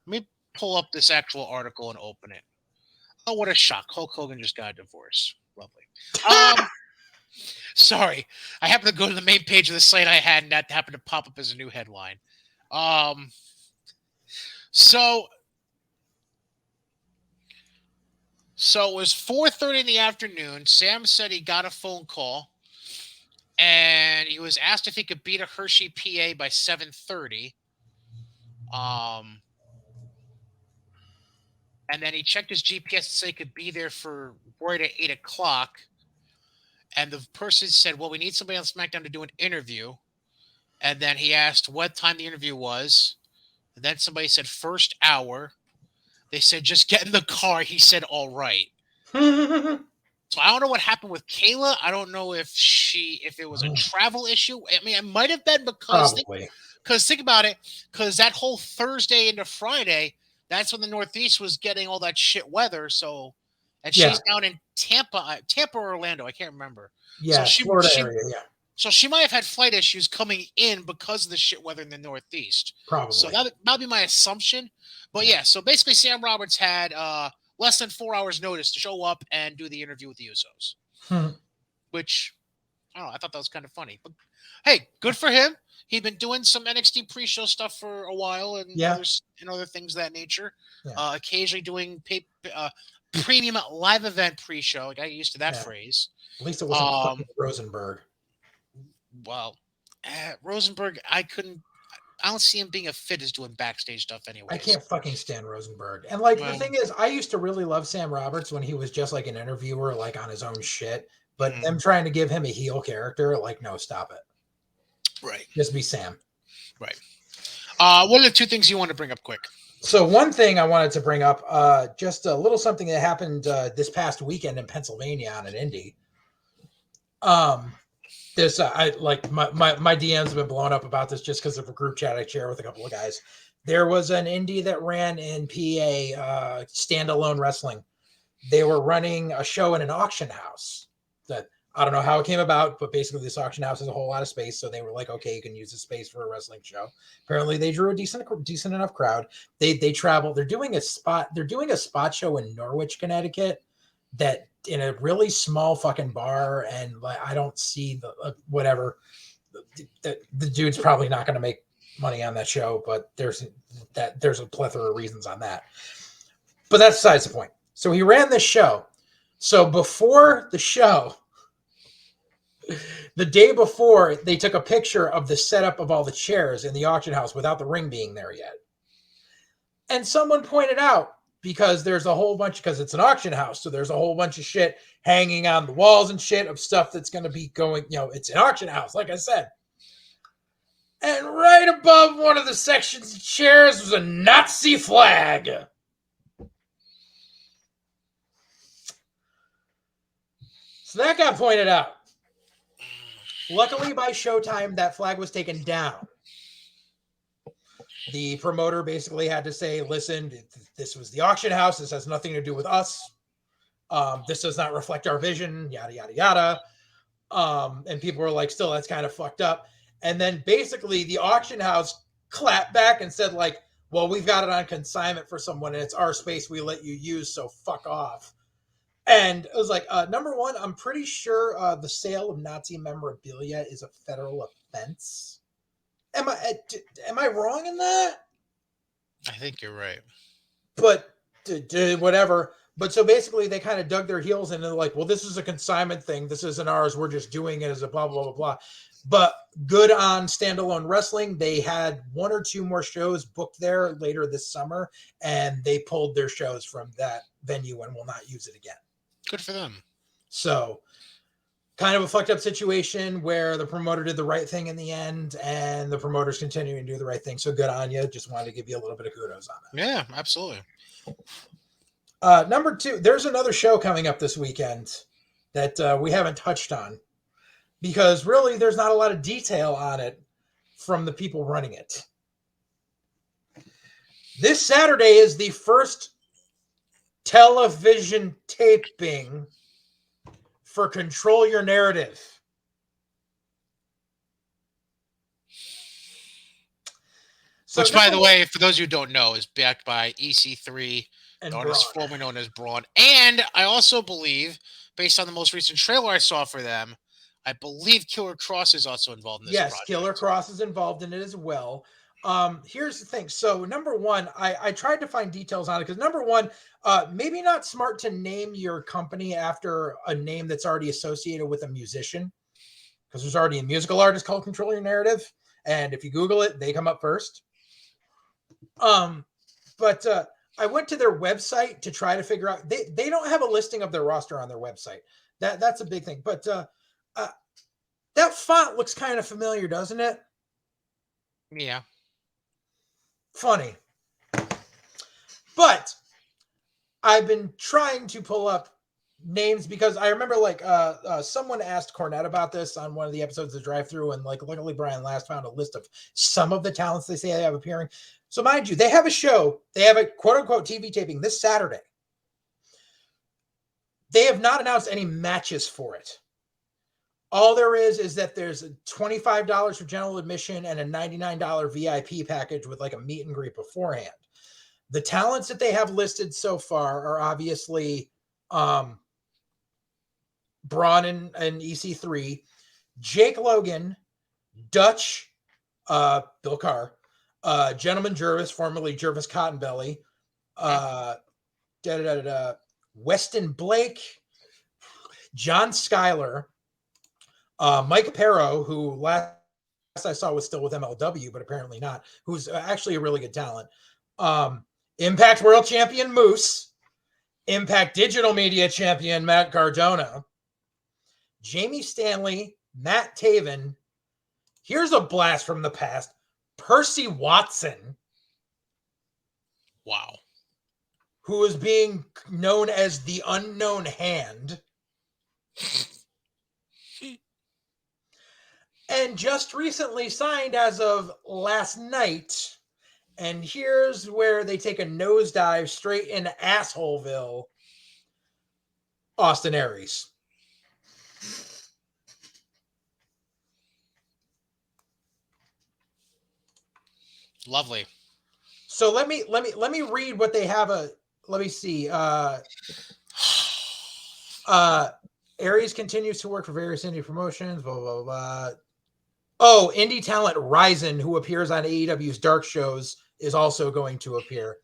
let me pull up this actual article and open it. Oh, what a shock. Hulk Hogan just got a divorce. Lovely. Sorry. I happened to go to the main page of the site I had, and that happened to pop up as a new headline. So it was 4:30 in the afternoon. Sam said he got a phone call, and he was asked if he could be to Hershey, PA by 7:30. And then he checked his GPS to say he could be there for right at 8 o'clock. And the person said, well, we need somebody on SmackDown to do an interview. And then he asked what time the interview was. And then somebody said first hour. They said, just get in the car. He said, all right. So I don't know what happened with Kayla. I don't know if it was a travel issue. I mean, it might have been because think about it. Because that whole Thursday into Friday, that's when the Northeast was getting all that shit weather. So, and she's down in Tampa or Orlando. I can't remember. Yeah, so Florida area, yeah. So she might have had flight issues coming in because of the shit weather in the Northeast. Probably. So that'd be my assumption. But yeah, so basically Sam Roberts had less than 4 hours notice to show up and do the interview with the Usos. Which, I don't know, I thought that was kind of funny. But hey, good for him. He'd been doing some NXT pre-show stuff for a while and other things of that nature. Yeah. Occasionally doing premium live event pre-show. I got used to that phrase. At least it wasn't fucking Rosenberg. Well, Rosenberg, I don't see him being a fit as doing backstage stuff anyway. I can't fucking stand Rosenberg. And the thing is, I used to really love Sam Roberts when he was just like an interviewer, like on his own shit. But them trying to give him a heel character, like, no, stop it. Right. Just be Sam. Right. What are the 2 things you want to bring up quick? So one thing I wanted to bring up, just a little something that happened this past weekend in Pennsylvania on an indie. This my DMs have been blown up about this just because of a group chat I share with a couple of guys. There was an indie that ran in PA, standalone wrestling. They were running a show in an auction house. That I don't know how it came about, but basically this auction house has a whole lot of space, so they were like, okay, you can use the space for a wrestling show. Apparently, they drew a decent enough crowd. They travel. They're doing a spot show in Norwich, Connecticut. That in a really small fucking bar, and I don't see the whatever. The dude's probably not going to make money on that show, but there's a plethora of reasons on that. But that's besides the point. So he ran this show. So before the show, the day before, they took a picture of the setup of all the chairs in the auction house without the ring being there yet. And someone pointed out, because there's a whole bunch, because it's an auction house, so there's a whole bunch of shit hanging on the walls and shit of stuff that's going to be going, it's an auction house, like I said. And right above one of the sections of chairs was a Nazi flag. Smackdown pointed out, luckily by Showtime, that flag was taken down. The promoter basically had to say, listen, this was the auction house. This has nothing to do with us. This does not reflect our vision, yada, yada, yada. And people were like, still, that's kind of fucked up. And then basically the auction house clapped back and said, like, well, we've got it on consignment for someone and it's our space we let you use, so fuck off. And it was like, number one, I'm pretty sure the sale of Nazi memorabilia is a federal offense. Am I wrong in that? I think you're right. But whatever. But so basically they kind of dug their heels in and they're like, well, this is a consignment thing. This isn't ours. We're just doing it as a blah, blah, blah, blah. But good on Standalone Wrestling. They had one or two more shows booked there later this summer, and they pulled their shows from that venue and will not use it again. Good for them. So kind of a fucked up situation where the promoter did the right thing in the end and the promoter's continuing to do the right thing. So good on you. Just wanted to give you a little bit of kudos on it. Yeah, absolutely. Number two, there's another show coming up this weekend that we haven't touched on because really there's not a lot of detail on it from the people running it. This Saturday is the first television taping for Control Your Narrative. So which, by the way, for those who don't know, is backed by EC3, formerly known as Braun. And I also believe, based on the most recent trailer I saw for them, I believe Killer Cross is also involved in this project. Yes, Killer Cross is involved in it as well. Here's the thing. So number one, I tried to find details on it because number one, maybe not smart to name your company after a name that's already associated with a musician because there's already a musical artist called Control Your Narrative. And if you Google it, they come up first. But I went to their website to try to figure out, they don't have a listing of their roster on their website. That's a big thing. But that font looks kind of familiar, doesn't it? Yeah. Funny. But I've been trying to pull up names because I remember like someone asked Cornette about this on one of the episodes of Drive Thru, and like luckily Brian last found a list of some of the talents they say they have appearing. So mind you, they have a show, they have a quote unquote TV taping this Saturday. They have not announced any matches for it. All there is that there's $25 for general admission and a $99 VIP package with like a meet and greet beforehand. The talents that they have listed so far are obviously Braun and EC3, Jake Logan, Dutch, Bill Carr, Gentleman Jervis, formerly Jervis Cottonbelly, Weston Blake, John Schuyler, Mike Perro, who last I saw was still with MLW, but apparently not, who's actually a really good talent. Impact World Champion Moose, Impact Digital Media Champion Matt Cardona, Jamie Stanley, Matt Taven. Here's a blast from the past. Percy Watson. Wow. Who is being known as the Unknown Hand. And just recently signed as of last night. And here's where they take a nosedive straight in Assholeville. Austin Aries. Lovely. So let me read what they have. Let me see. Aries continues to work for various indie promotions. Blah blah blah. Oh, indie talent Ryzen, who appears on AEW's Dark shows, is also going to appear.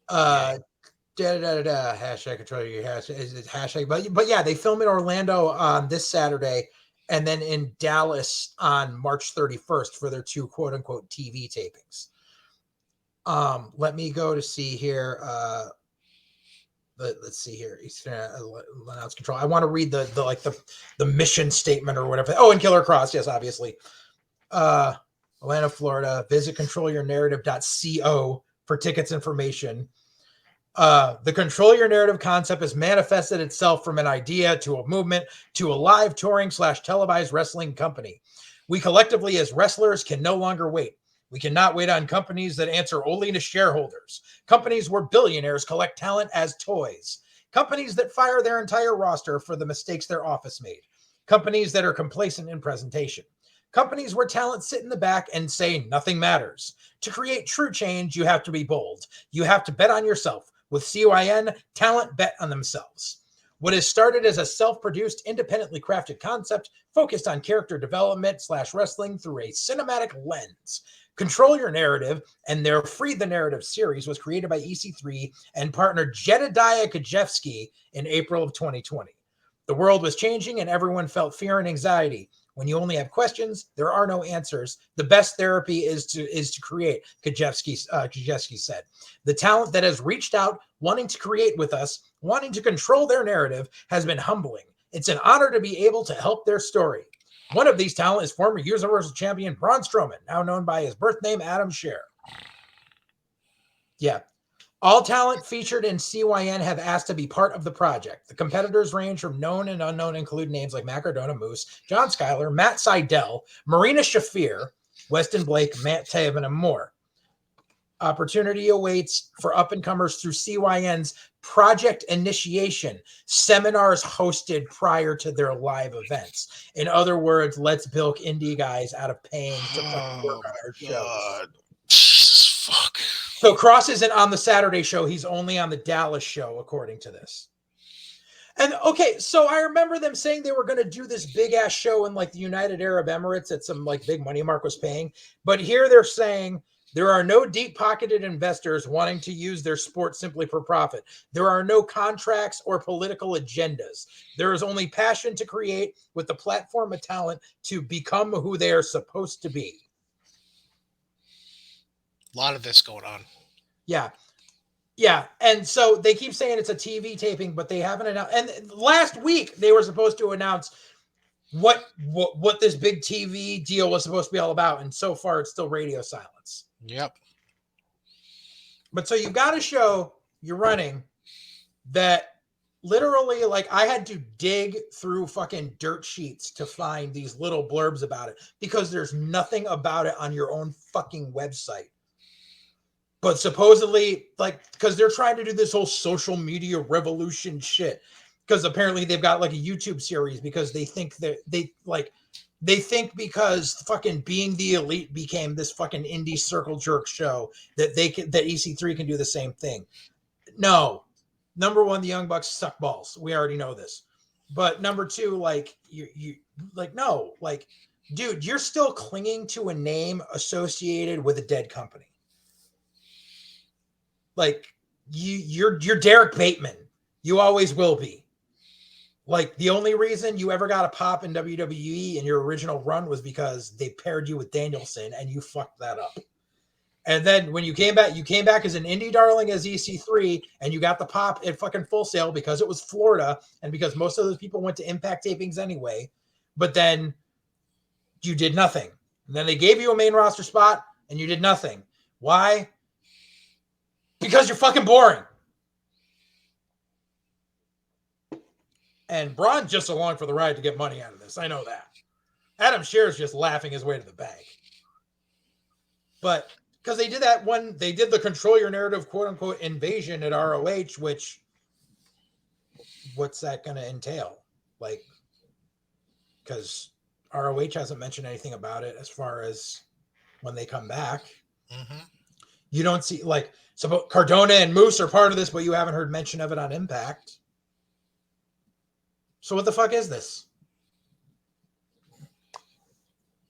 Hashtag control your hashtag. But yeah, they film in Orlando on this Saturday, and then in Dallas on March 31st for their two quote unquote TV tapings. Let me go to see here. Let's see here. He's gonna announce control. I want to read the mission statement or whatever. Oh, and Killer Cross, yes, obviously. Atlanta, Florida. Visit controlyournarrative.co for tickets information. The control your narrative concept has manifested itself from an idea to a movement to a live touring / televised wrestling company. We collectively as wrestlers can no longer wait. We cannot wait on companies that answer only to shareholders, companies where billionaires collect talent as toys, companies that fire their entire roster for the mistakes their office made, companies that are complacent in presentation, companies where talent sit in the back and say nothing matters. To create true change, you have to be bold. You have to bet on yourself. With CYN, talent bet on themselves. What has started as a self-produced, independently crafted concept focused on character development / wrestling through a cinematic lens. Control Your Narrative and their Free the Narrative series was created by EC3 and partner Jedediah Kajewski in April of 2020. The world was changing and everyone felt fear and anxiety. When you only have questions, there are no answers. The best therapy is to create, Kajewski said. The talent that has reached out, wanting to create with us, wanting to control their narrative, has been humbling. It's an honor to be able to help their story. One of these talent is former Universal Champion Braun Strowman, now known by his birth name, Adam Scherr. Yeah. All talent featured in CYN have asked to be part of the project. The competitors range from known and unknown, include names like Matt Cardona, Moose, John Schuyler, Matt Seidel, Marina Shafir, Weston Blake, Matt Taven, and more. Opportunity awaits for up-and-comers through CYN's Project Initiation, seminars hosted prior to their live events. In other words, let's bilk indie guys out of paying to work on our shows. Jesus, fuck. So Cross isn't on the Saturday show. He's only on the Dallas show, according to this. And okay, so I remember them saying they were going to do this big ass show in like the United Arab Emirates that some like big money Mark was paying. But here they're saying there are no deep pocketed investors wanting to use their sport simply for profit. There are no contracts or political agendas. There is only passion to create with the platform of talent to become who they are supposed to be. A lot of this going on. Yeah. Yeah. And so they keep saying it's a TV taping, but they haven't announced. And last week they were supposed to announce what this big TV deal was supposed to be all about. And so far it's still radio silence. Yep. But so you've got a show you're running that literally, like, I had to dig through fucking dirt sheets to find these little blurbs about it because there's nothing about it on your own fucking website. But supposedly, like, because they're trying to do this whole social media revolution shit. Because apparently they've got like a YouTube series because they think that they think because fucking Being the Elite became this fucking indie circle jerk show that that EC3 can do the same thing. No. Number one, the Young Bucks suck balls. We already know this. But number two, like you like, no, like, dude, you're still clinging to a name associated with a dead company. Like you're Derek Bateman. You always will be. Like the only reason you ever got a pop in WWE in your original run was because they paired you with Danielson and you fucked that up. And then when you came back as an indie darling as EC3 and you got the pop at fucking Full Sail because it was Florida and because most of those people went to Impact tapings anyway. But then you did nothing. And then they gave you a main roster spot and you did nothing. Why? Because you're fucking boring. And Braun's just along for the ride to get money out of this. I know that. Adam Scherr's just laughing his way to the bank. But because they did that when they did the Control Your Narrative quote unquote invasion at ROH, which what's that going to entail? Like, because ROH hasn't mentioned anything about it as far as when they come back. Mm-hmm. You don't see, like, so Cardona and Moose are part of this, but you haven't heard mention of it on Impact. So what the fuck is this?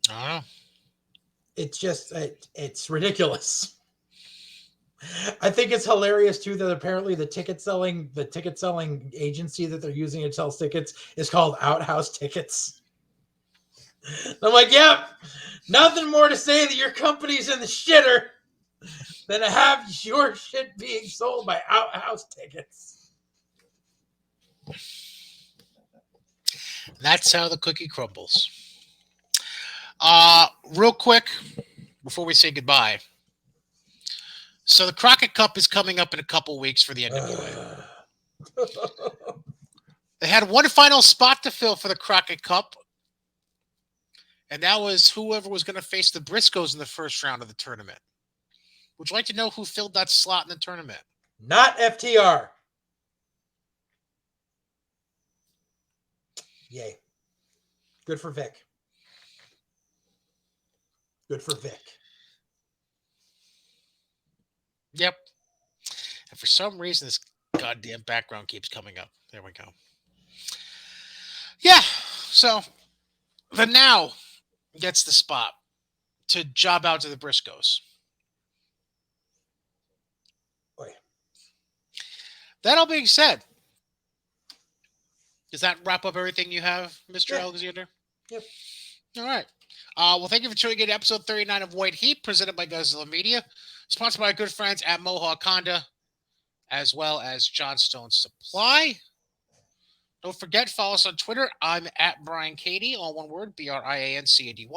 I don't know. It's just, it's ridiculous. I think it's hilarious too that apparently the ticket selling agency that they're using to sell tickets is called Outhouse Tickets. I'm like, yep, nothing more to say that your company's in the shitter than to have your shit being sold by Outhouse Tickets. That's how the cookie crumbles. Real quick, before we say goodbye. So the Crockett Cup is coming up in a couple weeks for the NWA. They had one final spot to fill for the Crockett Cup, and that was whoever was going to face the Briscoes in the first round of the tournament. Would you like to know who filled that slot in the tournament? Not FTR. Yay. Good for Vic. Good for Vic. Yep. And for some reason, this goddamn background keeps coming up. There we go. Yeah. So the Now gets the spot to job out to the Briscoes. Boy. That all being said, does that wrap up everything you have, Mr. Alexander? Yep. All right. Well, thank you for tuning in to episode 39 of White Heat, presented by Godzilla Media, sponsored by our good friends at Mohawk Honda, as well as Johnstone Supply. Don't forget, follow us on Twitter. I'm at Brian Cady, all one word, BRIANCADY.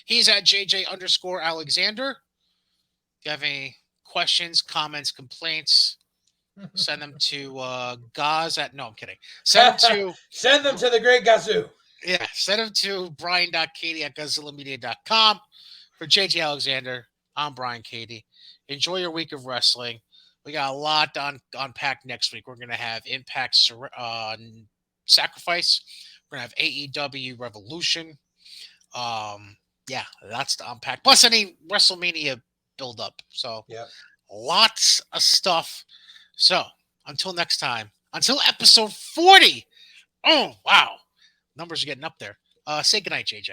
He's at JJ_Alexander. If you have any questions, comments, complaints, send them to Gaz at... No, I'm kidding. Send them to the Great Gazoo. Yeah, send them to brian.cady@GodzillaMedia.com. For JJ Alexander, I'm Brian Cady. Enjoy your week of wrestling. We got a lot to unpack next week. We're going to have Impact Sacrifice. We're going to have AEW Revolution. Yeah, lots to unpack. Plus any WrestleMania build-up. So, yeah, lots of stuff. So, until next time, until episode 40. Oh, wow. Numbers are getting up there. Say goodnight, JJ.